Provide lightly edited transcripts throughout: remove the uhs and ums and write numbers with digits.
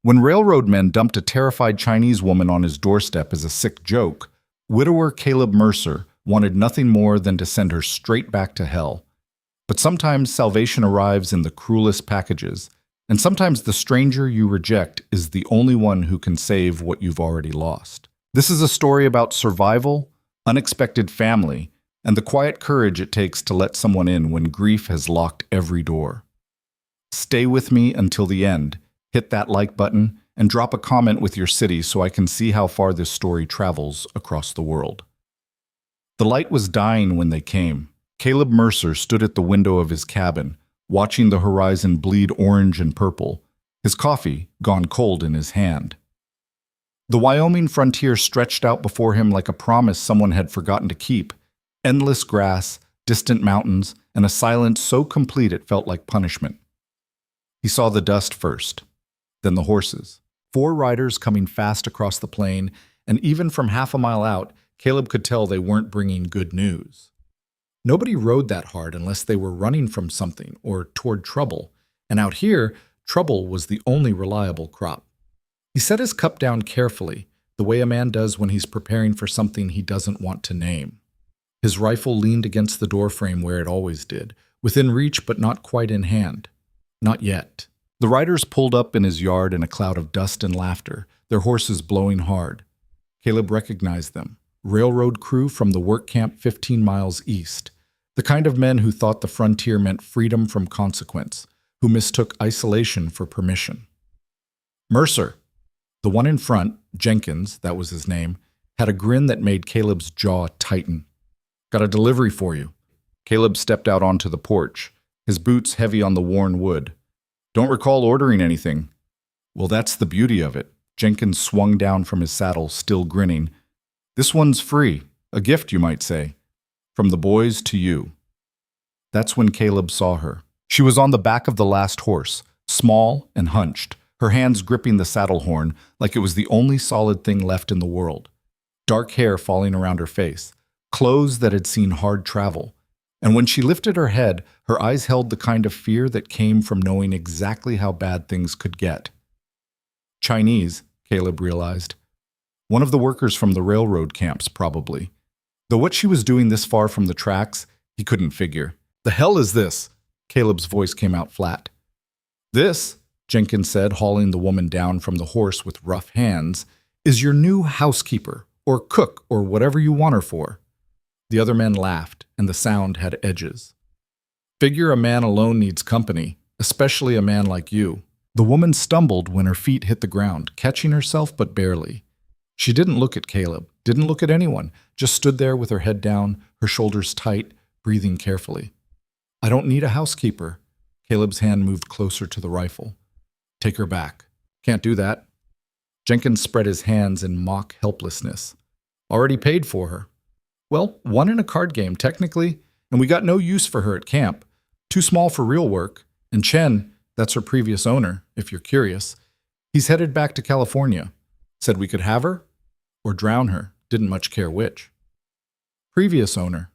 When railroad men dumped a terrified Chinese woman on his doorstep as a sick joke, widower Caleb Mercer wanted nothing more than to send her straight back to hell. But sometimes salvation arrives in the cruelest packages, and sometimes the stranger you reject is the only one who can save what you've already lost. This is a story about survival, unexpected family, and the quiet courage it takes to let someone in when grief has locked every door. Stay with me until the end. Hit that like button and drop a comment with your city so I can see how far this story travels across the world. The light was dying when they came. Caleb Mercer stood at the window of his cabin, watching the horizon bleed orange and purple, his coffee gone cold in his hand. The Wyoming frontier stretched out before him like a promise someone had forgotten to keep. Endless grass, distant mountains, and a silence so complete it felt like punishment. He saw the dust first, then the horses. 4 riders coming fast across the plain, and even from half a mile out, Caleb could tell they weren't bringing good news. Nobody rode that hard unless they were running from something or toward trouble, and out here, trouble was the only reliable crop. He set his cup down carefully, the way a man does when he's preparing for something he doesn't want to name. His rifle leaned against the doorframe where it always did, within reach but not quite in hand. Not yet. The riders pulled up in his yard in a cloud of dust and laughter, their horses blowing hard. Caleb recognized them. Railroad crew from the work camp 15 miles east. The kind of men who thought the frontier meant freedom from consequence, who mistook isolation for permission. Mercer, the one in front, Jenkins, that was his name, had a grin that made Caleb's jaw tighten. Got a delivery for you. Caleb stepped out onto the porch, his boots heavy on the worn wood. Don't recall ordering anything. Well, that's the beauty of it. Jenkins swung down from his saddle, still grinning. This one's free, a gift, you might say. From the boys to you. That's when Caleb saw her. She was on the back of the last horse, small and hunched, her hands gripping the saddle horn like it was the only solid thing left in the world. Dark hair falling around her face, clothes that had seen hard travel. And when she lifted her head, her eyes held the kind of fear that came from knowing exactly how bad things could get. Chinese, Caleb realized. One of the workers from the railroad camps, probably. Though what she was doing this far from the tracks, he couldn't figure. The hell is this? Caleb's voice came out flat. This, Jenkins said, hauling the woman down from the horse with rough hands, is your new housekeeper, or cook, or whatever you want her for. The other men laughed, and the sound had edges. Figure a man alone needs company, especially a man like you. The woman stumbled when her feet hit the ground, catching herself but barely. She didn't look at Caleb, didn't look at anyone, just stood there with her head down, her shoulders tight, breathing carefully. I don't need a housekeeper. Caleb's hand moved closer to the rifle. Take her back. Can't do that. Jenkins spread his hands in mock helplessness. Already paid for her. Well, won in a card game, technically, and we got no use for her at camp. Too small for real work. And Chen, that's her previous owner, if you're curious, he's headed back to California. Said we could have her or drown her, didn't much care which. Previous owner.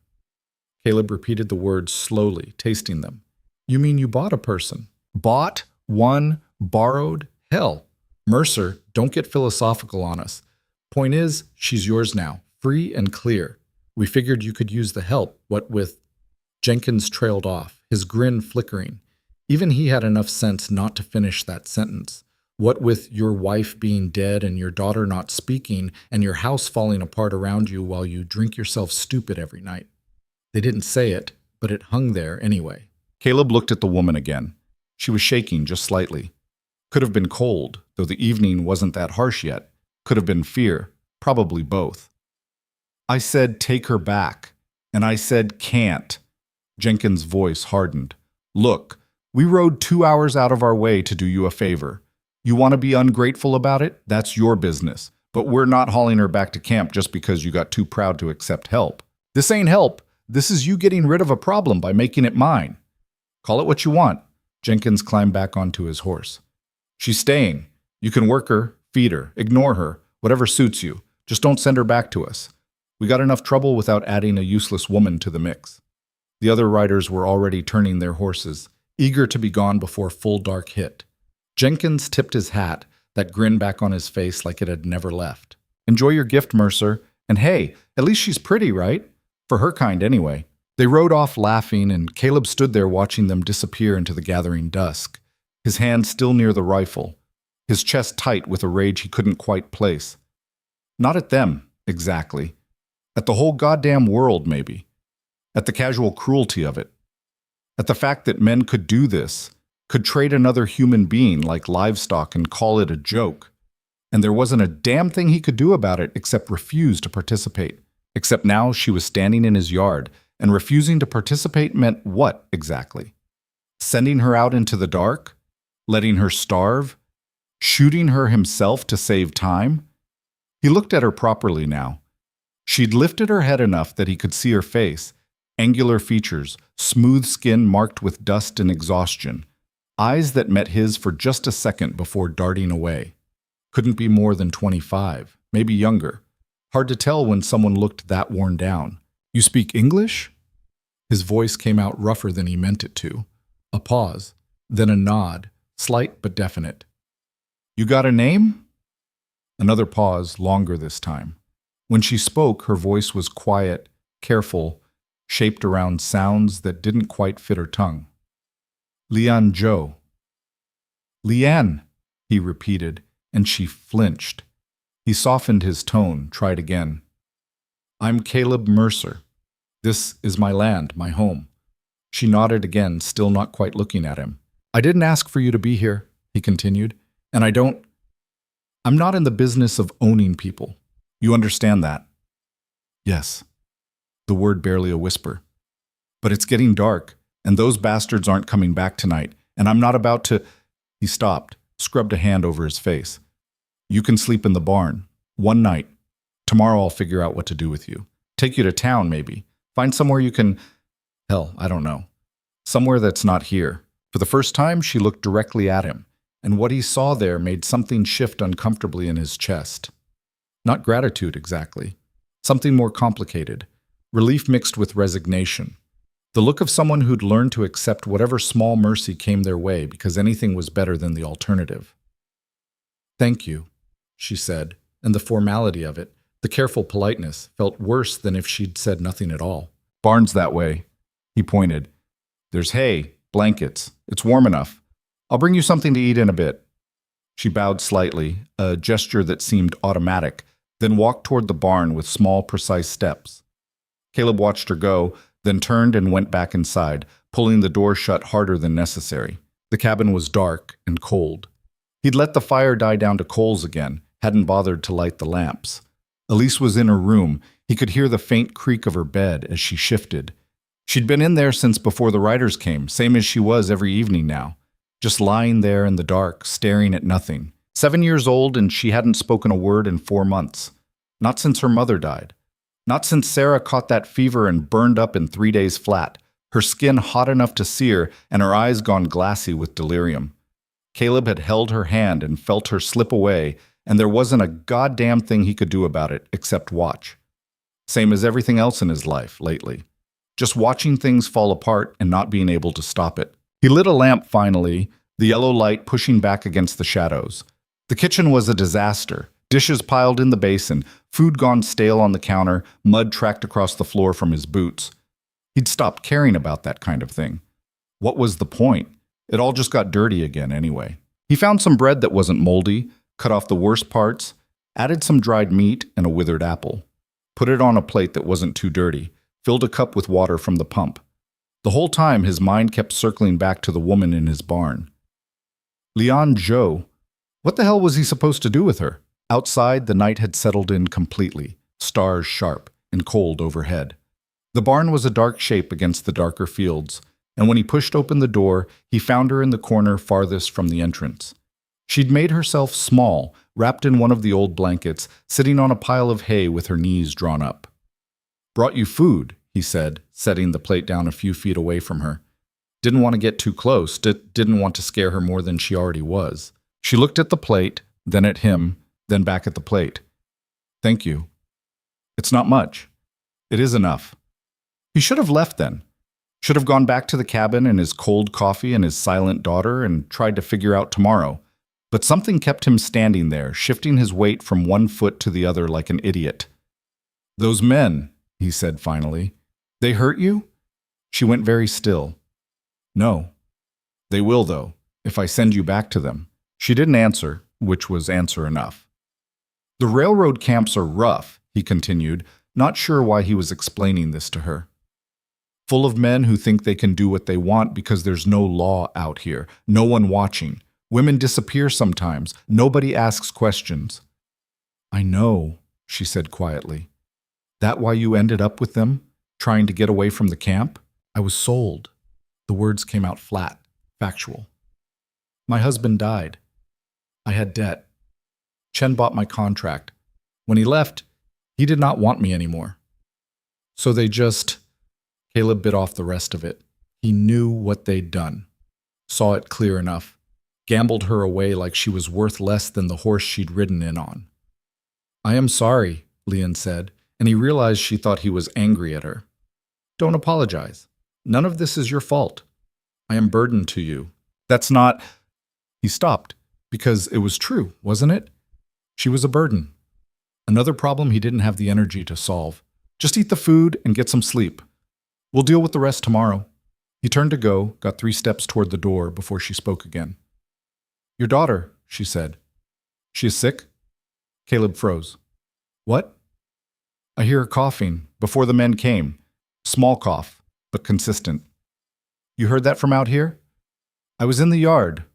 Caleb repeated the words slowly, tasting them. You mean you bought a person? Bought, won, borrowed? Hell. Mercer, don't get philosophical on us. Point is, she's yours now, free and clear. We figured you could use the help, what with... Jenkins trailed off, his grin flickering. Even he had enough sense not to finish that sentence. What with your wife being dead and your daughter not speaking and your house falling apart around you while you drink yourself stupid every night. They didn't say it, but it hung there anyway. Caleb looked at the woman again. She was shaking just slightly. Could have been cold, though the evening wasn't that harsh yet. Could have been fear, probably both. I said take her back, and I said can't. Jenkins' voice hardened. Look, we rode 2 hours out of our way to do you a favor. You want to be ungrateful about it? That's your business. But we're not hauling her back to camp just because you got too proud to accept help. This ain't help. This is you getting rid of a problem by making it mine. Call it what you want. Jenkins climbed back onto his horse. She's staying. You can work her, feed her, ignore her, whatever suits you. Just don't send her back to us. We got enough trouble without adding a useless woman to the mix. The other riders were already turning their horses, eager to be gone before full dark hit. Jenkins tipped his hat, that grin back on his face like it had never left. "Enjoy your gift, Mercer. And hey, at least she's pretty, right? For her kind, anyway." They rode off laughing, and Caleb stood there watching them disappear into the gathering dusk, his hand still near the rifle, his chest tight with a rage he couldn't quite place. Not at them, exactly. At the whole goddamn world, maybe. At the casual cruelty of it. At the fact that men could do this, could trade another human being like livestock and call it a joke. And there wasn't a damn thing he could do about it except refuse to participate. Except now she was standing in his yard, and refusing to participate meant what exactly? Sending her out into the dark? Letting her starve? Shooting her himself to save time? He looked at her properly now. She'd lifted her head enough that he could see her face, angular features, smooth skin marked with dust and exhaustion, eyes that met his for just a second before darting away. Couldn't be more than 25, maybe younger. Hard to tell when someone looked that worn down. "You speak English?" His voice came out rougher than he meant it to. A pause, then a nod, slight but definite. "You got a name?" Another pause, longer this time. When she spoke, her voice was quiet, careful, shaped around sounds that didn't quite fit her tongue. "Lian Zhou." "Lian," he repeated, and she flinched. He softened his tone, tried again. "I'm Caleb Mercer. This is my land, my home." She nodded again, still not quite looking at him. "I didn't ask for you to be here," he continued, "and I'm not in the business of owning people. You understand that?" "Yes." The word barely a whisper. "But it's getting dark, and those bastards aren't coming back tonight, and I'm not about to—" He stopped, scrubbed a hand over his face. "You can sleep in the barn. One night. Tomorrow I'll figure out what to do with you. Take you to town, maybe. Find somewhere you can— Hell, I don't know. Somewhere that's not here." For the first time, she looked directly at him, and what he saw there made something shift uncomfortably in his chest. Not gratitude, exactly. Something more complicated. Relief mixed with resignation. The look of someone who'd learned to accept whatever small mercy came their way because anything was better than the alternative. "Thank you," she said, and the formality of it, the careful politeness, felt worse than if she'd said nothing at all. "Barn's that way." He pointed. "There's hay, blankets. It's warm enough. I'll bring you something to eat in a bit." She bowed slightly, a gesture that seemed automatic, then walked toward the barn with small, precise steps. Caleb watched her go, then turned and went back inside, pulling the door shut harder than necessary. The cabin was dark and cold. He'd let the fire die down to coals again, hadn't bothered to light the lamps. Elise was in her room. He could hear the faint creak of her bed as she shifted. She'd been in there since before the riders came, same as she was every evening now. Just lying there in the dark, staring at nothing. 7 years old, and she hadn't spoken a word in 4 months. Not since her mother died. Not since Sarah caught that fever and burned up in 3 days flat, her skin hot enough to sear and her eyes gone glassy with delirium. Caleb had held her hand and felt her slip away, and there wasn't a goddamn thing he could do about it except watch. Same as everything else in his life lately. Just watching things fall apart and not being able to stop it. He lit a lamp finally, the yellow light pushing back against the shadows. The kitchen was a disaster. Dishes piled in the basin, food gone stale on the counter, mud tracked across the floor from his boots. He'd stopped caring about that kind of thing. What was the point? It all just got dirty again anyway. He found some bread that wasn't moldy, cut off the worst parts, added some dried meat and a withered apple. Put it on a plate that wasn't too dirty, filled a cup with water from the pump. The whole time his mind kept circling back to the woman in his barn. Lian Zhou. What the hell was he supposed to do with her? Outside, the night had settled in completely, stars sharp and cold overhead. The barn was a dark shape against the darker fields, and when he pushed open the door, he found her in the corner farthest from the entrance. She'd made herself small, wrapped in one of the old blankets, sitting on a pile of hay with her knees drawn up. "Brought you food," he said, setting the plate down a few feet away from her. Didn't want to get too close, didn't want to scare her more than she already was. She looked at the plate, then at him, then back at the plate. "Thank you. It's not much. It is enough." He should have left then. Should have gone back to the cabin and his cold coffee and his silent daughter and tried to figure out tomorrow. But something kept him standing there, shifting his weight from one foot to the other like an idiot. "Those men," he said finally, "they hurt you?" She went very still. "No. They will, though, if I send you back to them." She didn't answer, which was answer enough. "The railroad camps are rough," he continued, not sure why he was explaining this to her. "Full of men who think they can do what they want because there's no law out here, no one watching. Women disappear sometimes. Nobody asks questions." "I know," she said quietly. "That why you ended up with them, trying to get away from the camp?" "I was sold." The words came out flat, factual. "My husband died. I had debt. Chen bought my contract. When he left, he did not want me anymore. So they just..." Caleb bit off the rest of it. He knew what they'd done. Saw it clear enough. Gambled her away like she was worth less than the horse she'd ridden in on. "I am sorry," Leon said, and he realized she thought he was angry at her. "Don't apologize. None of this is your fault. I am burdened to you. That's not..." He stopped, because it was true, wasn't it? She was a burden. Another problem he didn't have the energy to solve. Just eat the food and get some sleep. We'll deal with the rest tomorrow. He turned to go, got 3 steps toward the door before she spoke again. "Your daughter," she said. "She is sick?" Caleb froze. "What?" "I hear her coughing before the men came. Small cough, but consistent." "You heard that from out here?" "I was in the yard,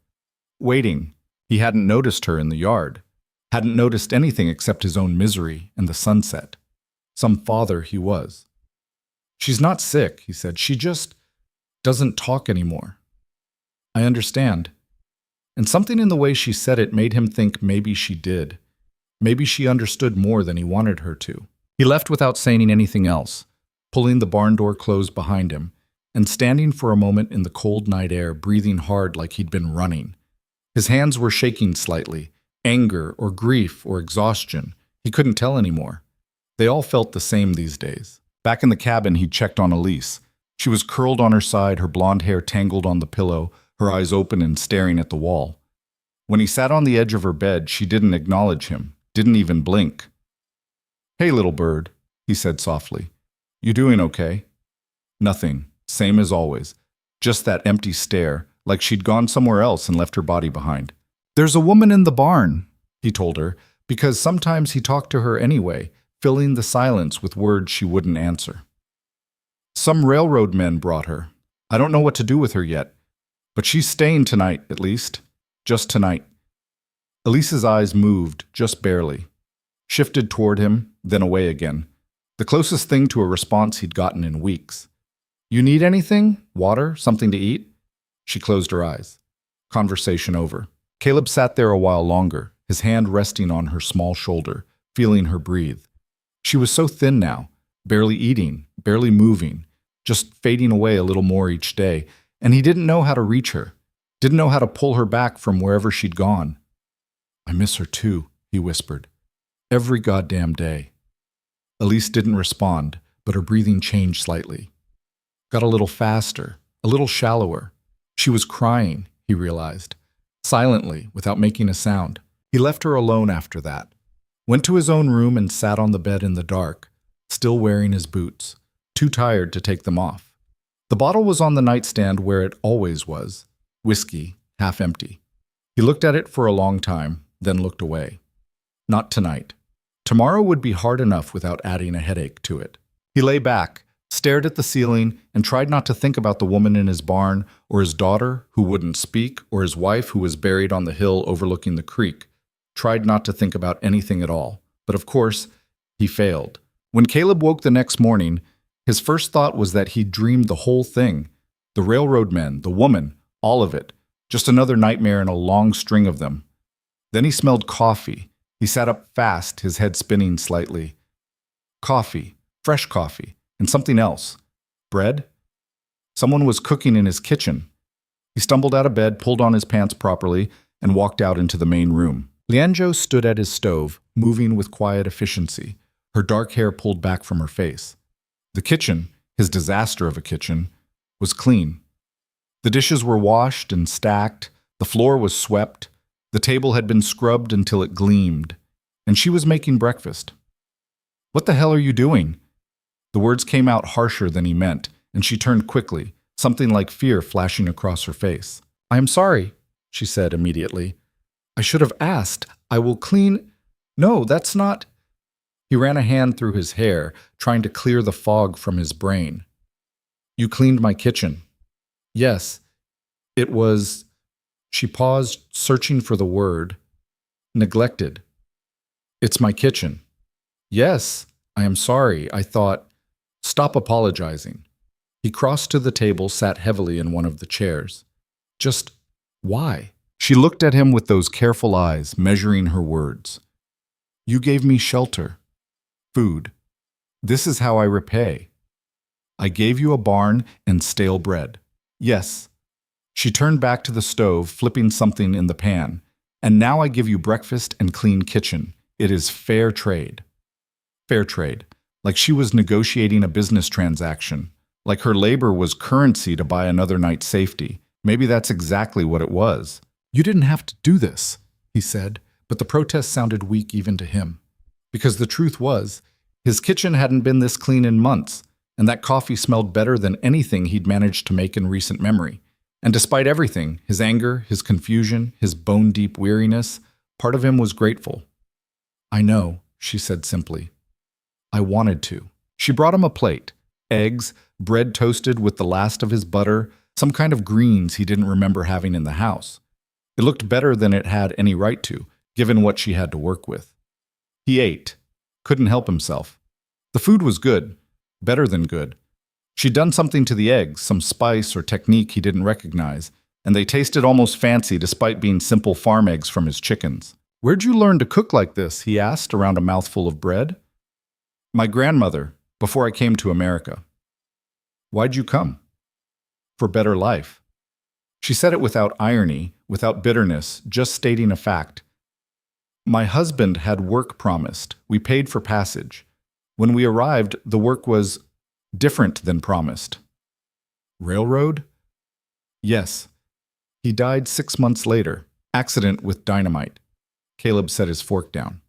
waiting." He hadn't noticed her in the yard. Hadn't noticed anything except his own misery and the sunset. Some father he was. "She's not sick," he said. "She just doesn't talk anymore." "I understand." And something in the way she said it made him think maybe she did. Maybe she understood more than he wanted her to. He left without saying anything else, pulling the barn door closed behind him, and standing for a moment in the cold night air, breathing hard like he'd been running. His hands were shaking slightly, anger or grief or exhaustion. He couldn't tell anymore. They all felt the same these days. Back in the cabin, he checked on Elise. She was curled on her side, her blonde hair tangled on the pillow, her eyes open and staring at the wall. When he sat on the edge of her bed, she didn't acknowledge him, didn't even blink. "Hey, little bird," he said softly. "You doing okay?" Nothing, same as always. Just that empty stare, like she'd gone somewhere else and left her body behind. "There's a woman in the barn," he told her, because sometimes he talked to her anyway, filling the silence with words she wouldn't answer. "Some railroad men brought her. I don't know what to do with her yet. But she's staying tonight, at least. Just tonight." Elise's eyes moved, just barely. Shifted toward him, then away again. The closest thing to a response he'd gotten in weeks. "You need anything? Water? Something to eat?" She closed her eyes. Conversation over. Caleb sat there a while longer, his hand resting on her small shoulder, feeling her breathe. She was so thin now, barely eating, barely moving, just fading away a little more each day, and he didn't know how to reach her, didn't know how to pull her back from wherever she'd gone. "I miss her too," he whispered. "Every goddamn day." Elise didn't respond, but her breathing changed slightly. Got a little faster, a little shallower. She was crying, he realized, silently, without making a sound. He left her alone after that. Went to his own room and sat on the bed in the dark, still wearing his boots, too tired to take them off. The bottle was on the nightstand where it always was, whiskey, half empty. He looked at it for a long time, then looked away. Not tonight. Tomorrow would be hard enough without adding a headache to it. He lay back, stared at the ceiling, and tried not to think about the woman in his barn, or his daughter, who wouldn't speak, or his wife, who was buried on the hill overlooking the creek. Tried not to think about anything at all. But of course, he failed. When Caleb woke the next morning, his first thought was that he'd dreamed the whole thing. The railroad men, the woman, all of it. Just another nightmare in a long string of them. Then he smelled coffee. He sat up fast, his head spinning slightly. Coffee, fresh coffee, and something else. Bread? Someone was cooking in his kitchen. He stumbled out of bed, pulled on his pants properly, and walked out into the main room. Lianzhou stood at his stove, moving with quiet efficiency, her dark hair pulled back from her face. The kitchen, his disaster of a kitchen, was clean. The dishes were washed and stacked, the floor was swept, The table had been scrubbed until it gleamed, and she was making breakfast. "What the hell are you doing?" The words came out harsher than he meant, and she turned quickly, something like fear flashing across her face. "I am sorry," she said immediately. "I should have asked. I will clean—" "No, that's not—" He ran a hand through his hair, trying to clear the fog from his brain. "You cleaned my kitchen." "Yes. It was—" She paused, searching for the word. "Neglected." "It's my kitchen." "Yes, I am sorry. I thought—" "Stop apologizing." He crossed to the table, sat heavily in one of the chairs. "Just why?" She looked at him with those careful eyes, measuring her words. "You gave me shelter, food. This is how I repay. I gave you a barn and stale bread." "Yes." She turned back to the stove, flipping something in the pan. "And now I give you breakfast and clean kitchen. It is fair trade." Fair trade. Like she was negotiating a business transaction. Like her labor was currency to buy another night's safety. Maybe that's exactly what it was. "You didn't have to do this," he said, but the protest sounded weak even to him. Because the truth was, his kitchen hadn't been this clean in months, and that coffee smelled better than anything he'd managed to make in recent memory. And despite everything, his anger, his confusion, his bone-deep weariness, part of him was grateful. "I know," she said simply. "I wanted to." She brought him a plate. Eggs, bread toasted with the last of his butter, some kind of greens he didn't remember having in the house. It looked better than it had any right to, given what she had to work with. He ate. Couldn't help himself. The food was good. Better than good. She'd done something to the eggs, some spice or technique he didn't recognize, and they tasted almost fancy despite being simple farm eggs from his chickens. "Where'd you learn to cook like this?" he asked around a mouthful of bread. "My grandmother, before I came to America." "Why'd you come?" "For better life." She said it without irony, without bitterness, just stating a fact. "My husband had work promised. We paid for passage. When we arrived, the work was different than promised." "Railroad?" "Yes. He died 6 months later. Accident with dynamite." Caleb set his fork down.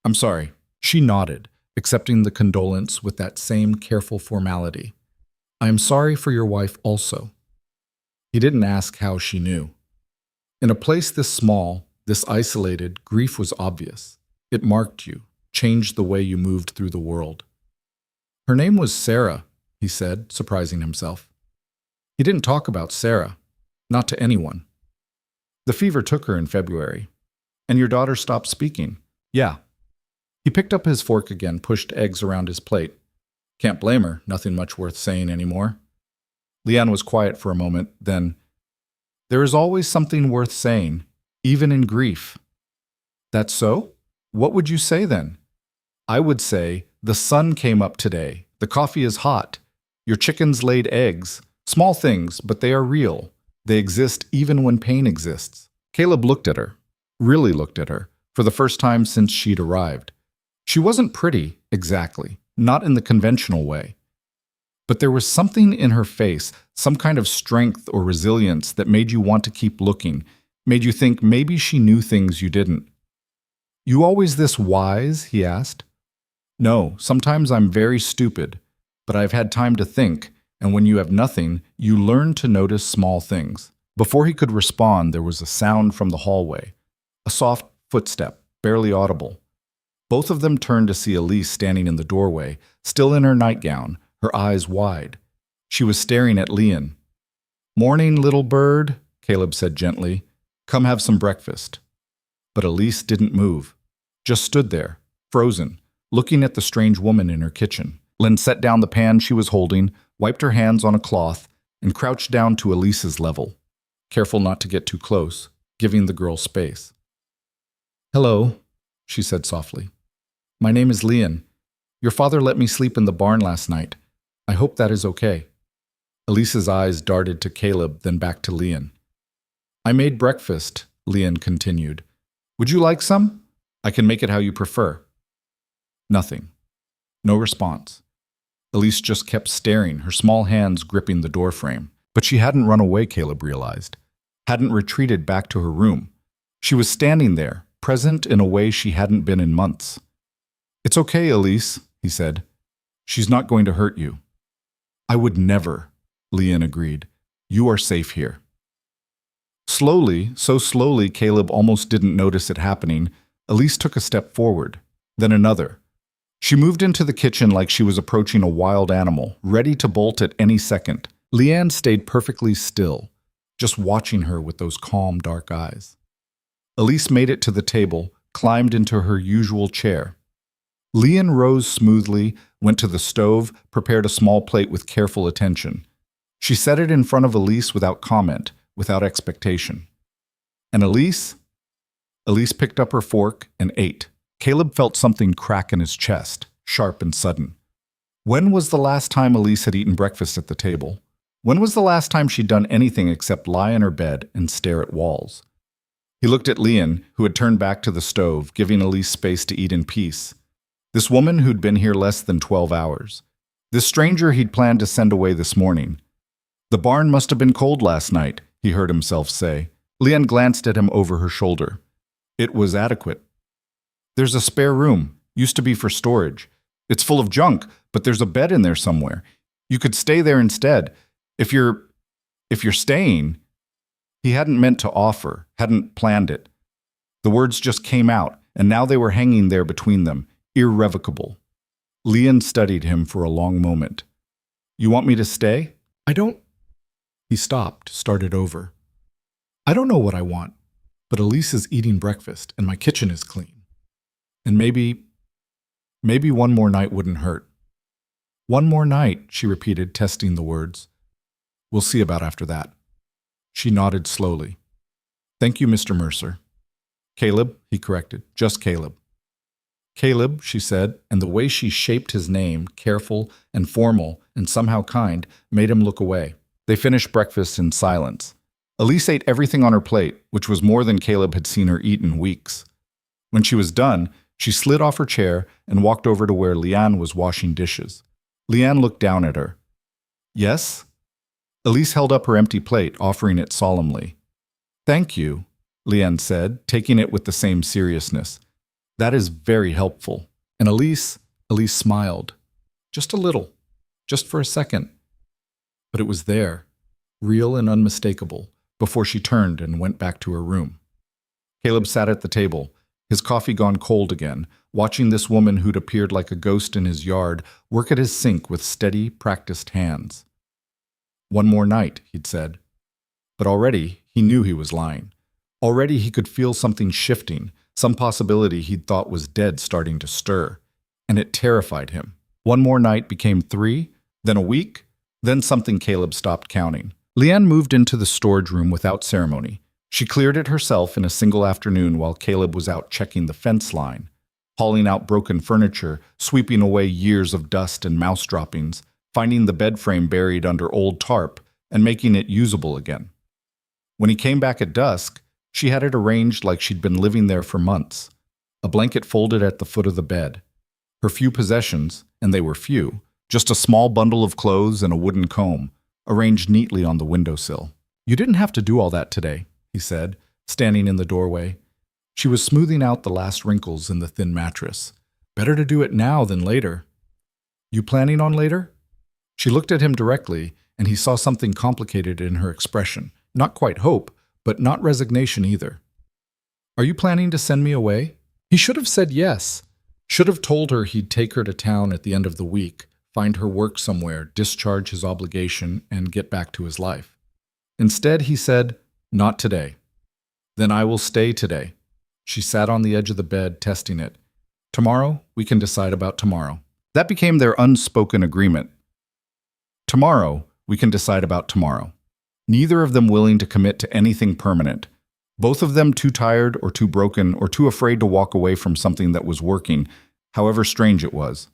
"I'm sorry." She nodded, accepting the condolence with that same careful formality. "I am sorry for your wife also." He didn't ask how she knew. In a place this small, this isolated, grief was obvious. It marked you, changed the way you moved through the world. "Her name was Sarah," he said, surprising himself. He didn't talk about Sarah, not to anyone. "The fever took her in February. And your daughter stopped speaking." "Yeah." He picked up his fork again, pushed eggs around his plate. "Can't blame her, nothing much worth saying anymore." Leanne was quiet for a moment, then, "There is always something worth saying, even in grief." "That's so? What would you say then?" "I would say, the sun came up today, the coffee is hot, your chickens laid eggs, small things, but they are real. They exist even when pain exists." Caleb looked at her, really looked at her, for the first time since she'd arrived. She wasn't pretty, exactly, not in the conventional way. But there was something in her face, some kind of strength or resilience that made you want to keep looking, made you think maybe she knew things you didn't. "You always this wise?" he asked. "No, sometimes I'm very stupid, but I've had time to think, and when you have nothing, you learn to notice small things." Before he could respond, there was a sound from the hallway, a soft footstep, barely audible. Both of them turned to see Elise standing in the doorway, still in her nightgown, her eyes wide. She was staring at Leon. "Morning, little bird," Caleb said gently. "Come have some breakfast." But Elise didn't move, just stood there, frozen, looking at the strange woman in her kitchen. Lynn set down the pan she was holding, wiped her hands on a cloth, and crouched down to Elise's level, careful not to get too close, giving the girl space. "Hello," she said softly. "My name is Leon. Your father let me sleep in the barn last night. I hope that is okay." Elise's eyes darted to Caleb, then back to Leon. "I made breakfast," Leon continued. "Would you like some? I can make it how you prefer." Nothing. No response. Elise just kept staring, her small hands gripping the doorframe. But she hadn't run away, Caleb realized. Hadn't retreated back to her room. She was standing there, present in a way she hadn't been in months. "It's okay, Elise," he said. "She's not going to hurt you." "I would never," Leanne agreed. "You are safe here." Slowly, so slowly Caleb almost didn't notice it happening, Elise took a step forward, then another. She moved into the kitchen like she was approaching a wild animal, ready to bolt at any second. Leanne stayed perfectly still, just watching her with those calm, dark eyes. Elise made it to the table, climbed into her usual chair. Leanne rose smoothly, went to the stove, prepared a small plate with careful attention. She set it in front of Elise without comment, without expectation. And Elise picked up her fork and ate. Caleb felt something crack in his chest, sharp and sudden. When was the last time Elise had eaten breakfast at the table? When was the last time she'd done anything except lie in her bed and stare at walls? He looked at Leanne, who had turned back to the stove, giving Elise space to eat in peace. This woman who'd been here less than 12 hours. This stranger he'd planned to send away this morning. "The barn must have been cold last night," he heard himself say. Leanne glanced at him over her shoulder. "It was adequate. There's a spare room, used to be for storage. It's full of junk, but there's a bed in there somewhere. You could stay there instead. If you're staying." He hadn't meant to offer, hadn't planned it. The words just came out, and now they were hanging there between them, irrevocable. Leanne studied him for a long moment. "You want me to stay?" "I don't—" He stopped, started over. "I don't know what I want, but Elise is eating breakfast, and my kitchen is clean. And maybe one more night wouldn't hurt." "One more night," she repeated, testing the words. "We'll see about after that." She nodded slowly. "Thank you, Mr. Mercer." "Caleb," he corrected. "Just Caleb." "Caleb," she said, and the way she shaped his name, careful and formal and somehow kind, made him look away. They finished breakfast in silence. Elise ate everything on her plate, which was more than Caleb had seen her eat in weeks. When she was done, she slid off her chair and walked over to where Leanne was washing dishes. Leanne looked down at her. "Yes?" Elise held up her empty plate, offering it solemnly. "Thank you," Leanne said, taking it with the same seriousness. "That is very helpful." And Elise smiled. Just a little, just for a second. But it was there, real and unmistakable, before she turned and went back to her room. Caleb sat at the table, his coffee gone cold again, watching this woman who'd appeared like a ghost in his yard work at his sink with steady, practiced hands. "One more night," he'd said. But already he knew he was lying. Already he could feel something shifting, some possibility he'd thought was dead starting to stir. And it terrified him. One more night became 3, then a week, then something Caleb stopped counting. Leanne moved into the storage room without ceremony. She cleared it herself in a single afternoon while Caleb was out checking the fence line, hauling out broken furniture, sweeping away years of dust and mouse droppings, finding the bed frame buried under old tarp, and making it usable again. When he came back at dusk, she had it arranged like she'd been living there for months. A blanket folded at the foot of the bed. Her few possessions, and they were few, just a small bundle of clothes and a wooden comb, arranged neatly on the windowsill. "You didn't have to do all that today," he said, standing in the doorway. She was smoothing out the last wrinkles in the thin mattress. "Better to do it now than later." "You planning on later?" She looked at him directly, and he saw something complicated in her expression. Not quite hope, but not resignation either. "Are you planning to send me away?" He should have said yes. Should have told her he'd take her to town at the end of the week, find her work somewhere, discharge his obligation, and get back to his life. Instead, he said, "Not today." "Then I will stay today." She sat on the edge of the bed, testing it. "Tomorrow, we can decide about tomorrow." That became their unspoken agreement. Tomorrow, we can decide about tomorrow. Neither of them willing to commit to anything permanent. Both of them too tired or too broken or too afraid to walk away from something that was working, however strange it was.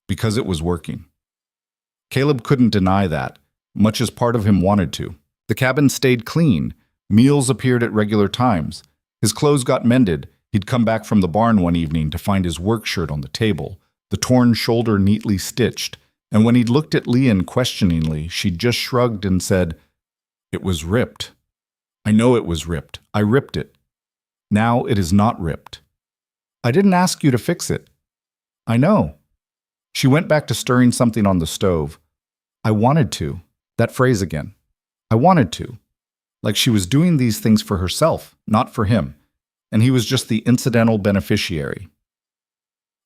Because it was working. Caleb couldn't deny that, much as part of him wanted to. The cabin stayed clean. Meals appeared at regular times. His clothes got mended. He'd come back from the barn one evening to find his work shirt on the table, the torn shoulder neatly stitched, and when he'd looked at Leanne questioningly, she'd just shrugged and said, "It was ripped. I know it was ripped. I ripped it." Now it is not ripped. I didn't ask you to fix it. I know. She went back to stirring something on the stove. I wanted to. That phrase again. I wanted to. Like she was doing these things for herself, not for him, and he was just the incidental beneficiary.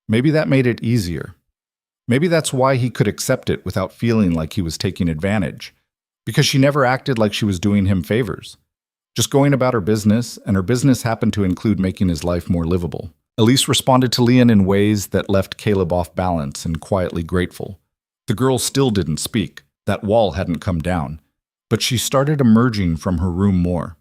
Maybe that made it easier. Maybe that's why he could accept it without feeling like he was taking advantage, because she never acted like she was doing him favors, just going about her business, and her business happened to include making his life more livable. Elise responded to Leon in ways that left Caleb off balance and quietly grateful. The girl still didn't speak. That wall hadn't come down. But she started emerging from her room more.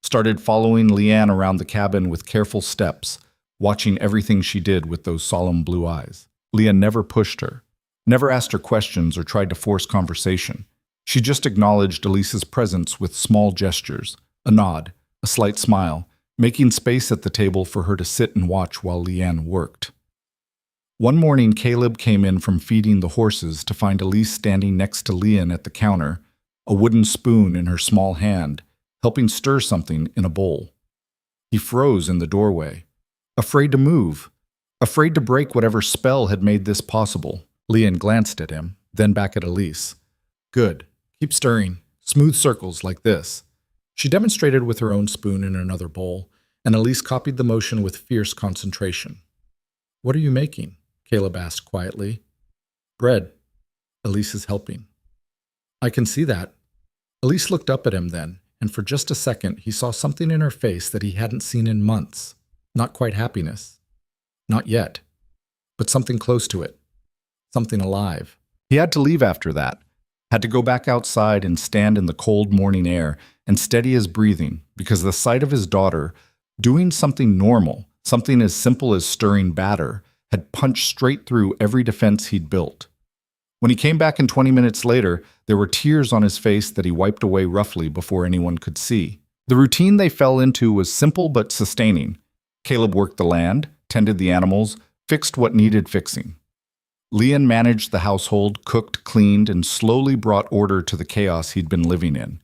Started following Leanne around the cabin with careful steps, watching everything she did with those solemn blue eyes. Leanne never pushed her, never asked her questions or tried to force conversation. She just acknowledged Elise's presence with small gestures, a nod, a slight smile, making space at the table for her to sit and watch while Leanne worked. One morning, Caleb came in from feeding the horses to find Elise standing next to Leanne at the counter, a wooden spoon in her small hand, helping stir something in a bowl. He froze in the doorway, afraid to move, afraid to break whatever spell had made this possible. Leanne glanced at him, then back at Elise. Good. Keep stirring. Smooth circles like this. She demonstrated with her own spoon in another bowl, and Elise copied the motion with fierce concentration. What are you making? Caleb asked quietly. Bread. Elise is helping. I can see that. Elise looked up at him then, and for just a second he saw something in her face that he hadn't seen in months. Not quite happiness. Not yet. But something close to it. Something alive. He had to leave after that. Had to go back outside and stand in the cold morning air and steady his breathing, because the sight of his daughter doing something normal, something as simple as stirring batter, had punched straight through every defense he'd built. When he came back in 20 minutes later, there were tears on his face that he wiped away roughly before anyone could see. The routine they fell into was simple but sustaining. Caleb worked the land, tended the animals, fixed what needed fixing. Leon managed the household, cooked, cleaned, and slowly brought order to the chaos he'd been living in.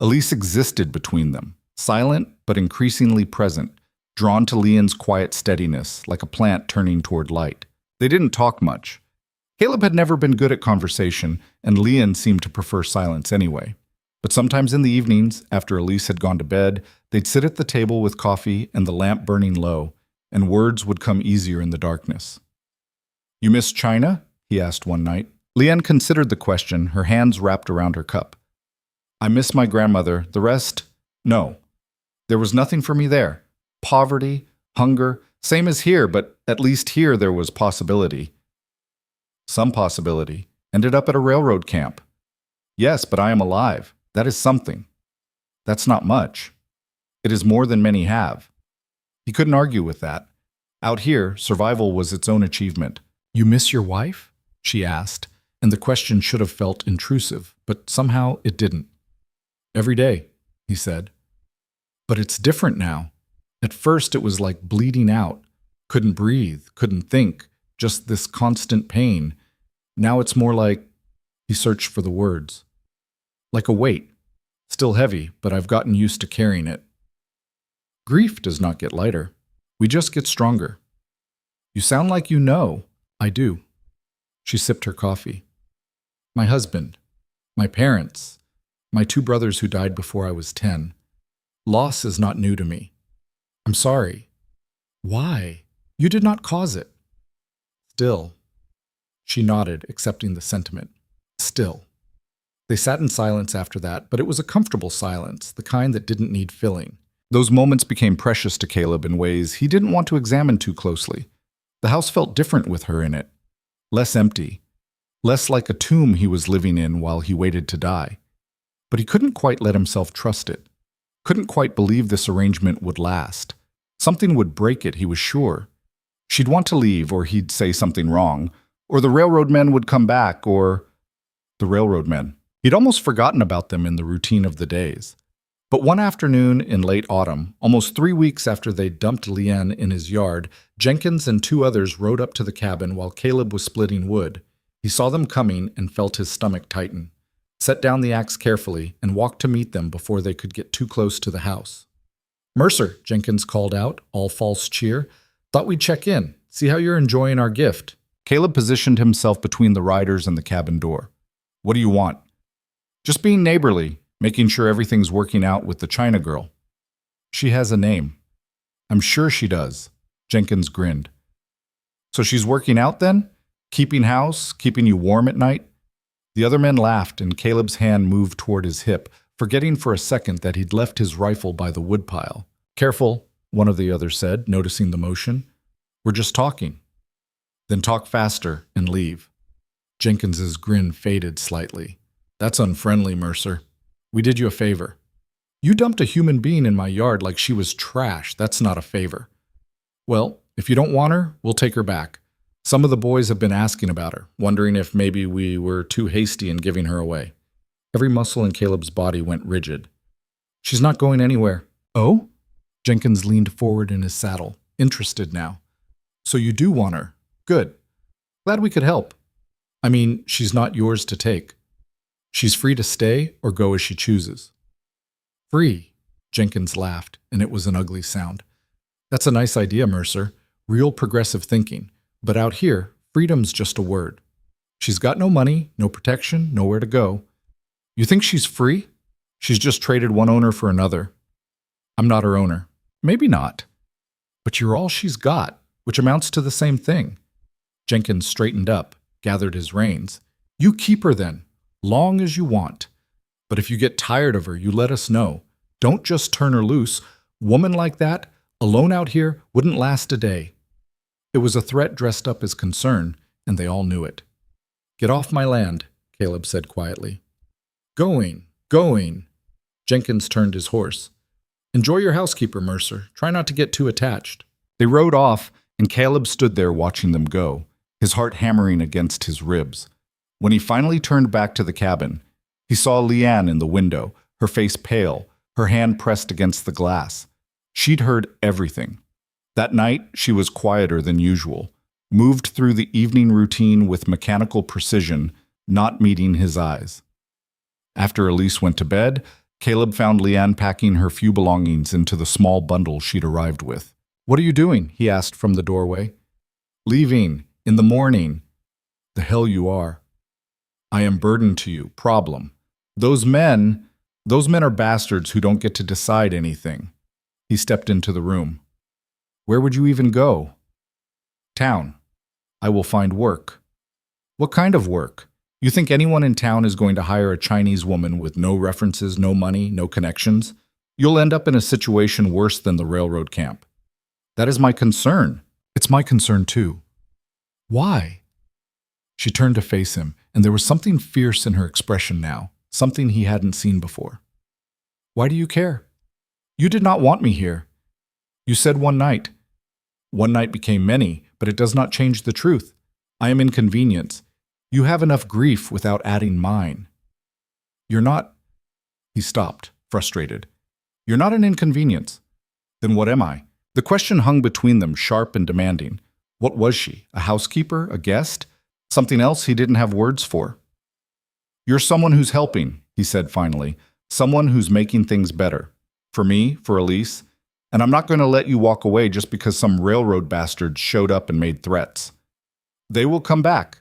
Elise existed between them, silent but increasingly present, drawn to Leon's quiet steadiness, like a plant turning toward light. They didn't talk much. Caleb had never been good at conversation, and Leon seemed to prefer silence anyway. But sometimes in the evenings, after Elise had gone to bed, they'd sit at the table with coffee and the lamp burning low, and words would come easier in the darkness. You miss China? He asked one night. Leanne considered the question, her hands wrapped around her cup. I miss my grandmother. The rest? No. There was nothing for me there. Poverty, hunger, same as here, but at least here there was possibility. Some possibility. Ended up at a railroad camp. Yes, but I am alive. That is something. That's not much. It is more than many have. He couldn't argue with that. Out here, survival was its own achievement. You miss your wife? She asked, and the question should have felt intrusive, but somehow it didn't. Every day, he said. But it's different now. At first it was like bleeding out. Couldn't breathe, couldn't think, just this constant pain. Now it's more like, he searched for the words. Like a weight. Still heavy, but I've gotten used to carrying it. Grief does not get lighter. We just get stronger. You sound like you know. I do. She sipped her coffee. My husband, my parents, my 2 brothers who died before I was 10. Loss is not new to me. I'm sorry. Why? You did not cause it. Still. She nodded, accepting the sentiment. Still. They sat in silence after that, but it was a comfortable silence, the kind that didn't need filling. Those moments became precious to Caleb in ways he didn't want to examine too closely. The house felt different with her in it. Less empty. Less like a tomb he was living in while he waited to die. But he couldn't quite let himself trust it. Couldn't quite believe this arrangement would last. Something would break it, he was sure. She'd want to leave, or he'd say something wrong, or the railroad men would come back, or... The railroad men. He'd almost forgotten about them in the routine of the days. But one afternoon in late autumn, almost 3 weeks after they dumped Leanne in his yard, Jenkins and 2 others rode up to the cabin while Caleb was splitting wood. He saw them coming and felt his stomach tighten, set down the axe carefully, and walked to meet them before they could get too close to the house. Mercer, Jenkins called out, all false cheer. Thought we'd check in, see how you're enjoying our gift. Caleb positioned himself between the riders and the cabin door. What do you want? Just being neighborly, making sure everything's working out with the China girl. She has a name. I'm sure she does. Jenkins grinned. So she's working out then? Keeping house, keeping you warm at night? The other men laughed, and Caleb's hand moved toward his hip, forgetting for a second that he'd left his rifle by the woodpile. Careful, one of the others said, noticing the motion. We're just talking. Then talk faster and leave. Jenkins's grin faded slightly. That's unfriendly, Mercer. We did you a favor. You dumped a human being in my yard like she was trash. That's not a favor. Well, if you don't want her, we'll take her back. Some of the boys have been asking about her, wondering if maybe we were too hasty in giving her away. Every muscle in Caleb's body went rigid. She's not going anywhere. Oh? Jenkins leaned forward in his saddle, interested now. So you do want her. Good. Glad we could help. I mean, she's not yours to take. She's free to stay or go as she chooses. Free, Jenkins laughed, and it was an ugly sound. That's a nice idea, Mercer. Real progressive thinking. But out here, freedom's just a word. She's got no money, no protection, nowhere to go. You think she's free? She's just traded one owner for another. I'm not her owner. Maybe not. But you're all she's got, which amounts to the same thing. Jenkins straightened up, gathered his reins. You keep her then, long as you want. But if you get tired of her, you let us know. Don't just turn her loose. Woman like that, alone out here, wouldn't last a day. It was a threat dressed up as concern, and they all knew it. Get off my land, Caleb said quietly. Going. Jenkins turned his horse. Enjoy your housekeeper, Mercer. Try not to get too attached. They rode off, and Caleb stood there watching them go, his heart hammering against his ribs. When he finally turned back to the cabin, he saw Leanne in the window, her face pale, her hand pressed against the glass. She'd heard everything. That night, she was quieter than usual, moved through the evening routine with mechanical precision, not meeting his eyes. After Elise went to bed, Caleb found Leanne packing her few belongings into the small bundle she'd arrived with. What are you doing? He asked from the doorway. Leaving. In the morning. The hell you are. I am burden to you. Problem. Those men are bastards who don't get to decide anything. He stepped into the room. Where would you even go? Town. I will find work. What kind of work? You think anyone in town is going to hire a Chinese woman with no references, no money, no connections? You'll end up in a situation worse than the railroad camp. That is my concern. It's my concern too. Why? She turned to face him, and there was something fierce in her expression now, something he hadn't seen before. Why do you care? You did not want me here. You said one night. One night became many, but it does not change the truth. I am inconvenience. You have enough grief without adding mine. You're not... He stopped, frustrated. You're not an inconvenience. Then what am I? The question hung between them, sharp and demanding. What was she? A housekeeper? A guest? Something else he didn't have words for. You're someone who's helping, he said finally. Someone who's making things better. For me, for Elise. And I'm not going to let you walk away just because some railroad bastards showed up and made threats. They will come back.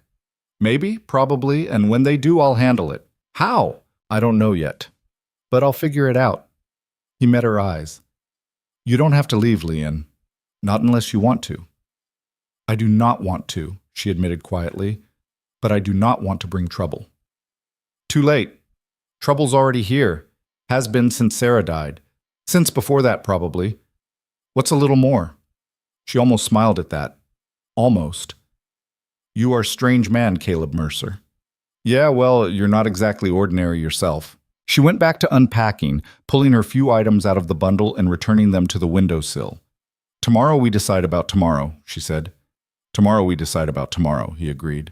Maybe, probably, and when they do, I'll handle it. How? I don't know yet. But I'll figure it out. He met her eyes. You don't have to leave, Leanne. Not unless you want to. I do not want to, she admitted quietly, but I do not want to bring trouble. Too late. Trouble's already here. Has been since Sarah died. Since before that, probably. What's a little more? She almost smiled at that. Almost. You are a strange man, Caleb Mercer. Yeah, well, you're not exactly ordinary yourself. She went back to unpacking, pulling her few items out of the bundle and returning them to the windowsill. Tomorrow we decide about tomorrow, she said. Tomorrow we decide about tomorrow, he agreed.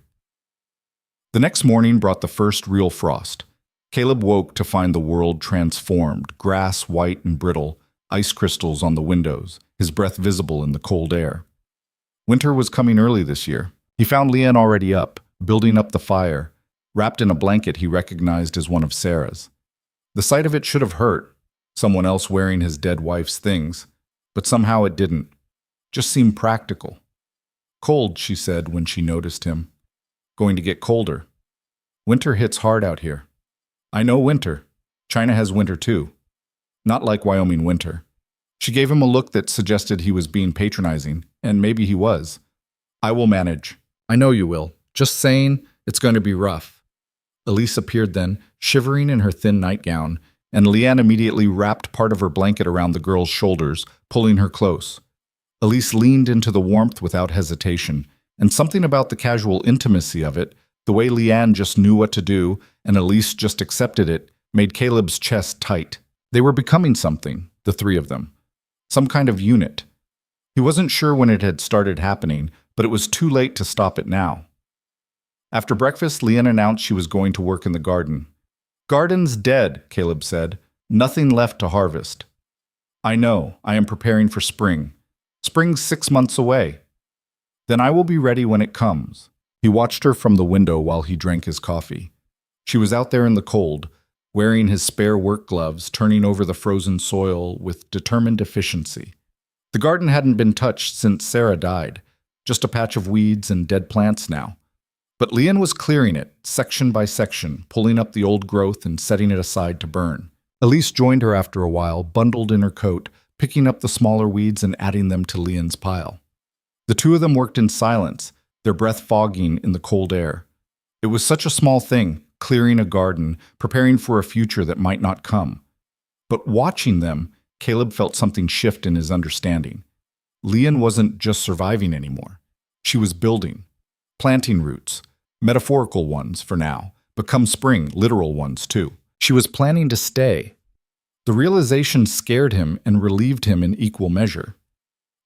The next morning brought the first real frost. Caleb woke to find the world transformed, grass white and brittle, ice crystals on the windows, his breath visible in the cold air. Winter was coming early this year. He found Leanne already up, building up the fire, wrapped in a blanket he recognized as one of Sarah's. The sight of it should have hurt. someone else wearing his dead wife's things, but somehow it didn't. Just seemed practical. Cold, she said when she noticed him. Going to get colder. Winter hits hard out here. I know winter. China has winter too. Not like Wyoming winter. She gave him a look that suggested he was being patronizing, and maybe he was. I will manage. I know you will. Just saying, it's going to be rough. Elise appeared then, shivering in her thin nightgown, and Leanne immediately wrapped part of her blanket around the girl's shoulders, pulling her close. Elise leaned into the warmth without hesitation, and something about the casual intimacy of it, the way Leanne just knew what to do, and Elise just accepted it, made Caleb's chest tight. They were becoming something, the three of them. Some kind of unit. He wasn't sure when it had started happening, but it was too late to stop it now. After breakfast, Leanne announced she was going to work in the garden. Garden's dead, Caleb said. Nothing left to harvest. I know. I am preparing for spring. Spring's 6 months away. Then I will be ready when it comes. He watched her from the window while he drank his coffee. She was out there in the cold, wearing his spare work gloves, turning over the frozen soil with determined efficiency. The garden hadn't been touched since Sarah died, just a patch of weeds and dead plants now. But Leanne was clearing it, section by section, pulling up the old growth and setting it aside to burn. Elise joined her after a while, bundled in her coat, picking up the smaller weeds and adding them to Leanne's pile. The two of them worked in silence, their breath fogging in the cold air. It was such a small thing, clearing a garden, preparing for a future that might not come. But watching them, Caleb felt something shift in his understanding. Leanne wasn't just surviving anymore. She was building, planting roots, metaphorical ones for now, but come spring, literal ones too. She was planning to stay. The realization scared him and relieved him in equal measure.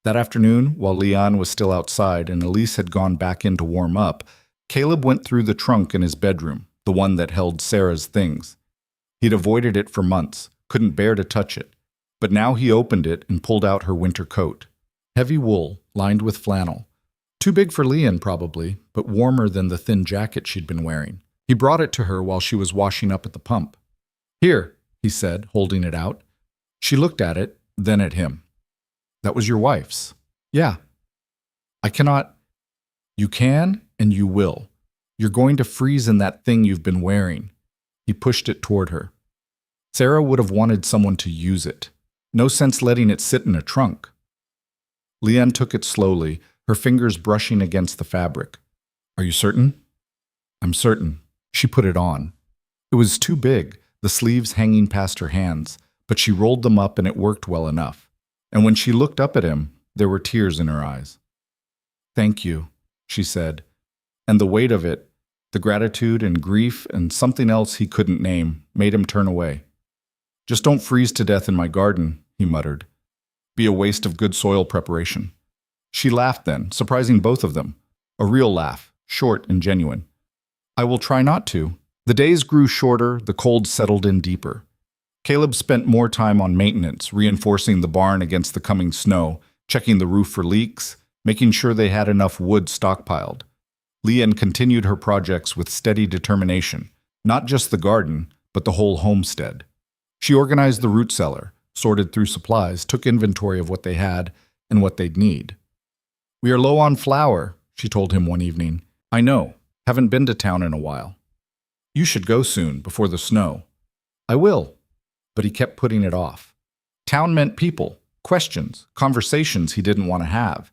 That afternoon, while Leanne was still outside and Elise had gone back in to warm up, Caleb went through the trunk in his bedroom, the one that held Sarah's things. He'd avoided it for months, couldn't bear to touch it, but now he opened it and pulled out her winter coat. Heavy wool, lined with flannel. Too big for Leanne, probably, but warmer than the thin jacket she'd been wearing. He brought it to her while she was washing up at the pump. Here, he said, holding it out. She looked at it, then at him. That was your wife's. Yeah. I cannot. You can, and you will. You're going to freeze in that thing you've been wearing. He pushed it toward her. Sarah would have wanted someone to use it. No sense letting it sit in a trunk. Leanne took it slowly, her fingers brushing against the fabric. Are you certain? I'm certain. She put it on. It was too big, the sleeves hanging past her hands, but she rolled them up and it worked well enough. And when she looked up at him, there were tears in her eyes. Thank you, she said. And the weight of it, the gratitude and grief and something else he couldn't name, made him turn away. Just don't freeze to death in my garden, he muttered. Be a waste of good soil preparation. She laughed then, surprising both of them. A real laugh, short and genuine. I will try not to. The days grew shorter, the cold settled in deeper. Caleb spent more time on maintenance, reinforcing the barn against the coming snow, checking the roof for leaks, making sure they had enough wood stockpiled. Leanne continued her projects with steady determination, not just the garden, but the whole homestead. She organized the root cellar, sorted through supplies, took inventory of what they had and what they'd need. We are low on flour, she told him one evening. I know, haven't been to town in a while. You should go soon, before the snow. I will. But he kept putting it off. Town meant people, questions, conversations he didn't want to have.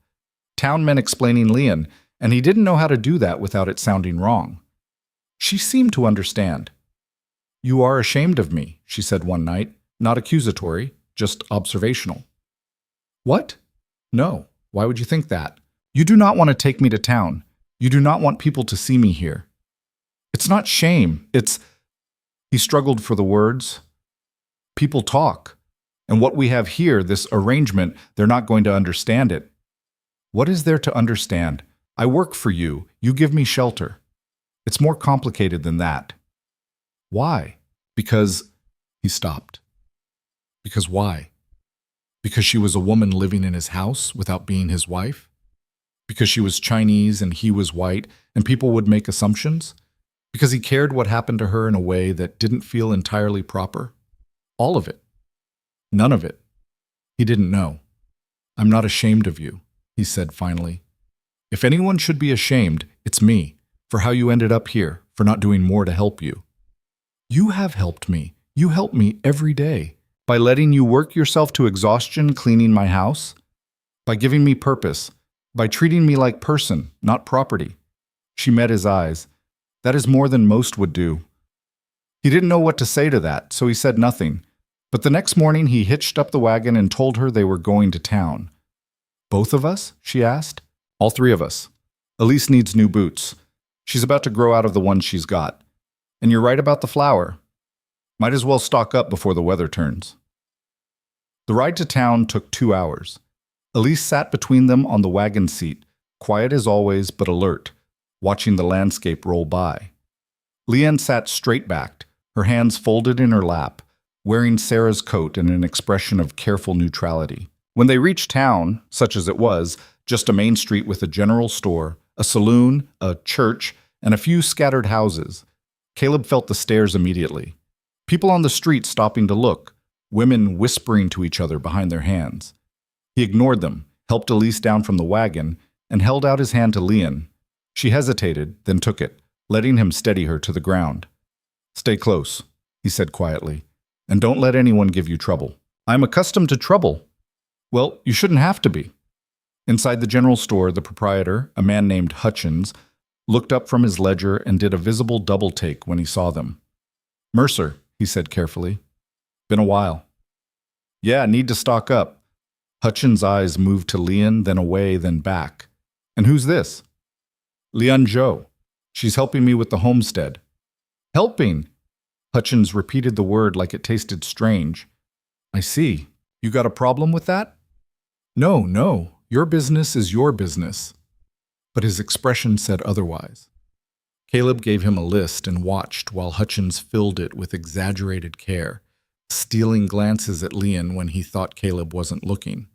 Town meant explaining Leanne, and he didn't know how to do that without it sounding wrong. She seemed to understand. You are ashamed of me, she said one night, not accusatory, just observational. What? No, why would you think that? You do not want to take me to town. You do not want people to see me here. It's not shame, it's... He struggled for the words. People talk. And what we have here, this arrangement, they're not going to understand it. What is there to understand? I work for you. You give me shelter. It's more complicated than that. Why? Because... He stopped. Because why? Because she was a woman living in his house without being his wife? Because she was Chinese and he was white and people would make assumptions? Because he cared what happened to her in a way that didn't feel entirely proper? All of it. None of it. He didn't know. I'm not ashamed of you, he said finally. If anyone should be ashamed, it's me, for how you ended up here, for not doing more to help you. You have helped me. You help me every day. By letting you work yourself to exhaustion cleaning my house. By giving me purpose. By treating me like person, not property. She met his eyes. That is more than most would do. He didn't know what to say to that, so he said nothing. But the next morning he hitched up the wagon and told her they were going to town. Both of us? She asked. All three of us. Elise needs new boots. She's about to grow out of the ones she's got. And you're right about the flour. Might as well stock up before the weather turns. The ride to town took 2 hours. Elise sat between them on the wagon seat, quiet as always but alert, watching the landscape roll by. Leanne sat straight-backed, her hands folded in her lap, wearing Sarah's coat and an expression of careful neutrality. When they reached town, such as it was, just a main street with a general store, a saloon, a church, and a few scattered houses, Caleb felt the stares immediately. People on the street stopping to look, women whispering to each other behind their hands. He ignored them, helped Elise down from the wagon, and held out his hand to Leanne. She hesitated, then took it, letting him steady her to the ground. Stay close, he said quietly, and don't let anyone give you trouble. I'm accustomed to trouble. Well, you shouldn't have to be. Inside the general store, the proprietor, a man named Hutchins, looked up from his ledger and did a visible double take when he saw them. Mercer, he said carefully. Been a while. Yeah, need to stock up. Hutchins' eyes moved to Leanne, then away, then back. And who's this? Leanne Joe. She's helping me with the homestead. Helping? Hutchins repeated the word like it tasted strange. I see. You got a problem with that? No. Your business is your business. But his expression said otherwise. Caleb gave him a list and watched while Hutchins filled it with exaggerated care, stealing glances at Leanne when he thought Caleb wasn't looking.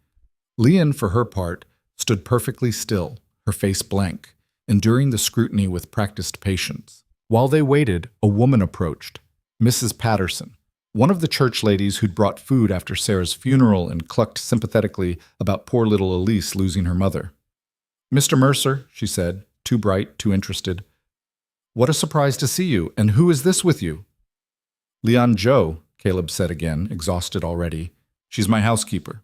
Leanne, for her part, stood perfectly still, her face blank, enduring the scrutiny with practiced patience. While they waited, a woman approached, Mrs. Patterson, one of the church ladies who'd brought food after Sarah's funeral and clucked sympathetically about poor little Elise losing her mother. Mr. Mercer, she said, too bright, too interested. What a surprise to see you, and who is this with you? Leanne Joe, Caleb said again, exhausted already. She's my housekeeper.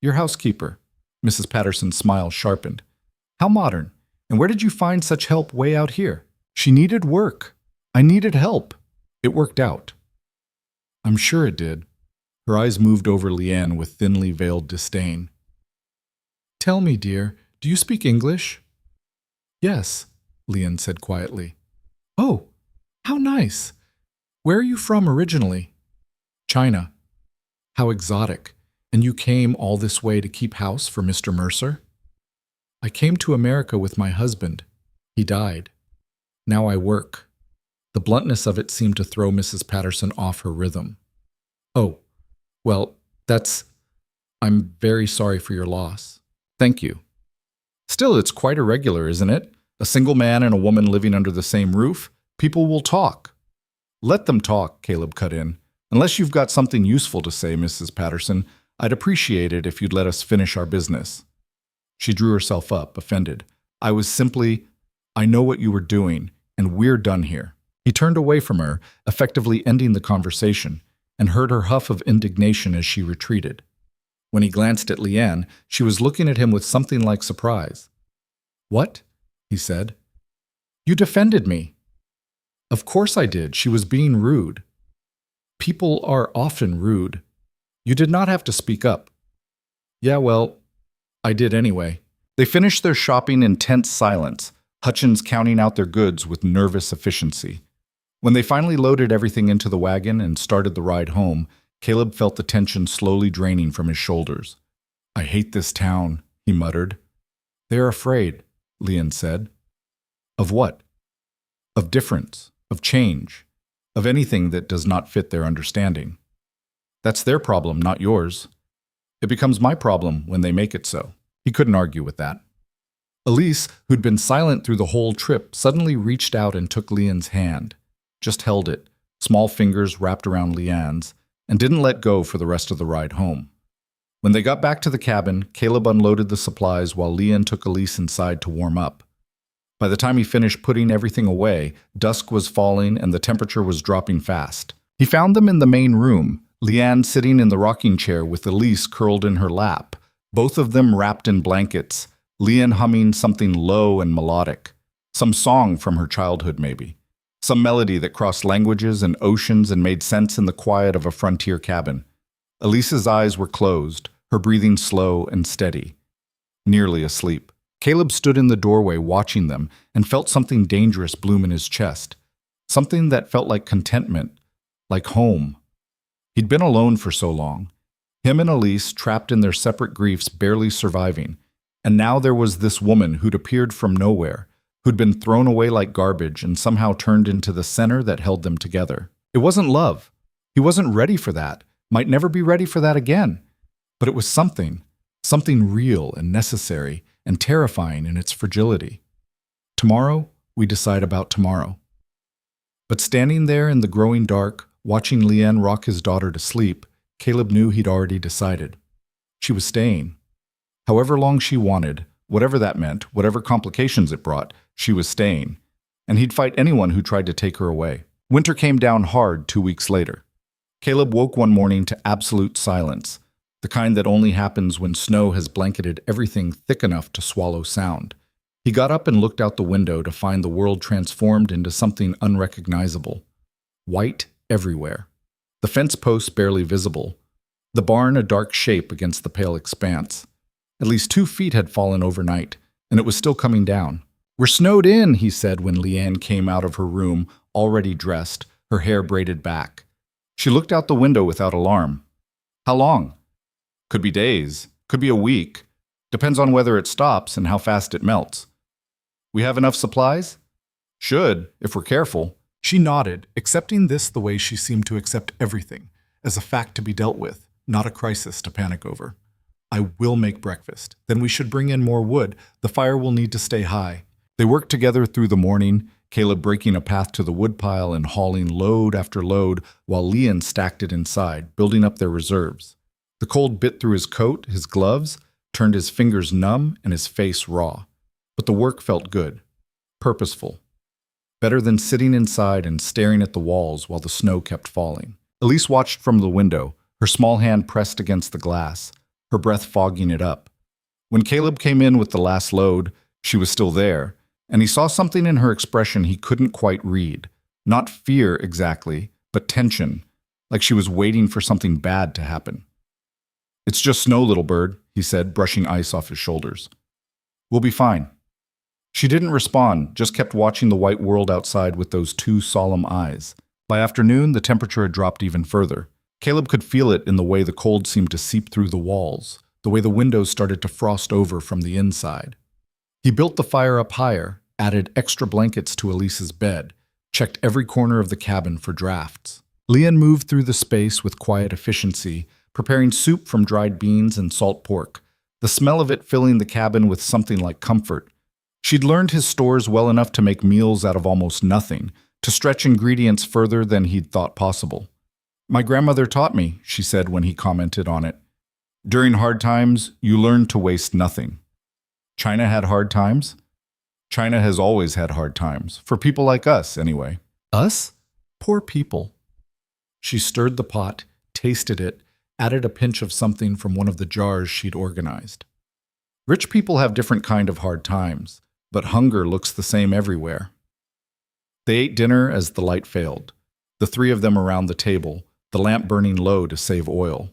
Your housekeeper? Mrs. Patterson's smile sharpened. How modern. And where did you find such help way out here? She needed work. I needed help. It worked out. I'm sure it did. Her eyes moved over Leanne with thinly veiled disdain. Tell me, dear, do you speak English? Yes, Leanne said quietly. Oh, how nice. Where are you from originally? China. How exotic. And you came all this way to keep house for Mr. Mercer? I came to America with my husband. He died. Now I work. The bluntness of it seemed to throw Mrs. Patterson off her rhythm. Oh, well, I'm very sorry for your loss. Thank you. Still, it's quite irregular, isn't it? A single man and a woman living under the same roof? People will talk. Let them talk, Caleb cut in. Unless you've got something useful to say, Mrs. Patterson, I'd appreciate it if you'd let us finish our business. She drew herself up, offended. I know what you were doing, and we're done here. He turned away from her, effectively ending the conversation, and heard her huff of indignation as she retreated. When he glanced at Leanne, she was looking at him with something like surprise. What? He said. You defended me. Of course I did. She was being rude. People are often rude. You did not have to speak up. Yeah, well, I did anyway. They finished their shopping in tense silence, Hutchins counting out their goods with nervous efficiency. When they finally loaded everything into the wagon and started the ride home, Caleb felt the tension slowly draining from his shoulders. I hate this town, he muttered. They're afraid, Leanne said. Of what? Of difference, of change, of anything that does not fit their understanding. That's their problem, not yours. It becomes my problem when they make it so. He couldn't argue with that. Elise, who'd been silent through the whole trip, suddenly reached out and took Leanne's hand. Just held it, small fingers wrapped around Leanne's, and didn't let go for the rest of the ride home. When they got back to the cabin, Caleb unloaded the supplies while Leanne took Elise inside to warm up. By the time he finished putting everything away, dusk was falling and the temperature was dropping fast. He found them in the main room, Leanne sitting in the rocking chair with Elise curled in her lap, both of them wrapped in blankets, Leanne humming something low and melodic. Some song from her childhood, maybe. Some melody that crossed languages and oceans and made sense in the quiet of a frontier cabin. Elise's eyes were closed, her breathing slow and steady. Nearly asleep. Caleb stood in the doorway watching them and felt something dangerous bloom in his chest. Something that felt like contentment, like home. He'd been alone for so long. Him and Elise trapped in their separate griefs, barely surviving. And now there was this woman who'd appeared from nowhere, who'd been thrown away like garbage and somehow turned into the center that held them together. It wasn't love. He wasn't ready for that, might never be ready for that again. But it was something real and necessary and terrifying in its fragility. Tomorrow, we decide about tomorrow. But standing there in the growing dark, watching Leanne rock his daughter to sleep, Caleb knew he'd already decided. She was staying. However long she wanted, whatever that meant, whatever complications it brought, she was staying. And he'd fight anyone who tried to take her away. Winter came down hard 2 weeks later. Caleb woke one morning to absolute silence, the kind that only happens when snow has blanketed everything thick enough to swallow sound. He got up and looked out the window to find the world transformed into something unrecognizable. White everywhere. The fence posts barely visible. The barn a dark shape against the pale expanse. At least 2 feet had fallen overnight, and it was still coming down. "We're snowed in," he said when Leanne came out of her room, already dressed, her hair braided back. She looked out the window without alarm. "How long?" "Could be days. Could be a week. Depends on whether it stops and how fast it melts." "We have enough supplies?" "Should, if we're careful." She nodded, accepting this the way she seemed to accept everything, as a fact to be dealt with, not a crisis to panic over. "I will make breakfast. Then we should bring in more wood. The fire will need to stay high." They worked together through the morning, Caleb breaking a path to the woodpile and hauling load after load, while Leanne stacked it inside, building up their reserves. The cold bit through his coat, his gloves, turned his fingers numb and his face raw. But the work felt good, purposeful. Better than sitting inside and staring at the walls while the snow kept falling. Elise watched from the window, her small hand pressed against the glass, her breath fogging it up. When Caleb came in with the last load, she was still there, and he saw something in her expression he couldn't quite read. Not fear exactly, but tension, like she was waiting for something bad to happen. "It's just snow, little bird," he said, brushing ice off his shoulders. "We'll be fine." She didn't respond, just kept watching the white world outside with those 2 solemn eyes. By afternoon, the temperature had dropped even further. Caleb could feel it in the way the cold seemed to seep through the walls, the way the windows started to frost over from the inside. He built the fire up higher, added extra blankets to Elise's bed, checked every corner of the cabin for drafts. Leanne moved through the space with quiet efficiency, preparing soup from dried beans and salt pork, the smell of it filling the cabin with something like comfort. She'd learned his stores well enough to make meals out of almost nothing, to stretch ingredients further than he'd thought possible. "My grandmother taught me," she said when he commented on it. "During hard times, you learn to waste nothing." China had hard times? China has always had hard times, for people like us, anyway. Us? Poor people. She stirred the pot, tasted it, added a pinch of something from one of the jars she'd organized. Rich people have different kind of hard times, but hunger looks the same everywhere. They ate dinner as the light failed, the 3 of them around the table, the lamp burning low to save oil.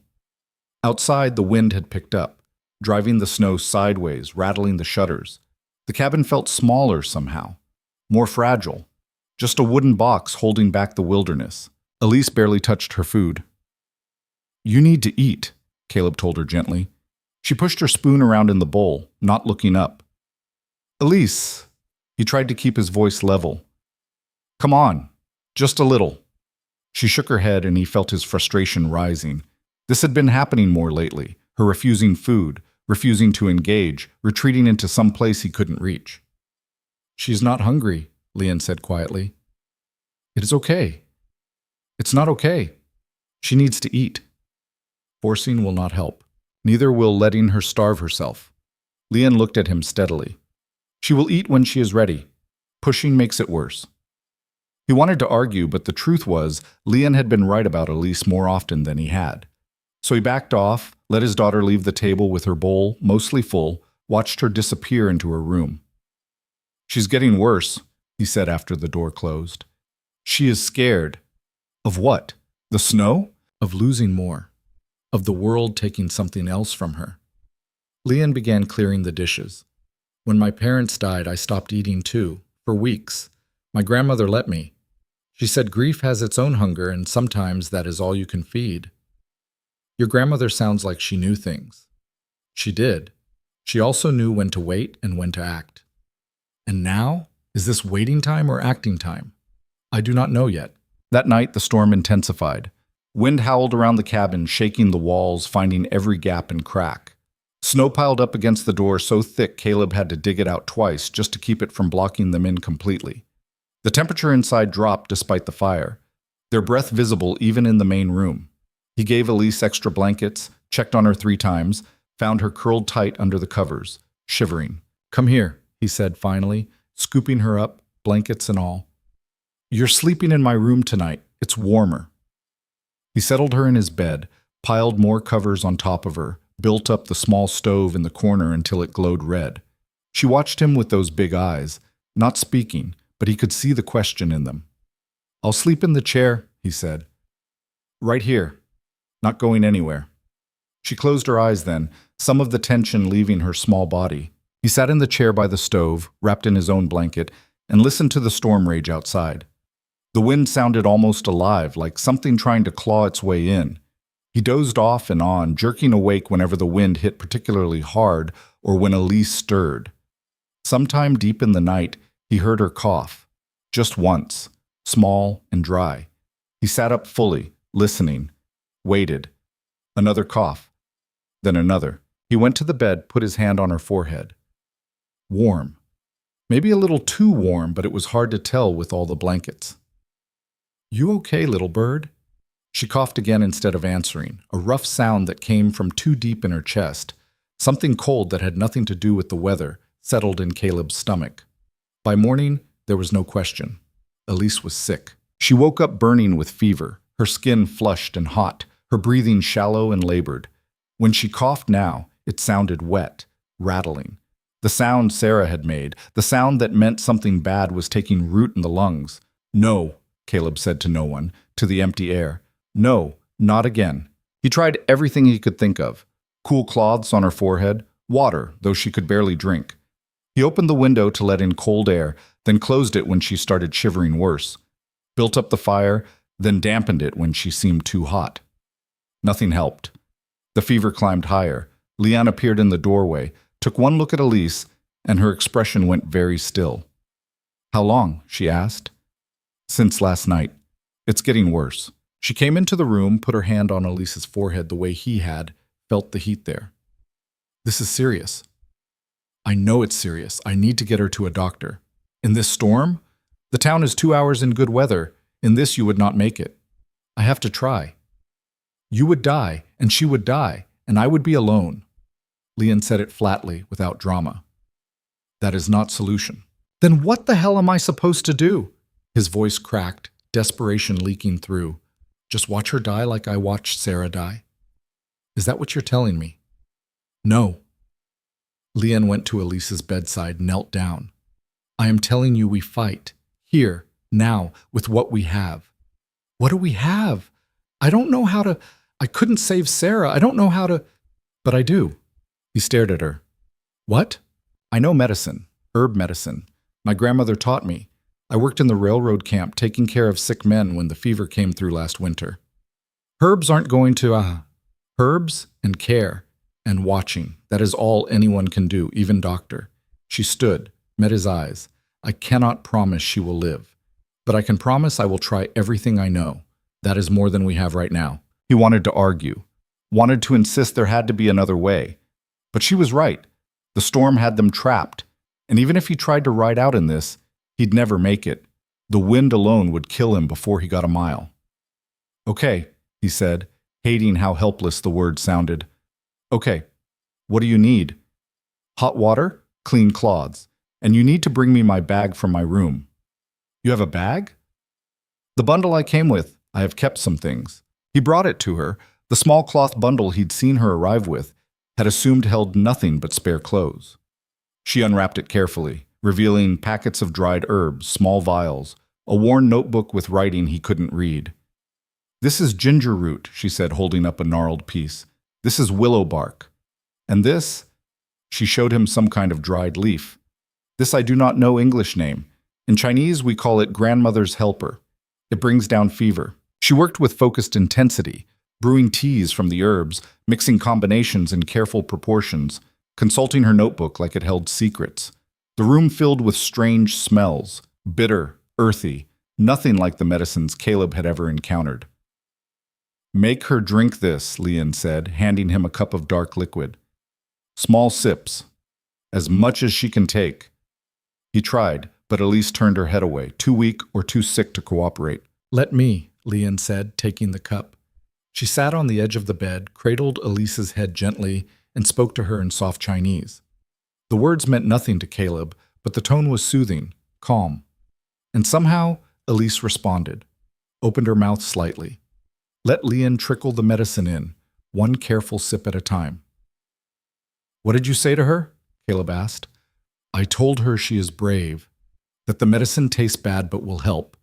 Outside, the wind had picked up, driving the snow sideways, rattling the shutters. The cabin felt smaller somehow, more fragile, just a wooden box holding back the wilderness. Elise barely touched her food. "You need to eat," Caleb told her gently. She pushed her spoon around in the bowl, not looking up. "Elise," he tried to keep his voice level. "Come on, just a little." She shook her head and he felt his frustration rising. This had been happening more lately, her refusing food, refusing to engage, retreating into some place he couldn't reach. "She's not hungry," Leanne said quietly. "It is okay." "It's not okay." She needs to eat. Forcing will not help. Neither will letting her starve herself. Leon looked at him steadily. She will eat when she is ready. Pushing makes it worse. He wanted to argue, but the truth was, Leon had been right about Elise more often than he had. So he backed off, let his daughter leave the table with her bowl mostly full, watched her disappear into her room. She's getting worse, he said after the door closed. She is scared. Of what? The snow? Of losing more. Of the world taking something else from her. Leon began clearing the dishes. When my parents died, I stopped eating too, for weeks. My grandmother let me. She said grief has its own hunger, and sometimes that is all you can feed. Your grandmother sounds like she knew things. She did. She also knew when to wait and when to act. And now? Is this waiting time or acting time? I do not know yet. That night, the storm intensified. Wind howled around the cabin, shaking the walls, finding every gap and crack. Snow piled up against the door so thick Caleb had to dig it out twice just to keep it from blocking them in completely. The temperature inside dropped despite the fire, their breath visible even in the main room. He gave Elise extra blankets, checked on her 3 times, found her curled tight under the covers, shivering. "Come here," he said finally, scooping her up, blankets and all. "You're sleeping in my room tonight. It's warmer." He settled her in his bed, piled more covers on top of her, built up the small stove in the corner until it glowed red. She watched him with those big eyes, not speaking, but he could see the question in them. "I'll sleep in the chair," he said. "Right here. Not going anywhere." She closed her eyes then, some of the tension leaving her small body. He sat in the chair by the stove, wrapped in his own blanket, and listened to the storm rage outside. The wind sounded almost alive, like something trying to claw its way in. He dozed off and on, jerking awake whenever the wind hit particularly hard or when Elise stirred. Sometime deep in the night, he heard her cough. Just once, small and dry. He sat up fully, listening, waited. Another cough. Then another. He went to the bed, put his hand on her forehead. Warm. Maybe a little too warm, but it was hard to tell with all the blankets. "You okay, little bird?" She coughed again instead of answering, a rough sound that came from too deep in her chest. Something cold that had nothing to do with the weather settled in Caleb's stomach. By morning, there was no question. Elise was sick. She woke up burning with fever, her skin flushed and hot, her breathing shallow and labored. When she coughed now, it sounded wet, rattling. The sound Sarah had made, the sound that meant something bad was taking root in the lungs. "No," Caleb said to no one, to the empty air. "No, not again." He tried everything he could think of. Cool cloths on her forehead, water, though she could barely drink. He opened the window to let in cold air, then closed it when she started shivering worse. Built up the fire, then dampened it when she seemed too hot. Nothing helped. The fever climbed higher. Leon appeared in the doorway, took one look at Elise, and her expression went very still. "How long?" she asked. "Since last night. It's getting worse." She came into the room, put her hand on Elise's forehead the way he had, felt the heat there. "This is serious." "I know it's serious. I need to get her to a doctor." "In this storm? The town is 2 hours in good weather. In this you would not make it." "I have to try." "You would die, and she would die, and I would be alone." Leon said it flatly, without drama. "That is not solution." "Then what the hell am I supposed to do?" His voice cracked, desperation leaking through. "Just watch her die like I watched Sarah die?" "Is that what you're telling me?" "No." Leon went to Elise's bedside, knelt down. "I am telling you we fight. Here, now, with what we have." "What do we have? I don't know how to. I couldn't save Sarah. I don't know how to." "But I do." He stared at her. "What?" "I know medicine, herb medicine. My grandmother taught me. I worked in the railroad camp taking care of sick men when the fever came through last winter. Herbs aren't going to, herbs and care and watching. That is all anyone can do, even doctor." She stood, met his eyes. "I cannot promise she will live, but I can promise I will try everything I know. That is more than we have right now." He wanted to argue, wanted to insist there had to be another way. But she was right. The storm had them trapped, and even if he tried to ride out in this, he'd never make it. The wind alone would kill him before he got a mile. "Okay," he said, hating how helpless the word sounded. Okay, what do you need? Hot water, clean cloths, and you need to bring me my bag from my room. You have a bag? The bundle I came with. I have kept some things. He brought it to her. The small cloth bundle he'd seen her arrive with had assumed held nothing but spare clothes. She unwrapped it carefully, revealing packets of dried herbs, small vials, a worn notebook with writing he couldn't read. This is ginger root, she said, holding up a gnarled piece. This is willow bark. And this? She showed him some kind of dried leaf. This I do not know English name. In Chinese, we call it grandmother's helper. It brings down fever. She worked with focused intensity, brewing teas from the herbs, mixing combinations in careful proportions, consulting her notebook like it held secrets. The room filled with strange smells, bitter, earthy, nothing like the medicines Caleb had ever encountered. Make her drink this, Lian said, handing him a cup of dark liquid. Small sips, as much as she can take. He tried, but Elise turned her head away, too weak or too sick to cooperate. Let me, Lian said, taking the cup. She sat on the edge of the bed, cradled Elise's head gently, and spoke to her in soft Chinese. The words meant nothing to Caleb, but the tone was soothing, calm. And somehow, Elise responded, opened her mouth slightly. Let Lian trickle the medicine in, one careful sip at a time. What did you say to her? Caleb asked. I told her she is brave, that the medicine tastes bad but will help,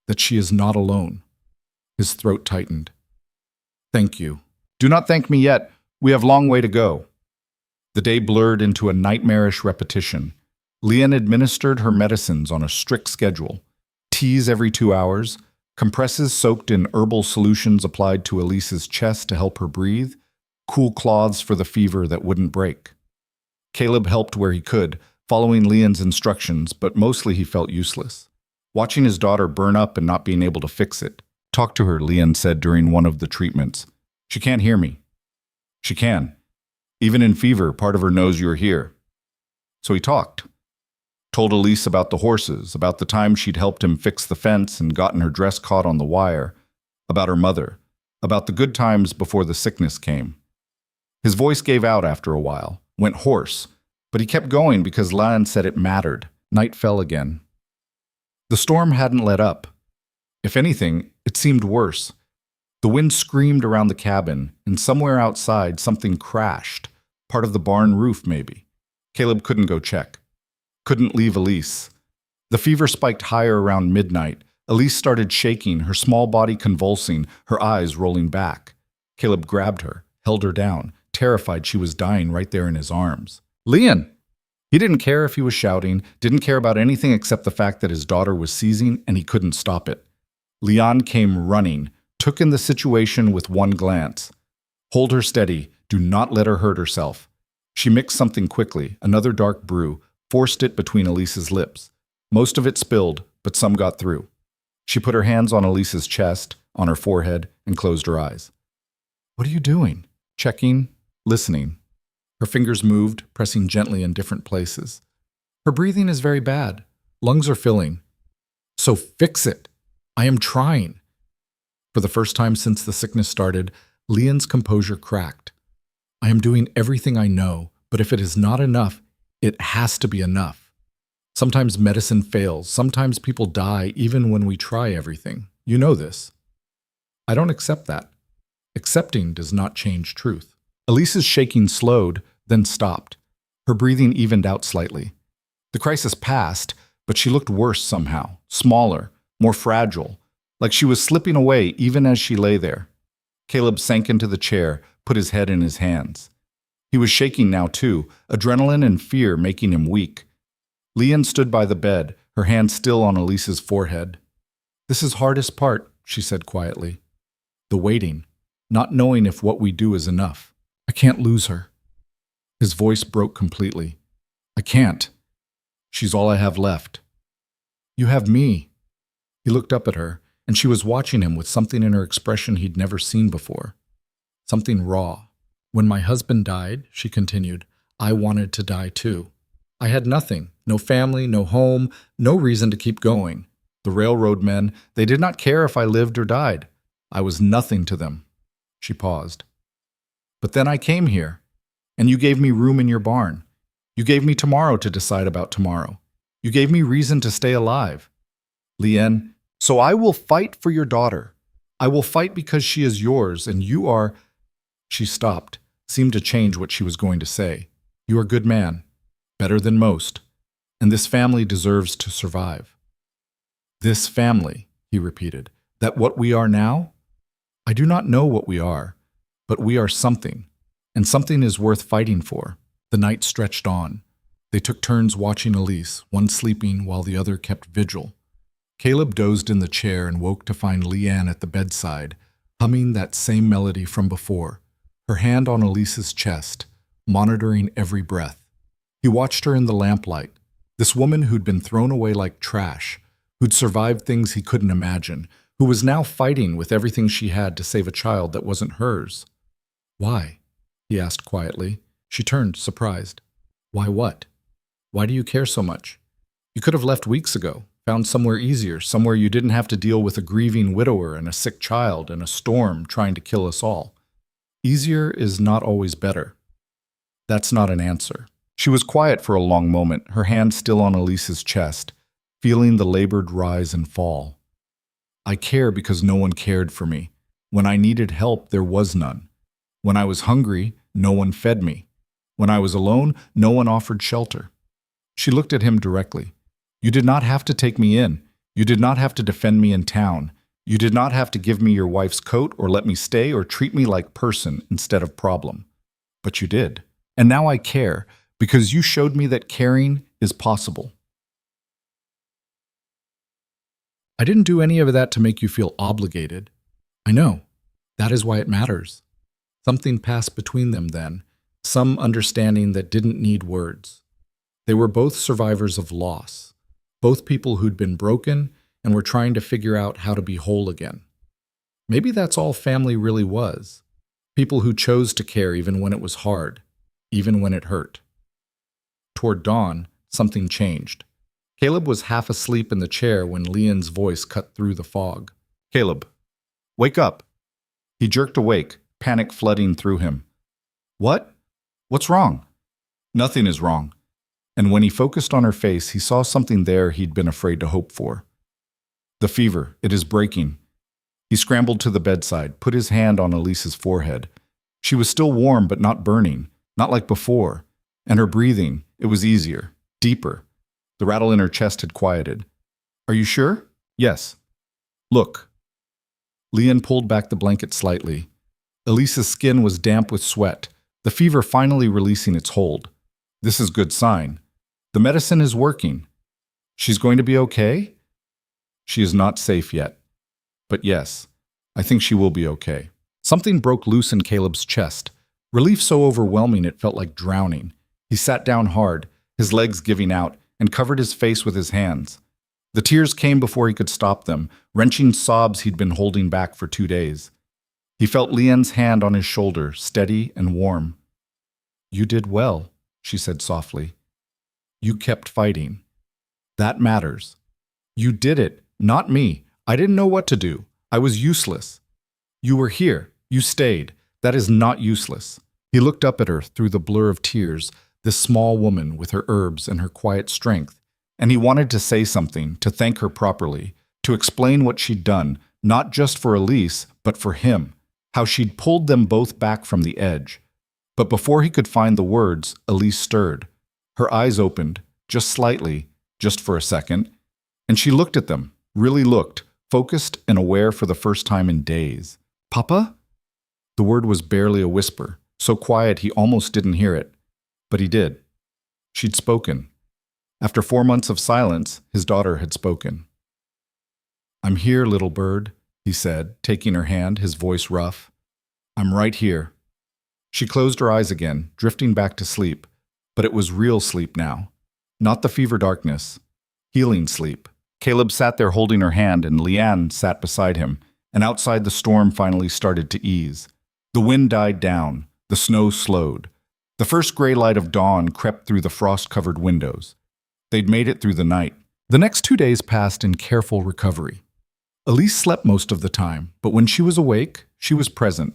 that she is not alone. His throat tightened. Thank you. Do not thank me yet. We have a long way to go. The day blurred into a nightmarish repetition. Lian administered her medicines on a strict schedule. Teas every 2 hours, compresses soaked in herbal solutions applied to Elise's chest to help her breathe, cool cloths for the fever that wouldn't break. Caleb helped where he could, following Lian's instructions, but mostly he felt useless. Watching his daughter burn up and not being able to fix it. Talk to her, Lian said during one of the treatments. She can't hear me. She can. Even in fever, part of her knows you're here. So he talked. Told Elise about the horses, about the time she'd helped him fix the fence and gotten her dress caught on the wire, about her mother, about the good times before the sickness came. His voice gave out after a while, went hoarse, but he kept going because Lian said it mattered. Night fell again. The storm hadn't let up. If anything, it seemed worse. The wind screamed around the cabin, and somewhere outside something crashed, part of the barn roof maybe. Caleb couldn't go check. Couldn't leave Elise. The fever spiked higher around midnight. Elise started shaking, her small body convulsing, her eyes rolling back. Caleb grabbed her, held her down, terrified she was dying right there in his arms. Lian! He didn't care if he was shouting, didn't care about anything except the fact that his daughter was seizing and he couldn't stop it. Lian came running, took in the situation with one glance. Hold her steady, do not let her hurt herself. She mixed something quickly, another dark brew, forced it between Elise's lips. Most of it spilled, but some got through. She put her hands on Elise's chest, on her forehead, and closed her eyes. What are you doing? Checking, listening. Her fingers moved, pressing gently in different places. Her breathing is very bad. Lungs are filling. So fix it. I am trying. For the first time since the sickness started, Lian's composure cracked. I am doing everything I know, but if it is not enough, it has to be enough. Sometimes medicine fails. Sometimes people die even when we try everything. You know this. I don't accept that. Accepting does not change truth. Elise's shaking slowed, then stopped. Her breathing evened out slightly. The crisis passed, but she looked worse somehow, smaller, more fragile, like she was slipping away even as she lay there. Caleb sank into the chair, put his head in his hands. He was shaking now too, adrenaline and fear making him weak. Lian stood by the bed, her hand still on Elise's forehead. This is hardest part, she said quietly. The waiting, not knowing if what we do is enough. I can't lose her. His voice broke completely. I can't. She's all I have left. You have me. He looked up at her, and she was watching him with something in her expression he'd never seen before. Something raw. When my husband died, she continued, I wanted to die too. I had nothing, no family, no home, no reason to keep going. The railroad men, they did not care if I lived or died. I was nothing to them. She paused. But then I came here, and you gave me room in your barn. You gave me tomorrow to decide about tomorrow. You gave me reason to stay alive. Lien, so I will fight for your daughter. I will fight because she is yours, and you are... She stopped, seemed to change what she was going to say. You are a good man, better than most, and this family deserves to survive. This family, he repeated, that what we are now? I do not know what we are, but we are something, and something is worth fighting for. The night stretched on. They took turns watching Elise, one sleeping while the other kept vigil. Caleb dozed in the chair and woke to find Leanne at the bedside, humming that same melody from before, her hand on Elise's chest, monitoring every breath. He watched her in the lamplight, this woman who'd been thrown away like trash, who'd survived things he couldn't imagine, who was now fighting with everything she had to save a child that wasn't hers. Why? He asked quietly. She turned, surprised. Why what? Why do you care so much? You could have left weeks ago. Found somewhere easier, somewhere you didn't have to deal with a grieving widower and a sick child and a storm trying to kill us all. Easier is not always better. That's not an answer. She was quiet for a long moment, her hand still on Elise's chest, feeling the labored rise and fall. I care because no one cared for me. When I needed help, there was none. When I was hungry, no one fed me. When I was alone, no one offered shelter. She looked at him directly. You did not have to take me in. You did not have to defend me in town. You did not have to give me your wife's coat or let me stay or treat me like person instead of problem. But you did. And now I care because you showed me that caring is possible. I didn't do any of that to make you feel obligated. I know. That is why it matters. Something passed between them then, some understanding that didn't need words. They were both survivors of loss. Both people who'd been broken and were trying to figure out how to be whole again. Maybe that's all family really was. People who chose to care even when it was hard, even when it hurt. Toward dawn, something changed. Caleb was half asleep in the chair when Leon's voice cut through the fog. Caleb, wake up. He jerked awake, panic flooding through him. What? What's wrong? Nothing is wrong. And when he focused on her face, he saw something there he'd been afraid to hope for. The fever, it is breaking. He scrambled to the bedside, put his hand on Elise's forehead. She was still warm but not burning, not like before. And her breathing, it was easier, deeper. The rattle in her chest had quieted. Are you sure? Yes. Look. Leon pulled back the blanket slightly. Elise's skin was damp with sweat, the fever finally releasing its hold. This is a good sign. The medicine is working. She's going to be okay? She is not safe yet. But yes, I think she will be okay. Something broke loose in Caleb's chest, relief so overwhelming it felt like drowning. He sat down hard, his legs giving out, and covered his face with his hands. The tears came before he could stop them, wrenching sobs he'd been holding back for 2 days. He felt Leon's hand on his shoulder, steady and warm. You did well, she said softly. You kept fighting. That matters. You did it, not me. I didn't know what to do. I was useless. You were here. You stayed. That is not useless. He looked up at her through the blur of tears, this small woman with her herbs and her quiet strength, and he wanted to say something, to thank her properly, to explain what she'd done, not just for Elise, but for him, how she'd pulled them both back from the edge. But before he could find the words, Elise stirred. Her eyes opened, just slightly, just for a second, and she looked at them, really looked, focused and aware for the first time in days. Papa? The word was barely a whisper, so quiet he almost didn't hear it. But he did. She'd spoken. After 4 months of silence, his daughter had spoken. I'm here, little bird, he said, taking her hand, his voice rough. I'm right here. She closed her eyes again, drifting back to sleep, but it was real sleep now. Not the fever darkness. Healing sleep. Caleb sat there holding her hand, and Leanne sat beside him, and outside the storm finally started to ease. The wind died down. The snow slowed. The first gray light of dawn crept through the frost-covered windows. They'd made it through the night. The next 2 days passed in careful recovery. Elise slept most of the time, but when she was awake, she was present.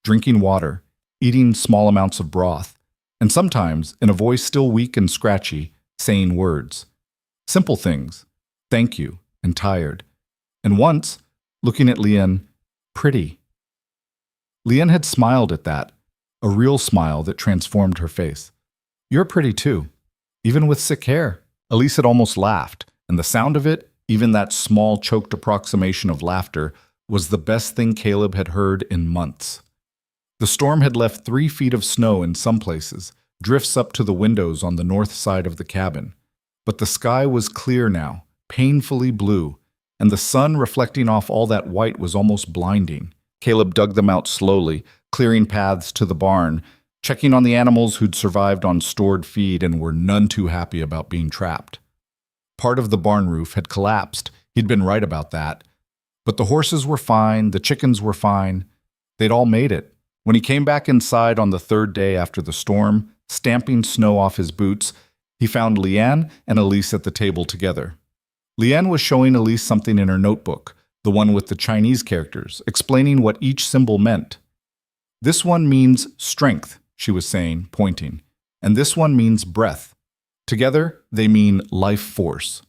drinking water, eating small amounts of broth, and sometimes, in a voice still weak and scratchy, saying words. Simple things, thank you, and tired. And once, looking at Lian, pretty. Lian had smiled at that, a real smile that transformed her face. You're pretty too, even with sick hair. Elise had almost laughed, and the sound of it, even that small choked approximation of laughter, was the best thing Caleb had heard in months. The storm had left 3 feet of snow in some places, drifts up to the windows on the north side of the cabin. But the sky was clear now, painfully blue, and the sun reflecting off all that white was almost blinding. Caleb dug them out slowly, clearing paths to the barn, checking on the animals who'd survived on stored feed and were none too happy about being trapped. Part of the barn roof had collapsed. He'd been right about that. But the horses were fine, the chickens were fine. They'd all made it. When he came back inside on the 3rd day after the storm, stamping snow off his boots, he found Lian and Elise at the table together. Lian was showing Elise something in her notebook, the one with the Chinese characters, explaining what each symbol meant. This one means strength, she was saying, pointing, and this one means breath. Together, they mean life force.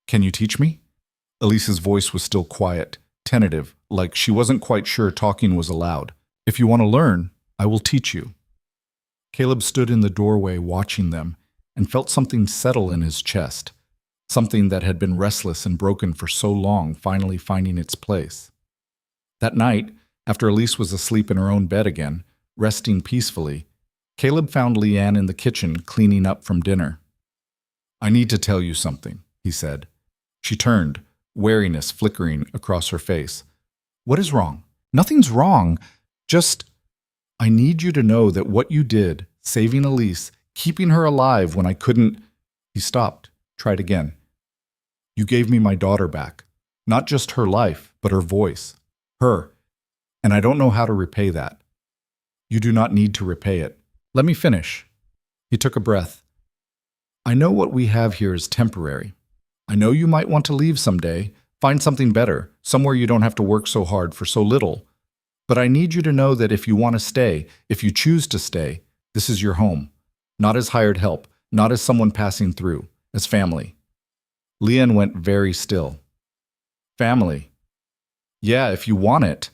Can you teach me? Elise's voice was still quiet, tentative, like she wasn't quite sure talking was allowed. If you want to learn, I will teach you. Caleb stood in the doorway watching them and felt something settle in his chest, something that had been restless and broken for so long finally finding its place. That night, after Elise was asleep in her own bed again, resting peacefully, Caleb found Lian in the kitchen cleaning up from dinner. I need to tell you something, he said. She turned, wariness flickering across her face. What is wrong? Nothing's wrong. Just, I need you to know that what you did, saving Elise, keeping her alive when I couldn't... He stopped, tried again. You gave me my daughter back. Not just her life, but her voice. Her. And I don't know how to repay that. You do not need to repay it. Let me finish. He took a breath. I know what we have here is temporary. I know you might want to leave someday, find something better, somewhere you don't have to work so hard for so little. But I need you to know that if you want to stay, if you choose to stay, this is your home. Not as hired help, not as someone passing through, as family. Lian went very still. Family. Yeah, if you want it.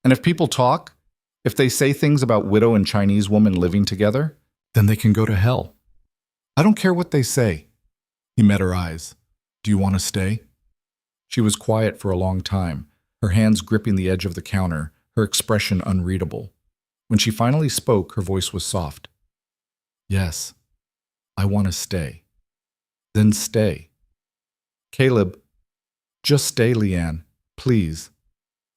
And if people talk, if they say things about widow and Chinese woman living together, then they can go to hell. I don't care what they say. He met her eyes. Do you want to stay? She was quiet for a long time, her hands gripping the edge of the counter, her expression unreadable. When she finally spoke, her voice was soft. Yes, I want to stay. Then stay. Caleb, just stay, Lian, please.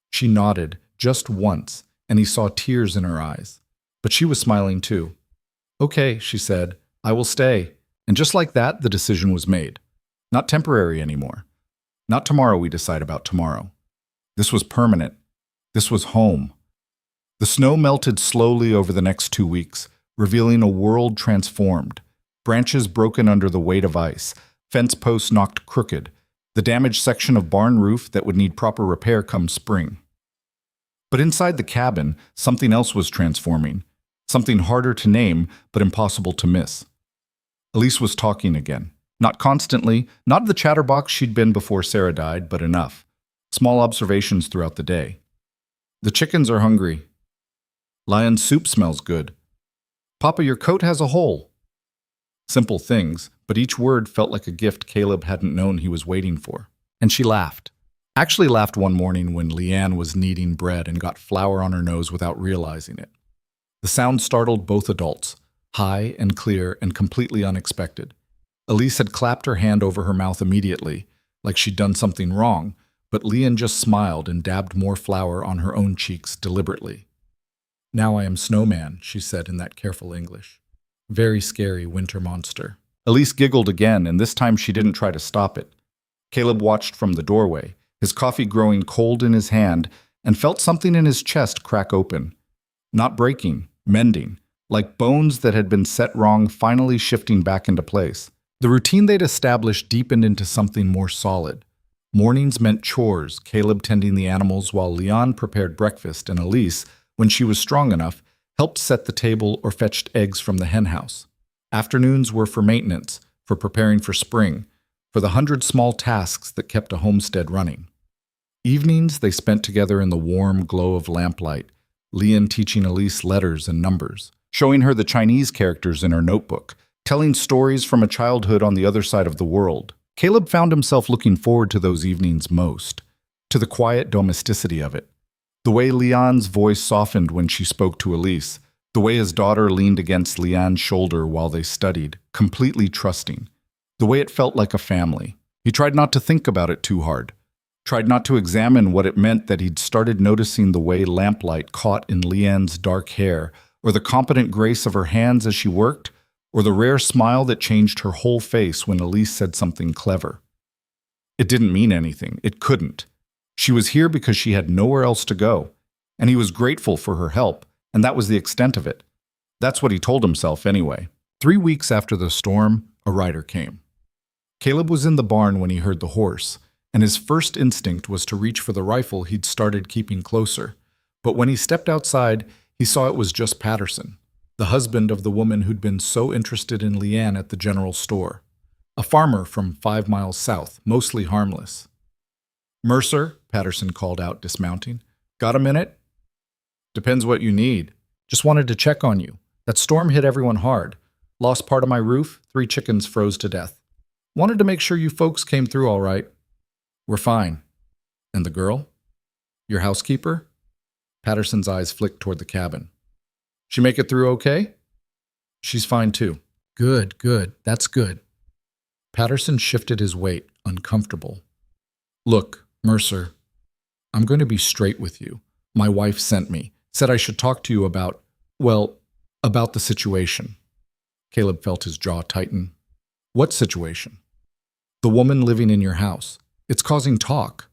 She nodded, just once, and he saw tears in her eyes. But she was smiling too. Okay, she said, I will stay. And just like that, the decision was made. Not temporary anymore. Not tomorrow we decide about tomorrow. This was permanent. This was home. The snow melted slowly over the next 2 weeks, revealing a world transformed. Branches broken under the weight of ice, fence posts knocked crooked, the damaged section of barn roof that would need proper repair come spring. But inside the cabin, something else was transforming, something harder to name but impossible to miss. Elise was talking again. Not constantly, not the chatterbox she'd been before Sarah died, but enough. Small observations throughout the day. The chickens are hungry. Lion's soup smells good. Papa, your coat has a hole. Simple things, but each word felt like a gift Caleb hadn't known he was waiting for. And she laughed. Actually laughed one morning when Lian was kneading bread and got flour on her nose without realizing it. The sound startled both adults, high and clear and completely unexpected. Elise had clapped her hand over her mouth immediately, like she'd done something wrong, but Lian just smiled and dabbed more flour on her own cheeks deliberately. Now I am Snowman, she said in that careful English. Very scary winter monster. Elise giggled again, and this time she didn't try to stop it. Caleb watched from the doorway, his coffee growing cold in his hand, and felt something in his chest crack open. Not breaking, mending, like bones that had been set wrong finally shifting back into place. The routine they'd established deepened into something more solid. Mornings meant chores, Caleb tending the animals while Leon prepared breakfast and Elise, when she was strong enough, helped set the table or fetched eggs from the henhouse. Afternoons were for maintenance, for preparing for spring, for the 100 small tasks that kept a homestead running. Evenings they spent together in the warm glow of lamplight, Leon teaching Elise letters and numbers, showing her the Chinese characters in her notebook, telling stories from a childhood on the other side of the world. Caleb found himself looking forward to those evenings most, to the quiet domesticity of it. The way Leon's voice softened when she spoke to Elise, the way his daughter leaned against Leon's shoulder while they studied, completely trusting, the way it felt like a family. He tried not to think about it too hard, tried not to examine what it meant that he'd started noticing the way lamplight caught in Leon's dark hair, or the competent grace of her hands as she worked, or the rare smile that changed her whole face when Elise said something clever. It didn't mean anything. It couldn't. She was here because she had nowhere else to go, and he was grateful for her help, and that was the extent of it. That's what he told himself anyway. 3 weeks after the storm, a rider came. Caleb was in the barn when he heard the horse, and his first instinct was to reach for the rifle he'd started keeping closer. But when he stepped outside, he saw it was just Patterson, the husband of the woman who'd been so interested in Leanne at the general store. A farmer from 5 miles south, mostly harmless. "Mercer," Patterson called out, dismounting. "Got a minute?" "Depends what you need. Just wanted to check on you. That storm hit everyone hard. Lost part of my roof, 3 chickens froze to death. Wanted to make sure you folks came through all right." "We're fine." "And the girl? Your housekeeper?" Patterson's eyes flicked toward the cabin. "She make it through okay?" "She's fine too." "Good, good. That's good." Patterson shifted his weight, uncomfortable. "Look, Mercer, I'm going to be straight with you. My wife sent me, said I should talk to you about, well, about the situation." Caleb felt his jaw tighten. "What situation?" "The woman living in your house. It's causing talk."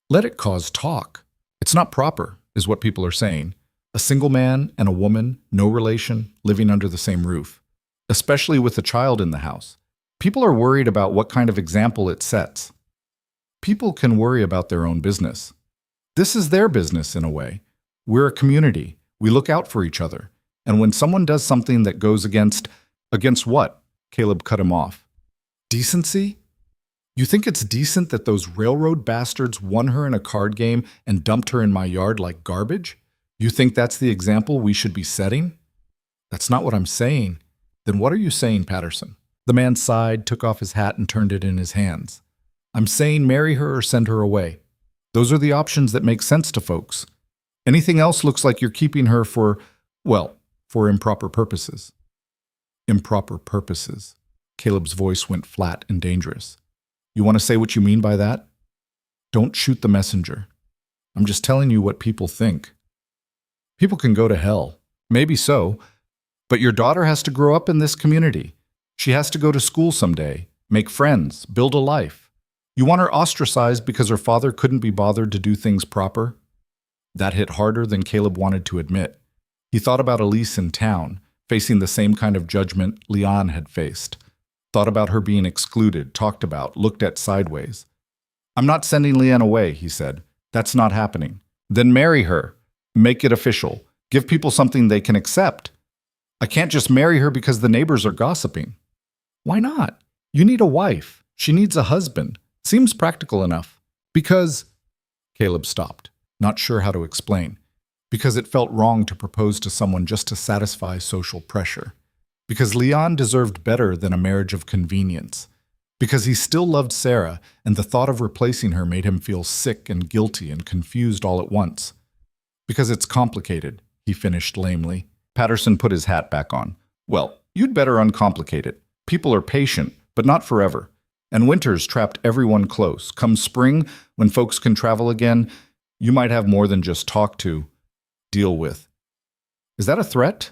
"Let it cause talk. It's not proper, is what people are saying. A single man and a woman, no relation, living under the same roof. Especially with a child in the house. People are worried about what kind of example it sets. People can worry about their own business. This is their business in a way. We're a community. We look out for each other. And when someone does something that goes against what?" Caleb cut him off. "Decency? You think it's decent that those railroad bastards won her in a card game and dumped her in my yard like garbage? You think that's the example we should be setting?" "That's not what I'm saying." "Then what are you saying, Patterson?" The man sighed, took off his hat, and turned it in his hands. "I'm saying marry her or send her away. Those are the options that make sense to folks. Anything else looks like you're keeping her for improper purposes." "Improper purposes." Caleb's voice went flat and dangerous. "You want to say what you mean by that?" "Don't shoot the messenger. I'm just telling you what people think. People can go to hell. Maybe so. But your daughter has to grow up in this community. She has to go to school someday, make friends, build a life. You want her ostracized because her father couldn't be bothered to do things proper?" That hit harder than Caleb wanted to admit. He thought about Elise in town, facing the same kind of judgment Leon had faced. Thought about her being excluded, talked about, looked at sideways. "I'm not sending Leanne away," he said. "That's not happening." "Then marry her. Make it official. Give people something they can accept." "I can't just marry her because the neighbors are gossiping." "Why not? You need a wife. She needs a husband. Seems practical enough." "Because—" Caleb stopped, not sure how to explain. Because it felt wrong to propose to someone just to satisfy social pressure. Because Leon deserved better than a marriage of convenience. Because he still loved Sarah, and the thought of replacing her made him feel sick and guilty and confused all at once. "Because it's complicated," he finished lamely. Patterson put his hat back on. "Well, you'd better uncomplicate it. People are patient, but not forever. And winter's trapped everyone close. Come spring, when folks can travel again, you might have more than just talk to, deal with." "Is that a threat?"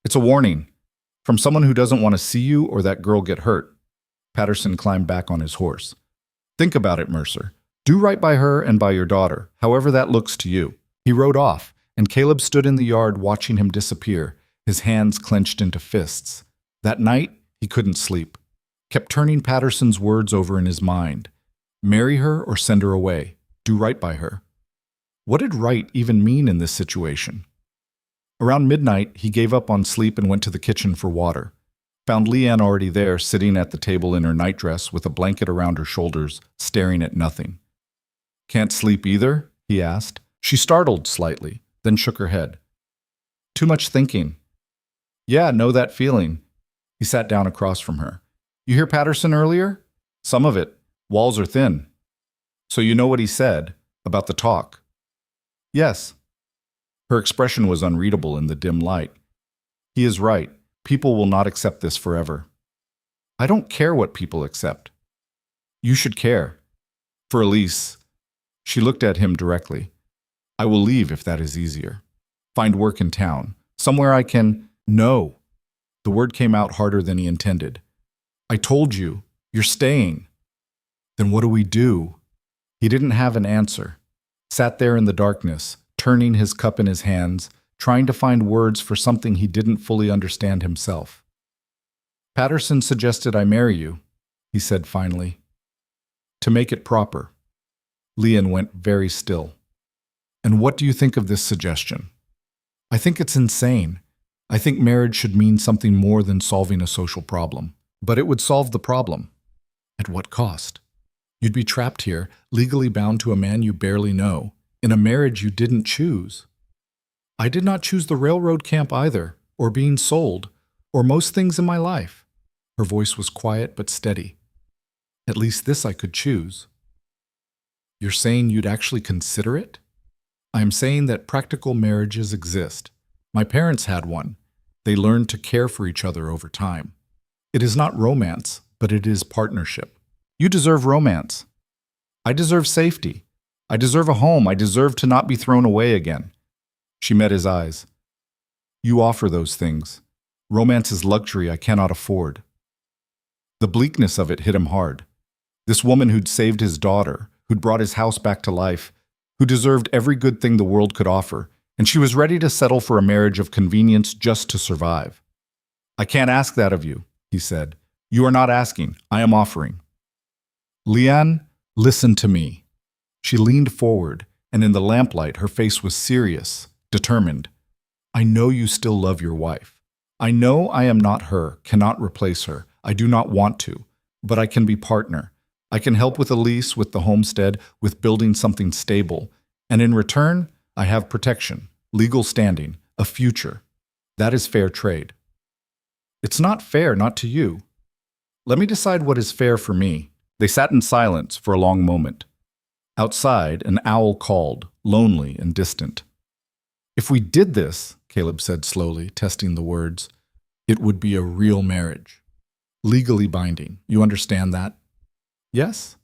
"It's a warning. From someone who doesn't want to see you or that girl get hurt." Patterson climbed back on his horse. "Think about it, Mercer. Do right by her and by your daughter, however that looks to you." He rode off, and Caleb stood in the yard watching him disappear, his hands clenched into fists. That night, he couldn't sleep. Kept turning Patterson's words over in his mind. Marry her or send her away. Do right by her. What did right even mean in this situation? Around midnight, he gave up on sleep and went to the kitchen for water. Found Leanne already there, sitting at the table in her nightdress with a blanket around her shoulders, staring at nothing. "Can't sleep either?" he asked. She startled slightly, then shook her head. "Too much thinking." "Yeah, know that feeling." He sat down across from her. "You hear Patterson earlier?" "Some of it. Walls are thin." "So you know what he said about the talk?" "Yes." Her expression was unreadable in the dim light. "He is right. People will not accept this forever." "I don't care what people accept." "You should care. For Elise." She looked at him directly. "I will leave if that is easier. Find work in town. Somewhere I can—" "No." The word came out harder than he intended. "I told you. You're staying." "Then what do we do?" He didn't have an answer. Sat there in the darkness, turning his cup in his hands, trying to find words for something he didn't fully understand himself. "Patterson suggested I marry you," he said finally. "To make it proper." Leanne went very still. "And what do you think of this suggestion?" "I think it's insane. I think marriage should mean something more than solving a social problem. But it would solve the problem. At what cost? You'd be trapped here, legally bound to a man you barely know, in a marriage you didn't choose." "I did not choose the railroad camp either, or being sold, or most things in my life." Her voice was quiet but steady. "At least this I could choose." "You're saying you'd actually consider it?" "I am saying that practical marriages exist. My parents had one. They learned to care for each other over time. It is not romance, but it is partnership. You deserve romance. I deserve safety. I deserve a home. I deserve to not be thrown away again." She met his eyes. "You offer those things. Romance is luxury I cannot afford." The bleakness of it hit him hard. This woman who'd saved his daughter, who'd brought his house back to life, who deserved every good thing the world could offer, and she was ready to settle for a marriage of convenience just to survive. "I can't ask that of you," he said. "You are not asking. I am offering." "Leanne, listen to me." She leaned forward, and in the lamplight her face was serious, determined. "I know you still love your wife. I know I am not her, cannot replace her. I do not want to, but I can be partner. I can help with Elise, with the homestead, with building something stable. And in return, I have protection, legal standing, a future. That is fair trade." "It's not fair, not to you." "Let me decide what is fair for me." They sat in silence for a long moment. Outside, an owl called, lonely and distant. "If we did this," Caleb said slowly, testing the words, "it would be a real marriage. Legally binding. You understand that?" "Yes."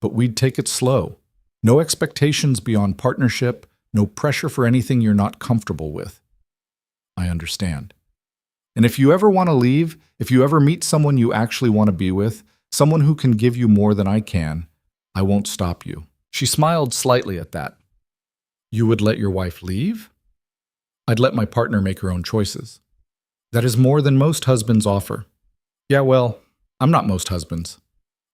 "But we'd take it slow. No expectations beyond partnership, no pressure for anything you're not comfortable with." "I understand." "And if you ever want to leave, if you ever meet someone you actually want to be with, someone who can give you more than I can, I won't stop you." She smiled slightly at that. "You would let your wife leave?" "I'd let my partner make her own choices. That is more than most husbands offer." "Yeah, well, I'm not most husbands."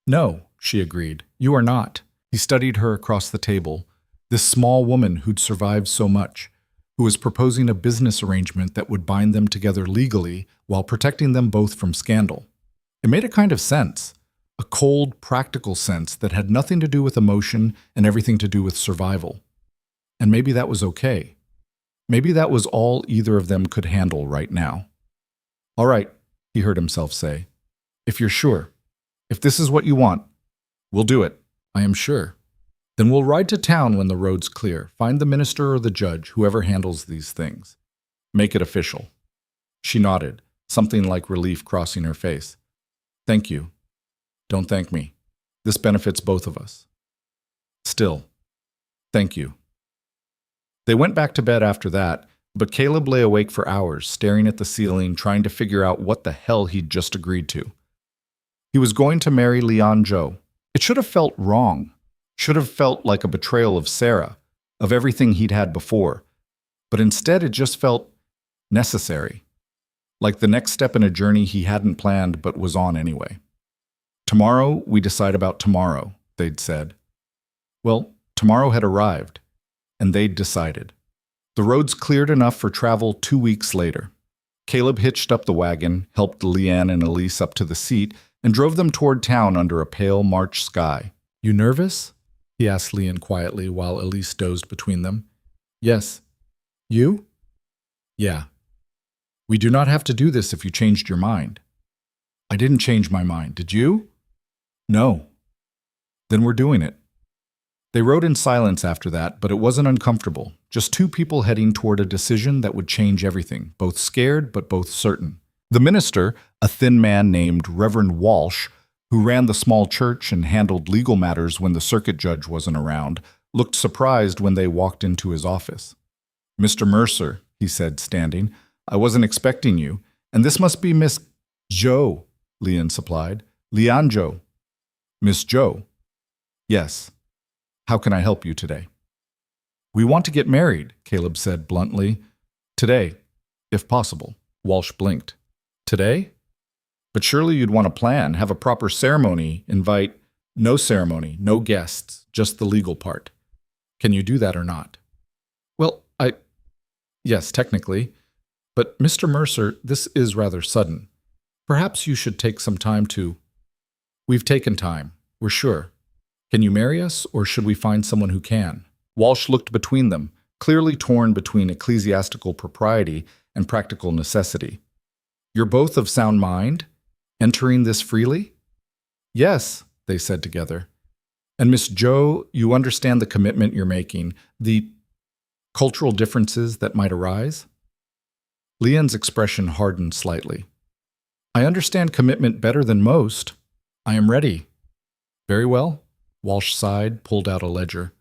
"No," she agreed, "you are not." He studied her across the table, this small woman who'd survived so much, who was proposing a business arrangement that would bind them together legally while protecting them both from scandal. It made a kind of sense, a cold, practical sense that had nothing to do with emotion and everything to do with survival. And maybe that was okay. Maybe that was all either of them could handle right now. "All right," he heard himself say. "If you're sure. If this is what you want, we'll do it. I am sure. Then we'll ride to town when the road's clear, find the minister or the judge, whoever handles these things. Make it official." She nodded, something like relief crossing her face. "Thank you. Don't thank me. This benefits both of us." "Still, thank you." They went back to bed after that, but Caleb lay awake for hours, staring at the ceiling, trying to figure out what the hell he'd just agreed to. He was going to marry Leanne Jo. It should have felt wrong, should have felt like a betrayal of Sarah, of everything he'd had before, but instead it just felt necessary, like the next step in a journey he hadn't planned but was on anyway. "Tomorrow we decide about tomorrow," they'd said. Well, tomorrow had arrived. and they'd decided. The roads cleared enough for travel 2 weeks later. Caleb hitched up the wagon, helped Leanne and Elise up to the seat, and drove them toward town under a pale March sky. "You nervous?" he asked Leanne quietly while Elise dozed between them. "Yes." "You?" "Yeah." "We do not have to do this if you changed your mind." "I didn't change my mind. Did you?" "No." "Then we're doing it." They rode in silence after that, but it wasn't uncomfortable. Just two people heading toward a decision that would change everything, both scared but both certain. The minister, a thin man named Reverend Walsh, who ran the small church and handled legal matters when the circuit judge wasn't around, looked surprised when they walked into his office. "Mr. Mercer," he said, standing, "I wasn't expecting you, and this must be Miss Joe," Leanne supplied. "Leanne Joe." "Miss Joe?" "Yes. How can I help you today?" "We want to get married," Caleb said bluntly. "Today, if possible." Walsh blinked. "Today? But surely you'd want to plan, have a proper ceremony, invite—" "No ceremony, no guests, just the legal part. Can you do that or not?" "Well, yes, technically. But Mr. Mercer, this is rather sudden. Perhaps you should take some time to—" "We've taken time, we're sure. Can you marry us, or should we find someone who can?" Walsh looked between them, clearly torn between ecclesiastical propriety and practical necessity. "You're both of sound mind? Entering this freely?" "Yes," they said together. "And Miss Joe, you understand the commitment you're making, the cultural differences that might arise?" Leanne's expression hardened slightly. "I understand commitment better than most. I am ready." "Very well." Walsh sighed, pulled out a ledger.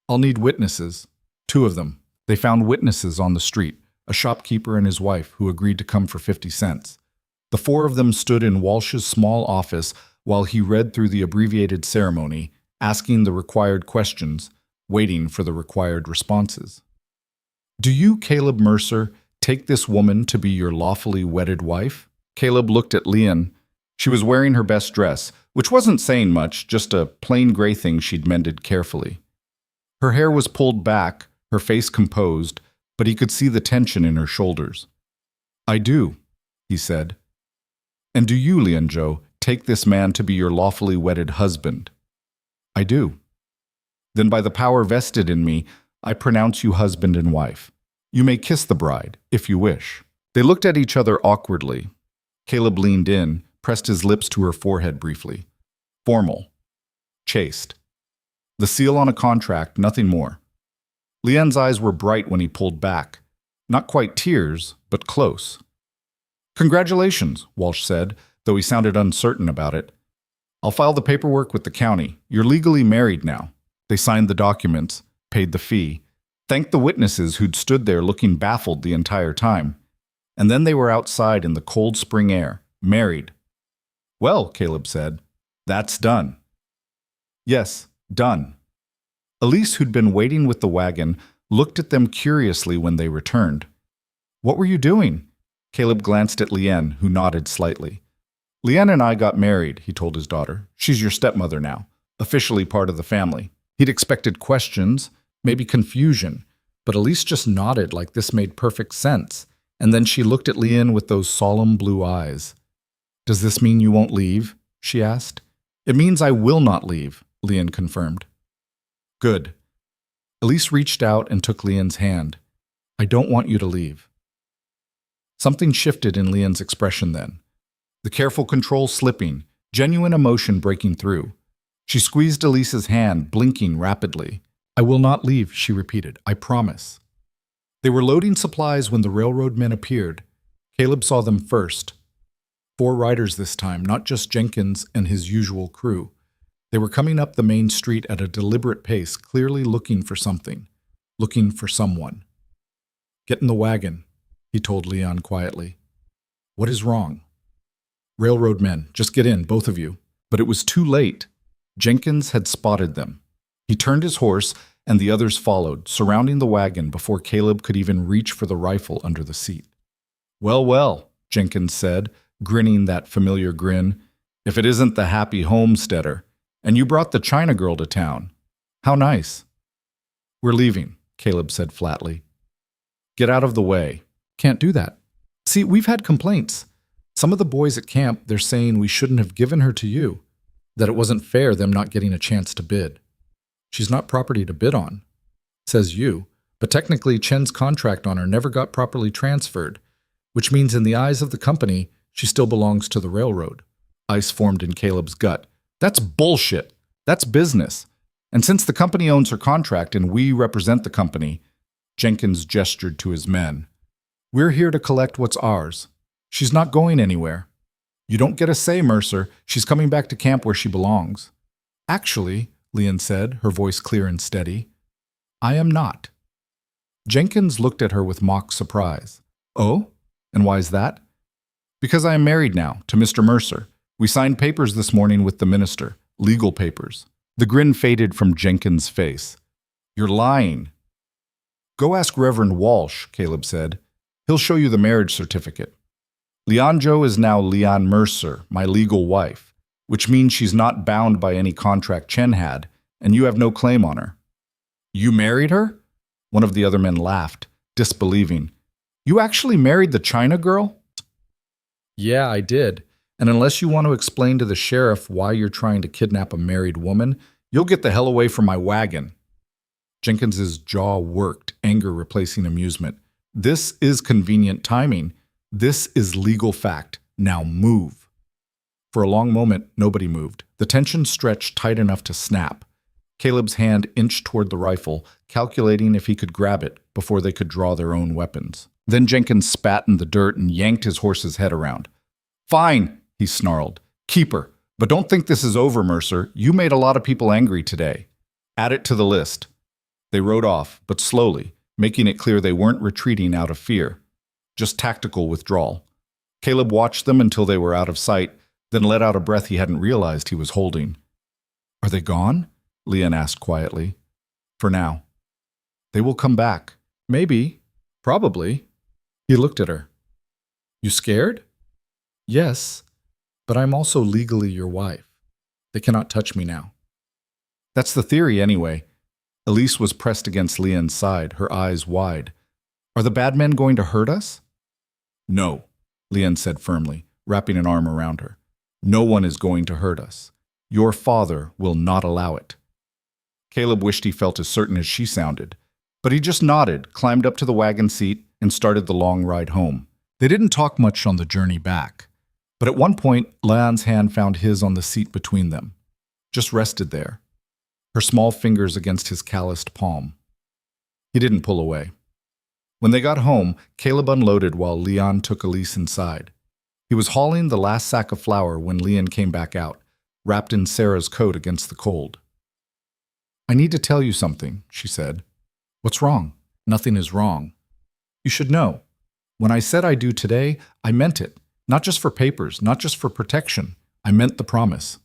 "I'll need witnesses. 2 of them." They found witnesses on the street, a shopkeeper and his wife, who agreed to come for 50 cents. The 4 of them stood in Walsh's small office while he read through the abbreviated ceremony, asking the required questions, waiting for the required responses. "Do you, Caleb Mercer, take this woman to be your lawfully wedded wife?" Caleb looked at Leanne. She was wearing her best dress, which wasn't saying much, just a plain gray thing she'd mended carefully. Her hair was pulled back, her face composed, but he could see the tension in her shoulders. "I do," he said. "And do you, Leanne Joe, take this man to be your lawfully wedded husband?" "I do." "Then by the power vested in me, I pronounce you husband and wife. You may kiss the bride, if you wish." They looked at each other awkwardly. Caleb leaned in, pressed his lips to her forehead briefly. Formal. Chaste. The seal on a contract, nothing more. Leanne's eyes were bright when he pulled back. Not quite tears, but close. "Congratulations," Walsh said, though he sounded uncertain about it. "I'll file the paperwork with the county. You're legally married now." They signed the documents, paid the fee, thanked the witnesses who'd stood there looking baffled the entire time. And then they were outside in the cold spring air, married. "Well," Caleb said, "that's done." "Yes, done." Elise, who'd been waiting with the wagon, looked at them curiously when they returned. "What were you doing?" Caleb glanced at Leanne, who nodded slightly. "Leanne and I got married," he told his daughter. "She's your stepmother now, officially part of the family." He'd expected questions, maybe confusion, but Elise just nodded like this made perfect sense, and then she looked at Leanne with those solemn blue eyes. "Does this mean you won't leave?" she asked. "It means I will not leave," Leanne confirmed. "Good." Elise reached out and took Leanne's hand. "I don't want you to leave." Something shifted in Leanne's expression then. The careful control slipping, genuine emotion breaking through. She squeezed Elise's hand, blinking rapidly. "I will not leave," she repeated. "I promise." They were loading supplies when the railroad men appeared. Caleb saw them first. 4 riders this time, not just Jenkins and his usual crew. They were coming up the main street at a deliberate pace, clearly looking for something, looking for someone. "Get in the wagon," he told Leanne quietly. "What is wrong?" "Railroad men, just get in, both of you." But it was too late. Jenkins had spotted them. He turned his horse, and the others followed, surrounding the wagon before Caleb could even reach for the rifle under the seat. "Well, well," Jenkins said, grinning that familiar grin, "if it isn't the happy homesteader. And you brought the China girl to town. How nice." "We're leaving," Caleb said flatly. Get out of the way. Can't do that. See, we've had complaints. Some of the boys at camp, they're saying we shouldn't have given her to you, that it wasn't fair them not getting a chance to bid. She's not property to bid on, says you, but technically Chen's contract on her never got properly transferred, which means in the eyes of the company, she still belongs to the railroad. Ice formed in Caleb's gut. That's bullshit. That's business. And since the company owns her contract and we represent the company, Jenkins gestured to his men, we're here to collect what's ours. She's not going anywhere. You don't get a say, Mercer. She's coming back to camp where she belongs. Actually, Leon said, her voice clear and steady, I am not. Jenkins looked at her with mock surprise. Oh? And why's that? Because I am married now, to Mr. Mercer. We signed papers this morning with the minister, legal papers. The grin faded from Jenkins' face. You're lying. Go ask Reverend Walsh, Caleb said. He'll show you the marriage certificate. Leonjo is now Leon Mercer, my legal wife, which means she's not bound by any contract Chen had, and you have no claim on her. You married her? One of the other men laughed, disbelieving. You actually married the China girl? Yeah, I did. And unless you want to explain to the sheriff why you're trying to kidnap a married woman, you'll get the hell away from my wagon. Jenkins's jaw worked, anger replacing amusement. This is convenient timing. This is legal fact. Now move. For a long moment, nobody moved. The tension stretched tight enough to snap. Caleb's hand inched toward the rifle, calculating if he could grab it before they could draw their own weapons. Then Jenkins spat in the dirt and yanked his horse's head around. Fine, he snarled. Keep her. But don't think this is over, Mercer. You made a lot of people angry today. Add it to the list. They rode off, but slowly, making it clear they weren't retreating out of fear. Just tactical withdrawal. Caleb watched them until they were out of sight, then let out a breath he hadn't realized he was holding. Are they gone? Leon asked quietly. For now. They will come back. Maybe. Probably. He looked at her. You scared? Yes, but I'm also legally your wife. They cannot touch me now. That's the theory anyway. Elise was pressed against Leon's side, her eyes wide. Are the bad men going to hurt us? No, Leon said firmly, wrapping an arm around her. No one is going to hurt us. Your father will not allow it. Caleb wished he felt as certain as she sounded, but he just nodded, climbed up to the wagon seat, and started the long ride home. They didn't talk much on the journey back, but at one point, Leon's hand found his on the seat between them, just rested there, her small fingers against his calloused palm. He didn't pull away. When they got home, Caleb unloaded while Leon took Elise inside. He was hauling the last sack of flour when Leon came back out, wrapped in Sarah's coat against the cold. I need to tell you something, she said. What's wrong? Nothing is wrong. You should know. When I said I do today, I meant it. Not just for papers, not just for protection. I meant the promise.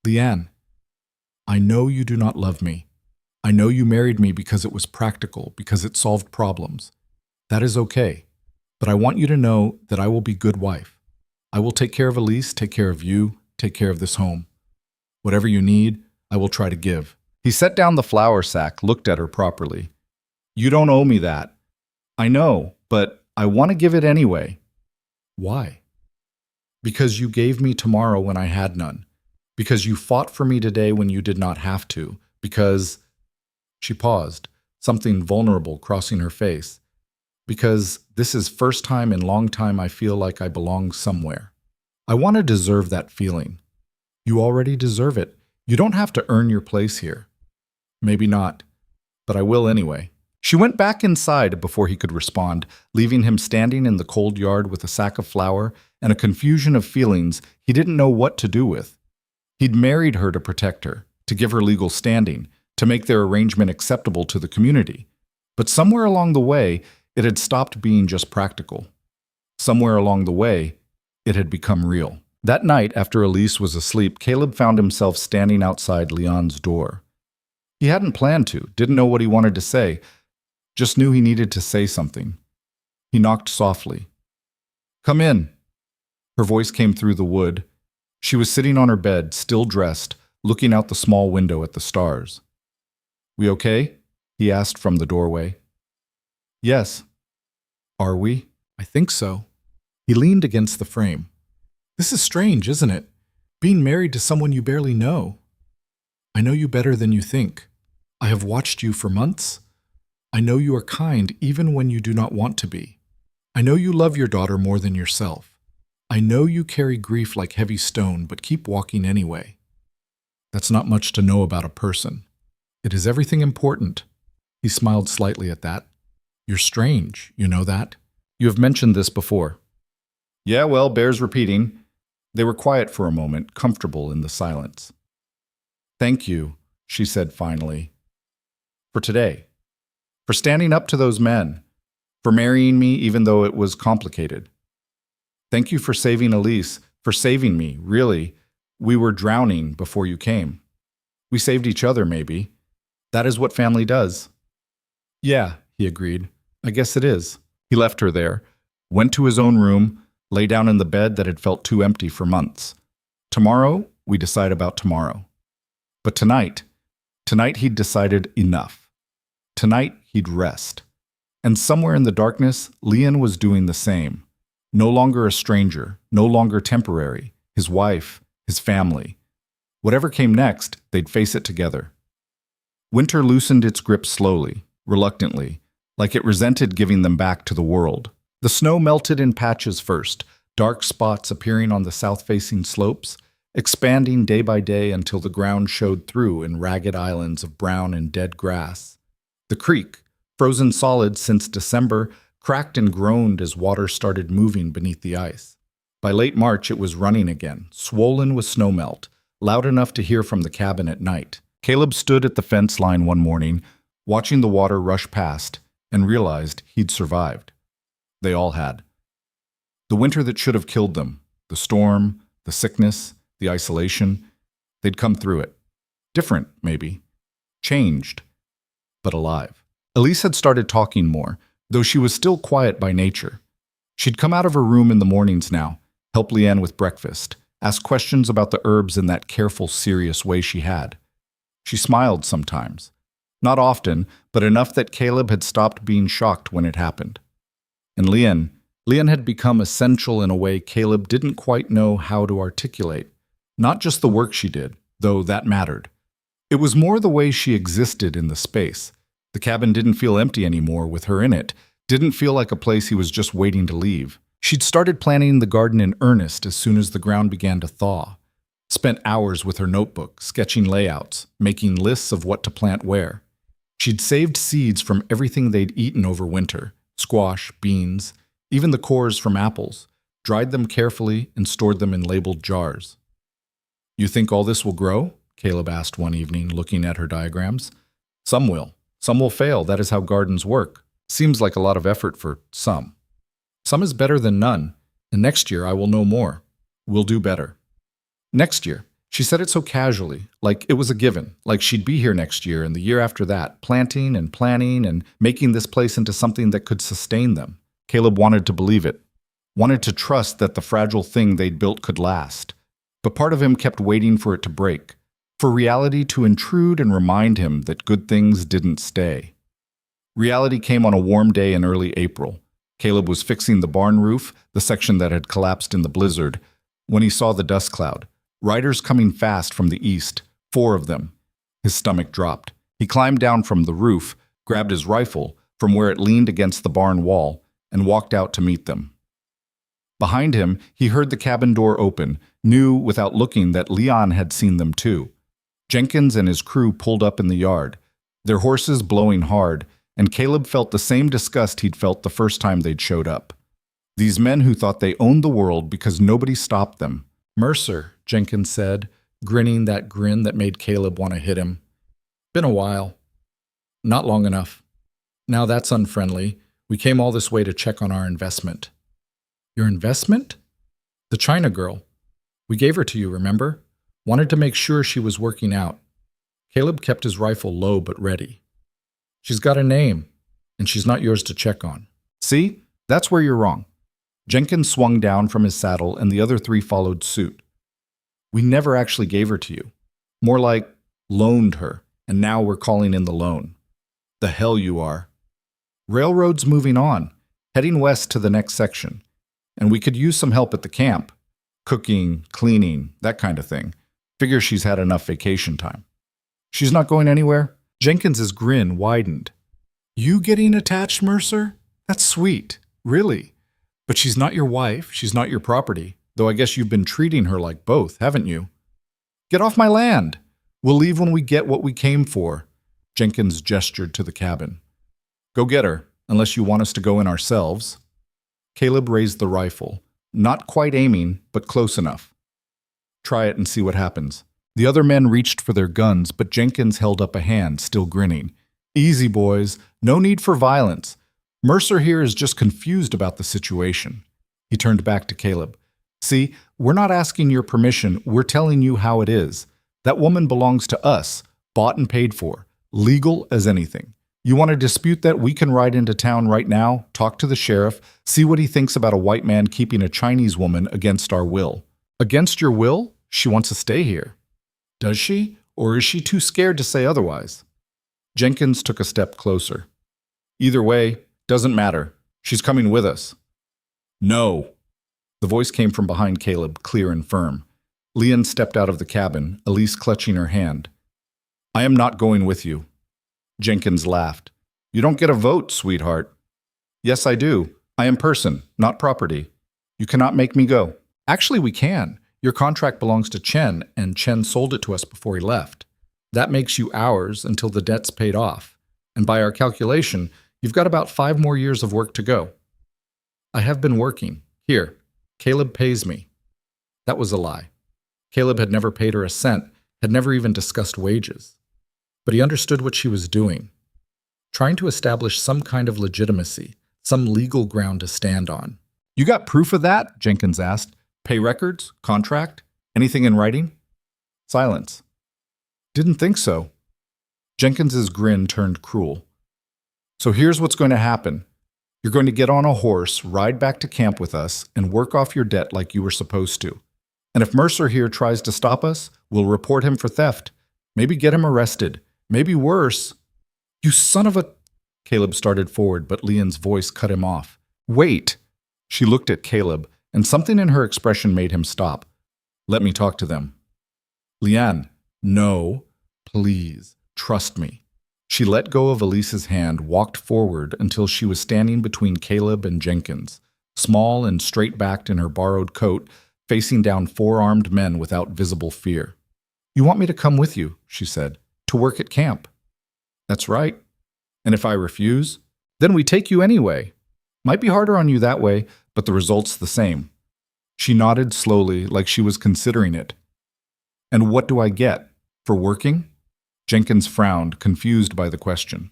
Leanne, I know you do not love me. I know you married me because it was practical, because it solved problems. That is okay. But I want you to know that I will be good wife. I will take care of Elise, take care of you, take care of this home. Whatever you need, I will try to give. He set down the flour sack, looked at her properly. You don't owe me that. I know, but I want to give it anyway. Why? Because you gave me tomorrow when I had none. Because you fought for me today when you did not have to. Because... She paused, something vulnerable crossing her face. Because this is first time in long time I feel like I belong somewhere. I want to deserve that feeling. You already deserve it. You don't have to earn your place here. Maybe not, but I will anyway. She went back inside before he could respond, leaving him standing in the cold yard with a sack of flour and a confusion of feelings he didn't know what to do with. He'd married her to protect her, to give her legal standing, to make their arrangement acceptable to the community. But somewhere along the way, it had stopped being just practical. Somewhere along the way, it had become real. That night, after Elise was asleep, Caleb found himself standing outside Leon's door. He hadn't planned to, didn't know what he wanted to say, just knew he needed to say something. He knocked softly. Come in. Her voice came through the wood. She was sitting on her bed, still dressed, looking out the small window at the stars. We okay? he asked from the doorway. Yes. Are we? I think so. He leaned against the frame. This is strange, isn't it? Being married to someone you barely know. I know you better than you think. I have watched you for months. I know you are kind even when you do not want to be. I know you love your daughter more than yourself. I know you carry grief like heavy stone, but keep walking anyway. That's not much to know about a person. It is everything important. He smiled slightly at that. You're strange, you know that? You have mentioned this before. Yeah, well, bears repeating. They were quiet for a moment, comfortable in the silence. Thank you, she said finally. For today. For standing up to those men. For marrying me even though it was complicated. Thank you for saving Elise, for saving me, really. We were drowning before you came. We saved each other, maybe. That is what family does. Yeah, he agreed. I guess it is. He left her there, went to his own room, lay down in the bed that had felt too empty for months. Tomorrow, we decide about tomorrow. But tonight he'd decided enough. Tonight, he'd rest. And somewhere in the darkness, Leon was doing the same. No longer a stranger, no longer temporary, his wife, his family. Whatever came next, they'd face it together. Winter loosened its grip slowly, reluctantly, like it resented giving them back to the world. The snow melted in patches first, dark spots appearing on the south-facing slopes, expanding day by day until the ground showed through in ragged islands of brown and dead grass. The creek, frozen solid since December, cracked and groaned as water started moving beneath the ice. By late March, it was running again, swollen with snowmelt, loud enough to hear from the cabin at night. Caleb stood at the fence line one morning, watching the water rush past, and realized he'd survived. They all had. The winter that should have killed them, the storm, the sickness, the isolation, they'd come through it. Different, maybe. Changed, but alive. Elise had started talking more, though she was still quiet by nature. She'd come out of her room in the mornings now, help Leanne with breakfast, ask questions about the herbs in that careful, serious way she had. She smiled sometimes. Not often, but enough that Caleb had stopped being shocked when it happened. And Leanne had become essential in a way Caleb didn't quite know how to articulate. Not just the work she did, though that mattered. It was more the way she existed in the space. The cabin didn't feel empty anymore with her in it, didn't feel like a place he was just waiting to leave. She'd started planning the garden in earnest as soon as the ground began to thaw. Spent hours with her notebook, sketching layouts, making lists of what to plant where. She'd saved seeds from everything they'd eaten over winter, squash, beans, even the cores from apples, dried them carefully and stored them in labeled jars. You think all this will grow? Caleb asked one evening, looking at her diagrams. Some will. Some will fail. That is how gardens work. Seems like a lot of effort for some. Some is better than none, and next year I will know more. We'll do better. Next year. She said it so casually, like it was a given, like she'd be here next year and the year after that, planting and planning and making this place into something that could sustain them. Caleb wanted to believe it, wanted to trust that the fragile thing they'd built could last. But part of him kept waiting for it to break, for reality to intrude and remind him that good things didn't stay. Reality came on a warm day in early April. Caleb was fixing the barn roof, the section that had collapsed in the blizzard, when he saw the dust cloud. Riders coming fast from the east, 4 of them. His stomach dropped. He climbed down from the roof, grabbed his rifle from where it leaned against the barn wall, and walked out to meet them. Behind him, he heard the cabin door open, knew without looking that Leon had seen them too. Jenkins and his crew pulled up in the yard, their horses blowing hard, and Caleb felt the same disgust he'd felt the first time they'd showed up. These men who thought they owned the world because nobody stopped them. Mercer, Jenkins said, grinning that grin that made Caleb want to hit him. Been a while. Not long enough. Now that's unfriendly. We came all this way to check on our investment. Your investment? The China girl. We gave her to you, remember? Wanted to make sure she was working out. Caleb kept his rifle low but ready. She's got a name, and she's not yours to check on. See? That's where you're wrong. Jenkins swung down from his saddle, and the other 3 followed suit. We never actually gave her to you. More like loaned her, and now we're calling in the loan. The hell you are. Railroad's moving on, heading west to the next section. And we could use some help at the camp. Cooking, cleaning, that kind of thing. Figure she's had enough vacation time. She's not going anywhere? Jenkins's grin widened. You getting attached, Mercer? That's sweet. Really. But she's not your wife, she's not your property, though I guess you've been treating her like both, haven't you? Get off my land. We'll leave when we get what we came for. Jenkins gestured to the cabin. Go get her, unless you want us to go in ourselves. Caleb raised the rifle, not quite aiming, but close enough. Try it and see what happens. The other men reached for their guns, but Jenkins held up a hand, still grinning. Easy, boys. No need for violence. Mercer here is just confused about the situation. He turned back to Caleb. See, we're not asking your permission, we're telling you how it is. That woman belongs to us, bought and paid for, legal as anything. You want to dispute that? We can ride into town right now, talk to the sheriff, see what he thinks about a white man keeping a Chinese woman against our will. Against your will? She wants to stay here. Does she? Or is she too scared to say otherwise? Jenkins took a step closer. Either way, doesn't matter. She's coming with us. No. The voice came from behind Caleb, clear and firm. Leon stepped out of the cabin, Elise clutching her hand. I am not going with you. Jenkins laughed. You don't get a vote, sweetheart. Yes, I do. I am person, not property. You cannot make me go. Actually, we can. Your contract belongs to Chen, and Chen sold it to us before he left. That makes you ours until the debt's paid off. And by our calculation, you've got about 5 more years of work to go. I have been working. Here, Caleb pays me. That was a lie. Caleb had never paid her a cent, had never even discussed wages. But he understood what she was doing. Trying to establish some kind of legitimacy, some legal ground to stand on. You got proof of that? Jenkins asked. Pay records? Contract? Anything in writing? Silence. Didn't think so. Jenkins's grin turned cruel. So here's what's going to happen. You're going to get on a horse, ride back to camp with us, and work off your debt like you were supposed to. And if Mercer here tries to stop us, we'll report him for theft. Maybe get him arrested. Maybe worse. You son of a... Caleb started forward, but Leon's voice cut him off. Wait. She looked at Caleb, and something in her expression made him stop. Let me talk to them. Leanne, no, please, trust me. She let go of Elise's hand, walked forward until she was standing between Caleb and Jenkins, small and straight-backed in her borrowed coat, facing down 4 armed men without visible fear. You want me to come with you, she said, to work at camp. That's right. And if I refuse, then we take you anyway. Might be harder on you that way, but the result's the same. She nodded slowly, like she was considering it. And what do I get? For working? Jenkins frowned, confused by the question.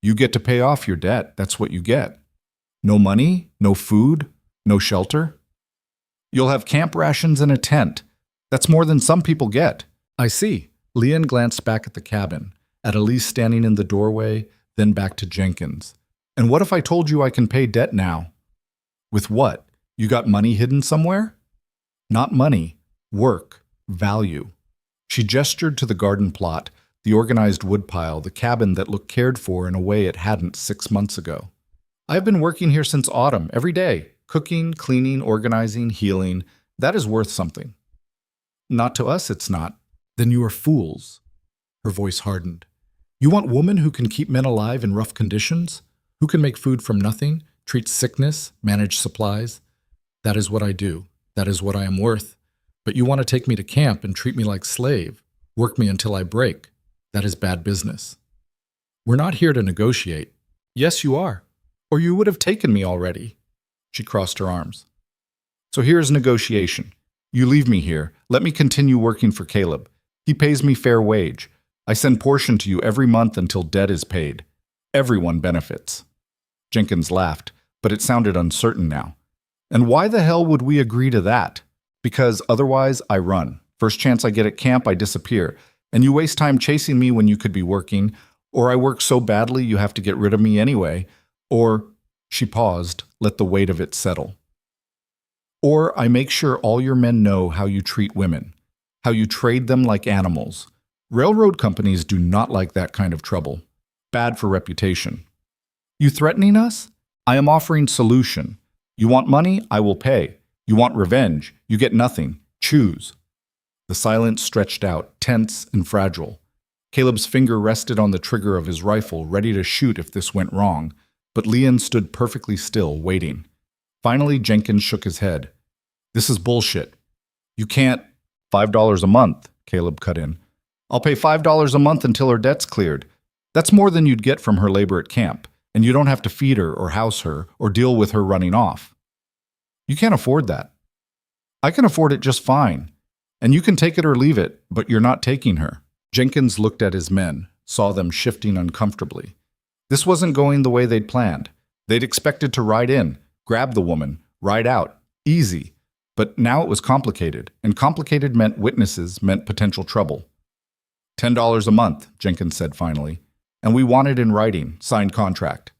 You get to pay off your debt, that's what you get. No money, no food, no shelter. You'll have camp rations and a tent. That's more than some people get. I see. Leon glanced back at the cabin, at Elise standing in the doorway, then back to Jenkins. And what if I told you I can pay debt now? With what? You got money hidden somewhere? Not money. Work. Value. She gestured to the garden plot, the organized woodpile, the cabin that looked cared for in a way it hadn't 6 months ago. I've been working here since autumn, every day. Cooking, cleaning, organizing, healing. That is worth something. Not to us, it's not. Then you are fools. Her voice hardened. You want women who can keep men alive in rough conditions? Who can make food from nothing, treat sickness, manage supplies? That is what I do. That is what I am worth. But you want to take me to camp and treat me like slave, work me until I break. That is bad business. We're not here to negotiate. Yes, you are. Or you would have taken me already. She crossed her arms. So here's negotiation. You leave me here. Let me continue working for Caleb. He pays me fair wage. I send portion to you every month until debt is paid. Everyone benefits. Jenkins laughed, but it sounded uncertain now. And why the hell would we agree to that? Because otherwise I run. First chance I get at camp, I disappear. And you waste time chasing me when you could be working. Or I work so badly you have to get rid of me anyway. Or, she paused, let the weight of it settle. Or I make sure all your men know how you treat women, how you trade them like animals. Railroad companies do not like that kind of trouble. Bad for reputation. You threatening us? I am offering solution. You want money? I will pay. You want revenge? You get nothing. Choose. The silence stretched out, tense and fragile. Caleb's finger rested on the trigger of his rifle, ready to shoot if this went wrong, but Leon stood perfectly still, waiting. Finally, Jenkins shook his head. This is bullshit. You can't. $5 a month, Caleb cut in. I'll pay $5 a month until her debt's cleared. That's more than you'd get from her labor at camp, and you don't have to feed her or house her or deal with her running off. You can't afford that. I can afford it just fine, and you can take it or leave it, but you're not taking her. Jenkins looked at his men, saw them shifting uncomfortably. This wasn't going the way they'd planned. They'd expected to ride in, grab the woman, ride out, easy. But now it was complicated, and complicated meant witnesses, meant potential trouble. $10 a month, Jenkins said finally, and we want it in writing, signed contract.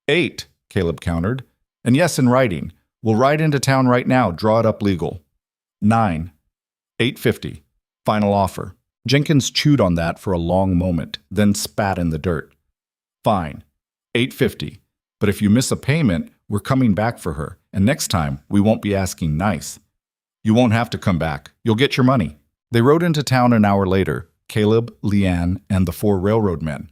$8, Caleb countered, and yes, in writing. We'll ride into town right now, draw it up legal. $9, $8.50, final offer. Jenkins chewed on that for a long moment, then spat in the dirt. Fine, $8.50, but if you miss a payment, we're coming back for her, and next time we won't be asking nice. You won't have to come back. You'll get your money. They rode into town an hour later, Caleb, Leanne, and the 4 railroad men.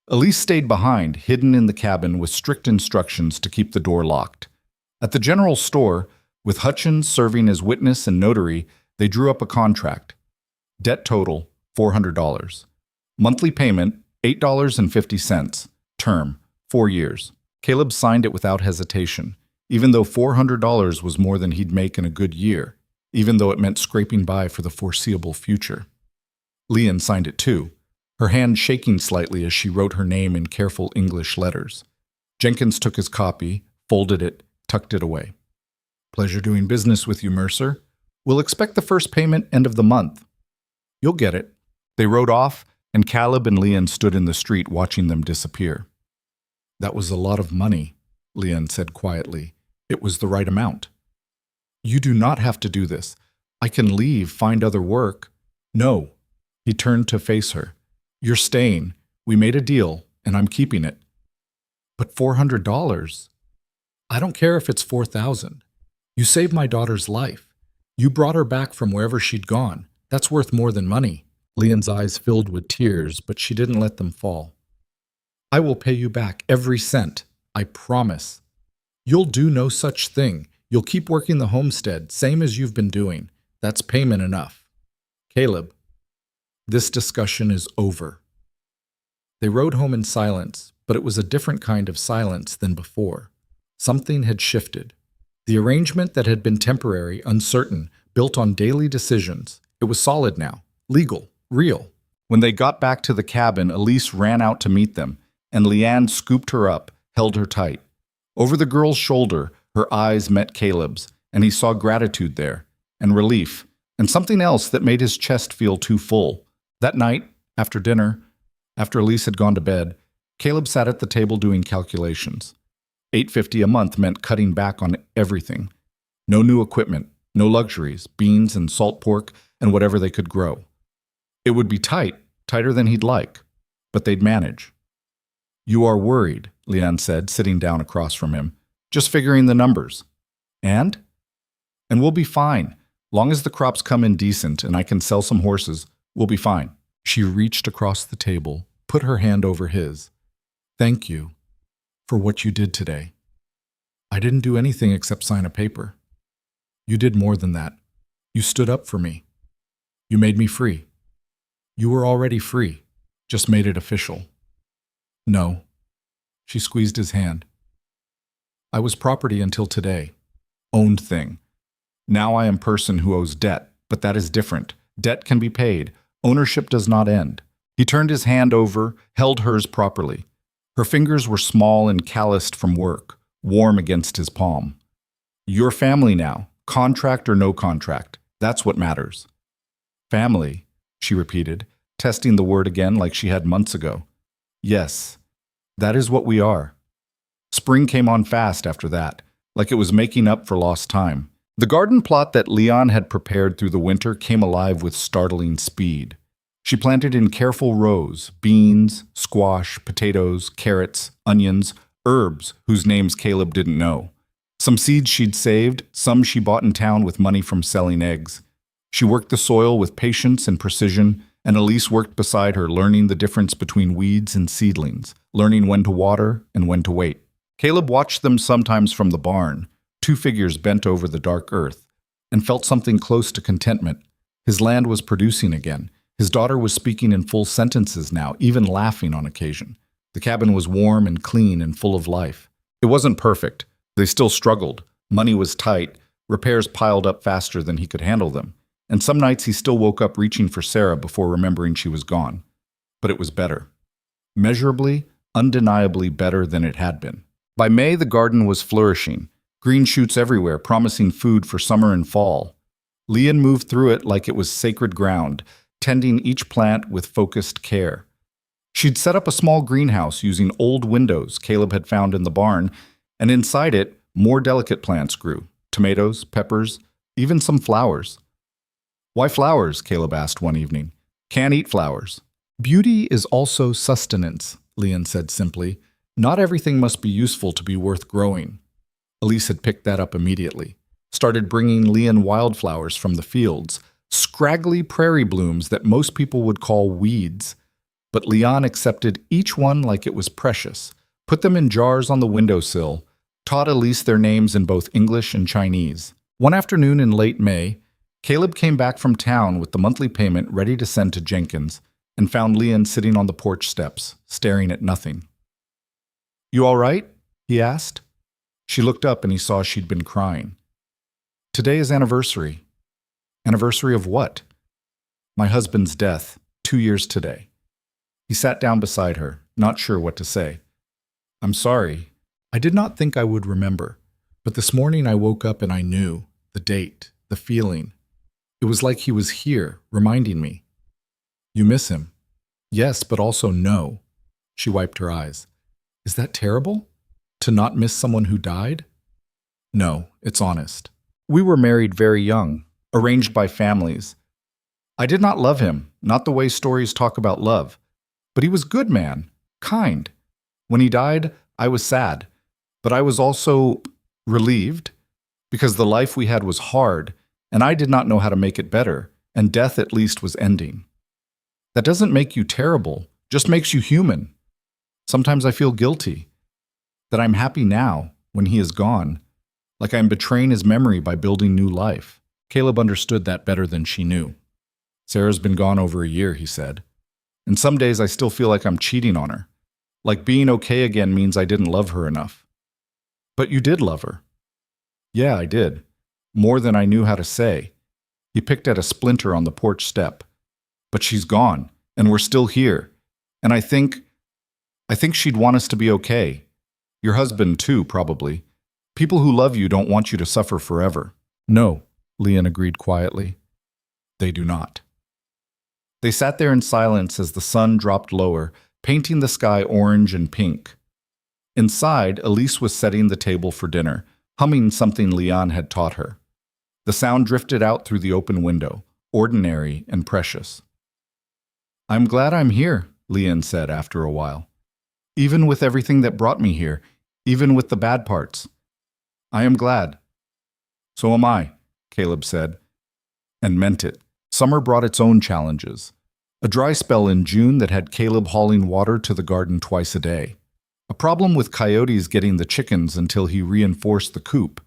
Elise stayed behind, hidden in the cabin with strict instructions to keep the door locked. At the general store, with Hutchins serving as witness and notary, they drew up a contract. Debt total, $400. Monthly payment, $8.50. Term, 4 years. Caleb signed it without hesitation, even though $400 was more than he'd make in a good year, even though it meant scraping by for the foreseeable future. Leanne signed it too, her hand shaking slightly as she wrote her name in careful English letters. Jenkins took his copy, folded it, tucked it away. Pleasure doing business with you, Mercer. We'll expect the first payment end of the month. You'll get it. They rode off, and Caleb and Leanne stood in the street watching them disappear. That was a lot of money, Leanne said quietly. It was the right amount. You do not have to do this. I can leave, find other work. No. He turned to face her. You're staying. We made a deal, and I'm keeping it. But $400? I don't care if it's $4,000. You saved my daughter's life. You brought her back from wherever she'd gone. That's worth more than money. Leanne's eyes filled with tears, but she didn't let them fall. I will pay you back every cent. I promise. You'll do no such thing. You'll keep working the homestead, same as you've been doing. That's payment enough. Caleb, this discussion is over. They rode home in silence, but it was a different kind of silence than before. Something had shifted. The arrangement that had been temporary, uncertain, built on daily decisions, it was solid now, legal, real. When they got back to the cabin, Elise ran out to meet them, and Leanne scooped her up, held her tight. Over the girl's shoulder, her eyes met Caleb's, and he saw gratitude there, and relief, and something else that made his chest feel too full. That night, after dinner, after Elise had gone to bed, Caleb sat at the table doing calculations. $8.50 a month meant cutting back on everything. No new equipment, no luxuries, beans and salt pork, and whatever they could grow. It would be tight, tighter than he'd like, but they'd manage. You are worried, Leanne said, sitting down across from him, just figuring the numbers. And we'll be fine. Long as the crops come in decent and I can sell some horses, we'll be fine. She reached across the table, put her hand over his. Thank you for what you did today. I didn't do anything except sign a paper. You did more than that. You stood up for me. You made me free. You were already free, just made it official. No. She squeezed his hand. I was property until today. Owned thing. Now I am person who owes debt, but that is different. Debt can be paid. Ownership does not end. He turned his hand over, held hers properly. Her fingers were small and calloused from work, warm against his palm. Your family now, contract or no contract. That's what matters. Family, she repeated, testing the word again like she had months ago. Yes, that is what we are. Spring came on fast after that, like it was making up for lost time. The garden plot that Leon had prepared through the winter came alive with startling speed. She planted in careful rows beans, squash, potatoes, carrots, onions, herbs whose names Caleb didn't know. Some seeds she'd saved, some she bought in town with money from selling eggs. She worked the soil with patience and precision, and Elise worked beside her, learning the difference between weeds and seedlings, learning when to water and when to wait. Caleb watched them sometimes from the barn, two figures bent over the dark earth, and felt something close to contentment. His land was producing again. His daughter was speaking in full sentences now, even laughing on occasion. The cabin was warm and clean and full of life. It wasn't perfect. They still struggled. Money was tight. Repairs piled up faster than he could handle them. And some nights he still woke up reaching for Sarah before remembering she was gone. But it was better. Measurably, undeniably better than it had been. By May, the garden was flourishing. Green shoots everywhere, promising food for summer and fall. Leon moved through it like it was sacred ground, tending each plant with focused care. She'd set up a small greenhouse using old windows Caleb had found in the barn, and inside it, more delicate plants grew. Tomatoes, peppers, even some flowers. "Why flowers?" Caleb asked one evening. "Can't eat flowers." "Beauty is also sustenance," Leon said simply. "Not everything must be useful to be worth growing." Elise had picked that up immediately, started bringing Leon wildflowers from the fields, scraggly prairie blooms that most people would call weeds. But Leon accepted each one like it was precious, put them in jars on the windowsill, taught Elise their names in both English and Chinese. One afternoon in late May, Caleb came back from town with the monthly payment ready to send to Jenkins and found Leon sitting on the porch steps, staring at nothing. "You all right?" he asked. She looked up and he saw she'd been crying. "Today is anniversary." "Anniversary of what?" "My husband's death, 2 years today." He sat down beside her, not sure what to say. "I'm sorry. I did not think I would remember, but this morning I woke up and I knew, the date, the feeling. It was like he was here, reminding me." "You miss him?" "Yes, but also no." She wiped her eyes. "Is that terrible? To not miss someone who died?" "No, it's honest. We were married very young, arranged by families. I did not love him, not the way stories talk about love. But he was a good man, kind. When he died, I was sad, but I was also relieved, because the life we had was hard, and I did not know how to make it better, and death at least was ending. That doesn't make you terrible, just makes you human. Sometimes I feel guilty, that I'm happy now, when he is gone, like I'm betraying his memory by building new life." Caleb understood that better than she knew. "Sarah's been gone over a year," he said. "And some days I still feel like I'm cheating on her. Like being okay again means I didn't love her enough." "But you did love her." "Yeah, I did. More than I knew how to say." He picked at a splinter on the porch step. "But she's gone, and we're still here. And I think she'd want us to be okay. Your husband, too, probably. People who love you don't want you to suffer forever." "No," Leon agreed quietly. "They do not." They sat there in silence as the sun dropped lower, painting the sky orange and pink. Inside, Elise was setting the table for dinner, humming something Leon had taught her. The sound drifted out through the open window, ordinary and precious. "I'm glad I'm here," Leon said after a while. "Even with everything that brought me here, even with the bad parts. I am glad." "So am I," Caleb said, and meant it. Summer brought its own challenges. A dry spell in June that had Caleb hauling water to the garden twice a day. A problem with coyotes getting the chickens until he reinforced the coop.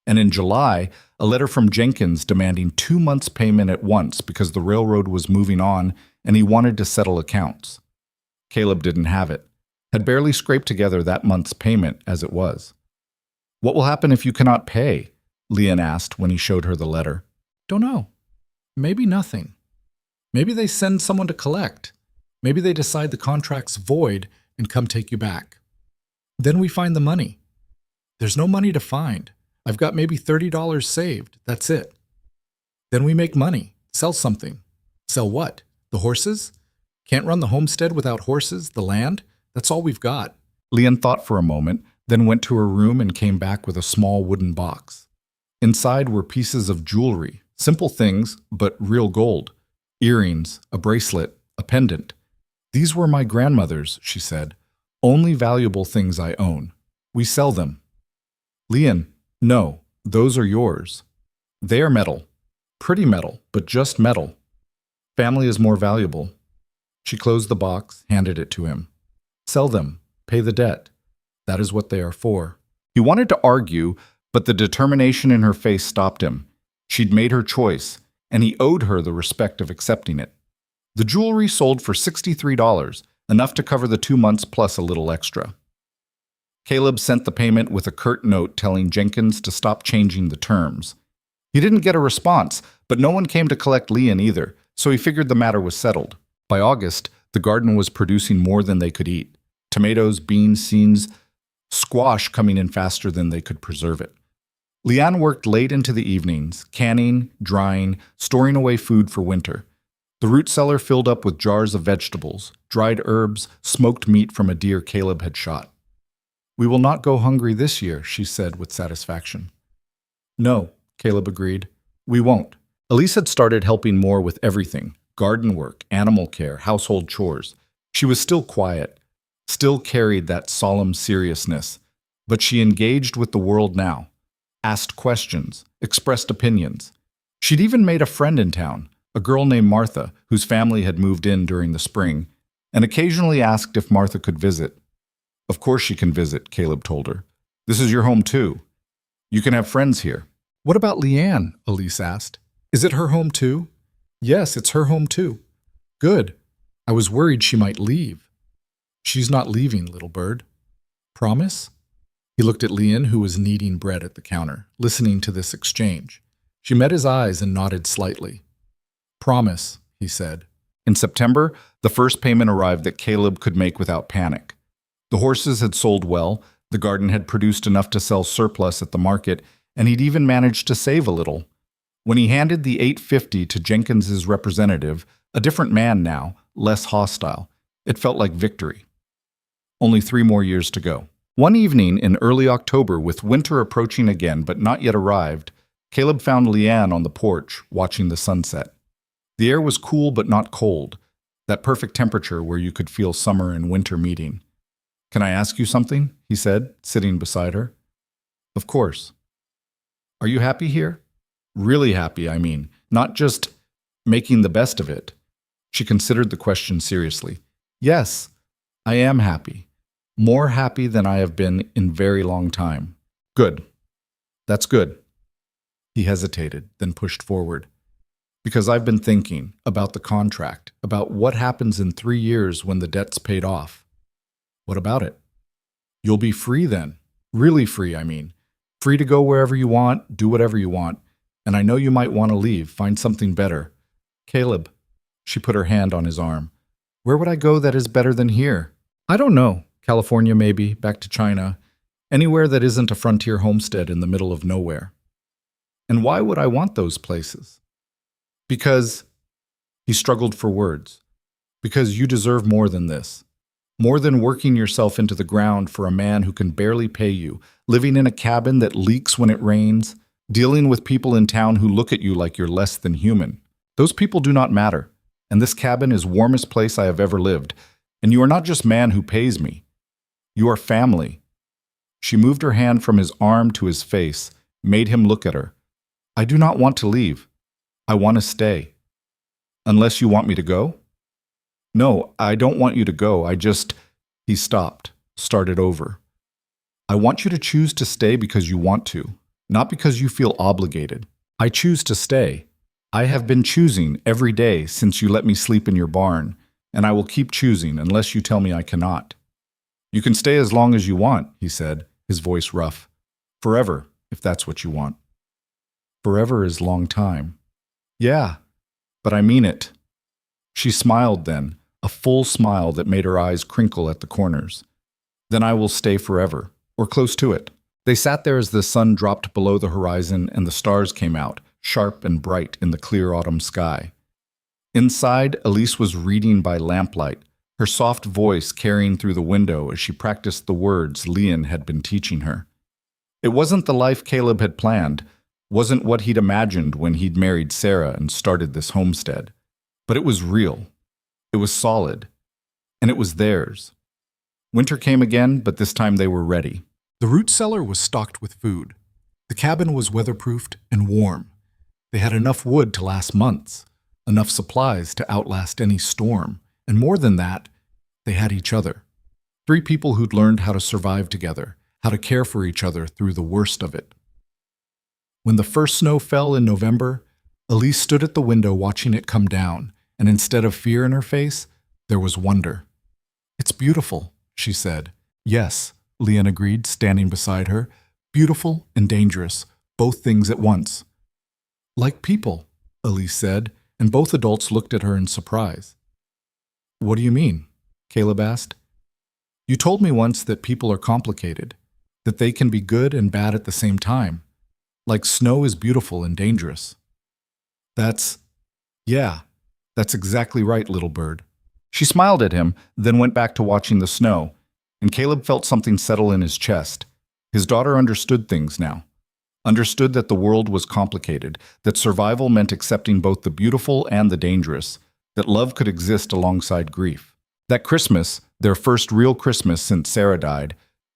And in July, a letter from Jenkins demanding 2 months' payment at once because the railroad was moving on and he wanted to settle accounts. Caleb didn't have it, had barely scraped together that month's payment as it was. "What will happen if you cannot pay?" Leon asked when he showed her the letter. "Don't know. Maybe nothing. Maybe they send someone to collect. Maybe they decide the contract's void and come take you back. Then we find the money. There's no money to find. I've got maybe $30 saved. That's it. Then we make money. Sell something. Sell what? The horses? Can't run the homestead without horses, the land? That's all we've got." Leon thought for a moment, then went to her room and came back with a small wooden box. Inside were pieces of jewelry, simple things, but real gold. Earrings, a bracelet, a pendant. "These were my grandmother's," she said. "Only valuable things I own. We sell them." "Leon, no, those are yours. They are metal. Pretty metal, but just metal. Family is more valuable." She closed the box, handed it to him. "Sell them. Pay the debt. That is what they are for." He wanted to argue, but the determination in her face stopped him. She'd made her choice, and he owed her the respect of accepting it. The jewelry sold for $63, enough to cover the 2 months plus a little extra. Caleb sent the payment with a curt note telling Jenkins to stop changing the terms. He didn't get a response, but no one came to collect Leon either, so he figured the matter was settled. By August, the garden was producing more than they could eat. Tomatoes, beans, squash coming in faster than they could preserve it. Leanne worked late into the evenings, canning, drying, storing away food for winter. The root cellar filled up with jars of vegetables, dried herbs, smoked meat from a deer Caleb had shot. "We will not go hungry this year," she said with satisfaction. "No," Caleb agreed. "We won't." Elise had started helping more with everything: garden work, animal care, household chores. She was still quiet, still carried that solemn seriousness, but she engaged with the world now, asked questions, expressed opinions. She'd even made a friend in town, a girl named Martha, whose family had moved in during the spring, and occasionally asked if Martha could visit. "Of course she can visit," Caleb told her. "This is your home too. You can have friends here." "What about Leanne?" Elise asked. "Is it her home too?" "Yes, it's her home too." "Good. I was worried she might leave." "She's not leaving, little bird." "Promise?" He looked at Leon, who was kneading bread at the counter, listening to this exchange. She met his eyes and nodded slightly. "Promise," he said. In September, the first payment arrived that Caleb could make without panic. The horses had sold well, the garden had produced enough to sell surplus at the market, and he'd even managed to save a little. When he handed the $850 to Jenkins's representative, a different man now, less hostile, it felt like victory. Only 3 more years to go. One evening in early October, with winter approaching again but not yet arrived, Caleb found Leanne on the porch, watching the sunset. The air was cool but not cold, that perfect temperature where you could feel summer and winter meeting. "Can I ask you something?" he said, sitting beside her. "Of course." "Are you happy here? Really happy, I mean, not just making the best of it." She considered the question seriously. "Yes, I am happy. More happy than I have been in very long time." "Good. That's good." He hesitated, then pushed forward. "Because I've been thinking about the contract, about what happens in 3 years when the debt's paid off." "What about it?" "You'll be free then. Really free, I mean. Free to go wherever you want, do whatever you want. And I know you might want to leave, find something better." "Caleb," she put her hand on his arm, "where would I go that is better than here?" "I don't know. California maybe, back to China. Anywhere that isn't a frontier homestead in the middle of nowhere." "And why would I want those places?" "Because," he struggled for words, "because you deserve more than this. More than working yourself into the ground for a man who can barely pay you, living in a cabin that leaks when it rains, dealing with people in town who look at you like you're less than human. Those people do not matter, and this cabin is warmest place I have ever lived, and you are not just man who pays me. You are family." She moved her hand from his arm to his face, made him look at her. "I do not want to leave. I want to stay." "Unless you want me to go?" "No, I don't want you to go. I just—" He stopped, started over. "I want you to choose to stay because you want to, not because you feel obligated. I choose to stay. I have been choosing every day since you let me sleep in your barn, and I will keep choosing unless you tell me I cannot." "You can stay as long as you want," he said, his voice rough. "Forever, if that's what you want." "Forever is long time." "Yeah, but I mean it." She smiled then, a full smile that made her eyes crinkle at the corners. "Then I will stay forever, or close to it." They sat there as the sun dropped below the horizon and the stars came out, sharp and bright in the clear autumn sky. Inside, Elise was reading by lamplight, her soft voice carrying through the window as she practiced the words Leon had been teaching her. It wasn't the life Caleb had planned, wasn't what he'd imagined when he'd married Sarah and started this homestead, but it was real. It was solid, and it was theirs. Winter came again, but this time they were ready. The root cellar was stocked with food. The cabin was weatherproofed and warm. They had enough wood to last months, enough supplies to outlast any storm, and more than that, they had each other. 3 people who'd learned how to survive together, how to care for each other through the worst of it. When the first snow fell in November, Elise stood at the window watching it come down, and instead of fear in her face, there was wonder. "It's beautiful," she said. "Yes," Leon agreed, standing beside her. "Beautiful and dangerous, both things at once." "Like people," Elise said, and both adults looked at her in surprise. "What do you mean?" Caleb asked. "You told me once that people are complicated, that they can be good and bad at the same time. Like snow is beautiful and dangerous." That's exactly right, little bird." She smiled at him, then went back to watching the snow, and Caleb felt something settle in his chest. His daughter understood things now. Understood that the world was complicated, that survival meant accepting both the beautiful and the dangerous, that love could exist alongside grief. That Christmas, their first real Christmas since Sarah died,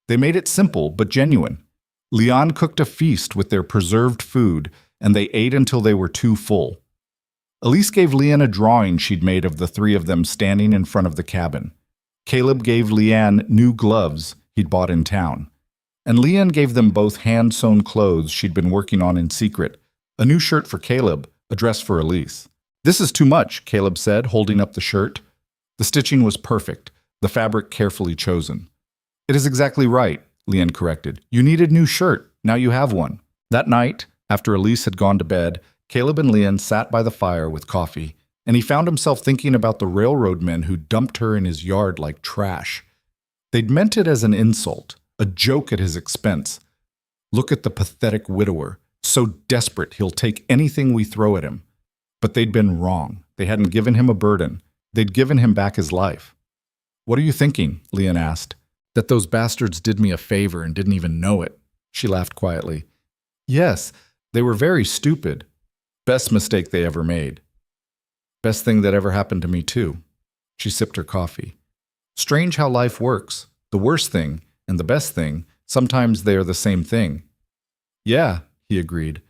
they made it simple but genuine. Leon cooked a feast with their preserved food, and they ate until they were too full. Elise gave Leanne a drawing she'd made of the 3 of them standing in front of the cabin. Caleb gave Leanne new gloves he'd bought in town. And Leanne gave them both hand-sewn clothes she'd been working on in secret, a new shirt for Caleb, a dress for Elise. "This is too much," Caleb said, holding up the shirt. The stitching was perfect, the fabric carefully chosen. "It is exactly right," Leanne corrected. "You needed a new shirt. Now you have one." That night, after Elise had gone to bed, Caleb and Leanne sat by the fire with coffee, and he found himself thinking about the railroad men who dumped her in his yard like trash. They'd meant it as an insult, a joke at his expense. Look at the pathetic widower, so desperate he'll take anything we throw at him. But they'd been wrong. They hadn't given him a burden. They'd given him back his life. "What are you thinking?" Leanne asked. "That those bastards did me a favor and didn't even know it." She laughed quietly. "Yes, they were very stupid. Best mistake they ever made. Best thing that ever happened to me, too." She sipped her coffee. "Strange how life works. The worst thing and the best thing, sometimes they are the same thing." "Yeah," he agreed.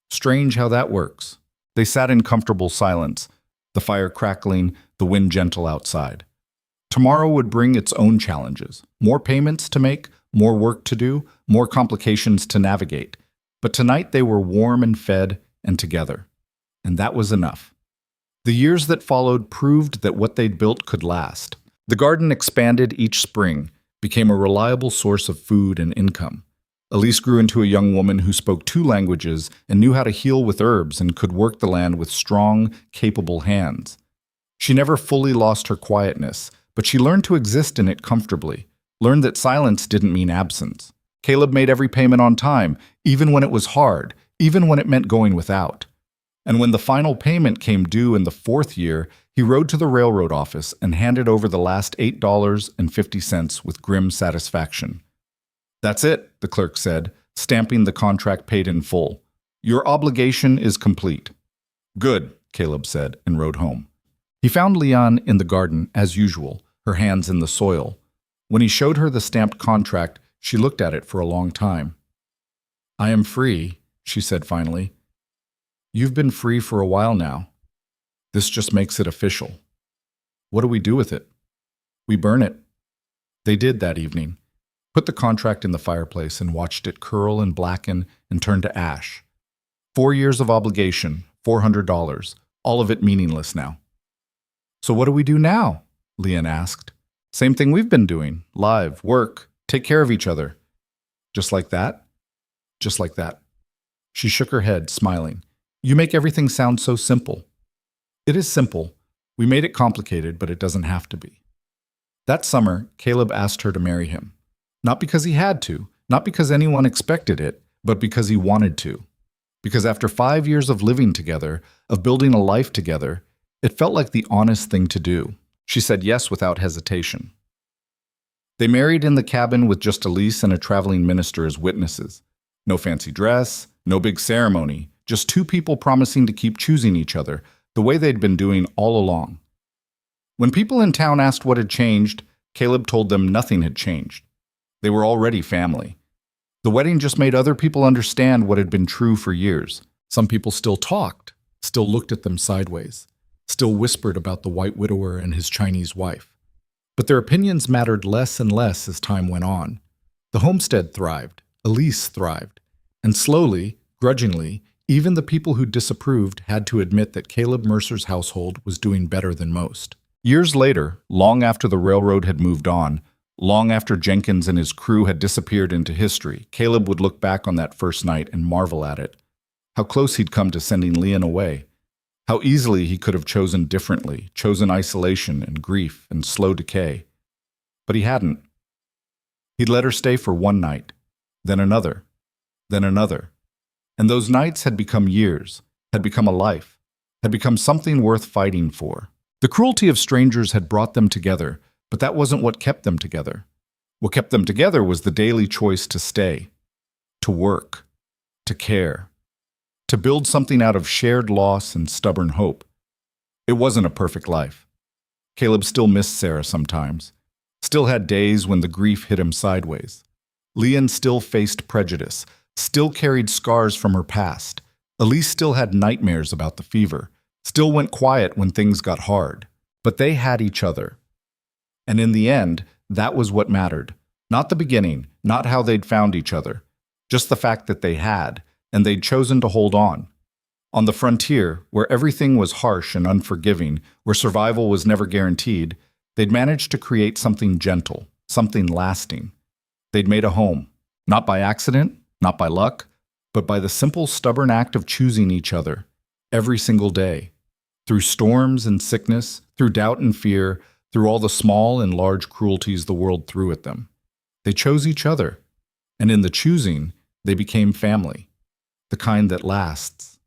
"Strange how that works." They sat in comfortable silence, the fire crackling, the wind gentle outside. Tomorrow would bring its own challenges. More payments to make, more work to do, more complications to navigate. But tonight they were warm and fed and together. And that was enough. The years that followed proved that what they'd built could last. The garden expanded each spring, became a reliable source of food and income. Elise grew into a young woman who spoke 2 languages and knew how to heal with herbs and could work the land with strong, capable hands. She never fully lost her quietness, but she learned to exist in it comfortably, learned that silence didn't mean absence. Caleb made every payment on time, even when it was hard, even when it meant going without. And when the final payment came due in the 4th year, he rode to the railroad office and handed over the last $8.50 with grim satisfaction. "That's it," the clerk said, stamping the contract paid in full. "Your obligation is complete." "Good," Caleb said, and rode home. He found Leanne in the garden, as usual, her hands in the soil. When he showed her the stamped contract, she looked at it for a long time. "I am free," she said finally. "You've been free for a while now. This just makes it official. What do we do with it?" "We burn it." They did that evening, put the contract in the fireplace and watched it curl and blacken and turn to ash. 4 years of obligation, $400, all of it meaningless now. "So what do we do now?" Leanne asked. "Same thing we've been doing. Live, work, take care of each other." "Just like that?" "Just like that." She shook her head, smiling. "You make everything sound so simple." "It is simple. We made it complicated, but it doesn't have to be." That summer, Caleb asked her to marry him. Not because he had to, not because anyone expected it, but because he wanted to. Because after 5 years of living together, of building a life together, it felt like the honest thing to do. She said yes without hesitation. They married in the cabin with just Elise and a traveling minister as witnesses. No fancy dress, no big ceremony, just 2 people promising to keep choosing each other, the way they'd been doing all along. When people in town asked what had changed, Caleb told them nothing had changed. They were already family. The wedding just made other people understand what had been true for years. Some people still talked, still looked at them sideways, still whispered about the white widower and his Chinese wife. But their opinions mattered less and less as time went on. The homestead thrived, Elise thrived, and slowly, grudgingly, even the people who disapproved had to admit that Caleb Mercer's household was doing better than most. Years later, long after the railroad had moved on, long after Jenkins and his crew had disappeared into history, Caleb would look back on that first night and marvel at it. How close he'd come to sending Leon away. How easily he could have chosen differently, chosen isolation and grief and slow decay. But he hadn't. He'd let her stay for one night, then another, then another. And those nights had become years, had become a life, had become something worth fighting for. The cruelty of strangers had brought them together, but that wasn't what kept them together. What kept them together was the daily choice to stay, to work, to care, to build something out of shared loss and stubborn hope. It wasn't a perfect life. Caleb still missed Sarah sometimes, still had days when the grief hit him sideways. Leon still faced prejudice, still carried scars from her past. Elise still had nightmares about the fever, still went quiet when things got hard. But they had each other. And in the end, that was what mattered. Not the beginning, not how they'd found each other. Just the fact that they had, and they'd chosen to hold on. On the frontier, where everything was harsh and unforgiving, where survival was never guaranteed, they'd managed to create something gentle, something lasting. They'd made a home, not by accident, not by luck, but by the simple, stubborn act of choosing each other, every single day. Through storms and sickness, through doubt and fear, through all the small and large cruelties the world threw at them. They chose each other, and in the choosing, they became family, the kind that lasts.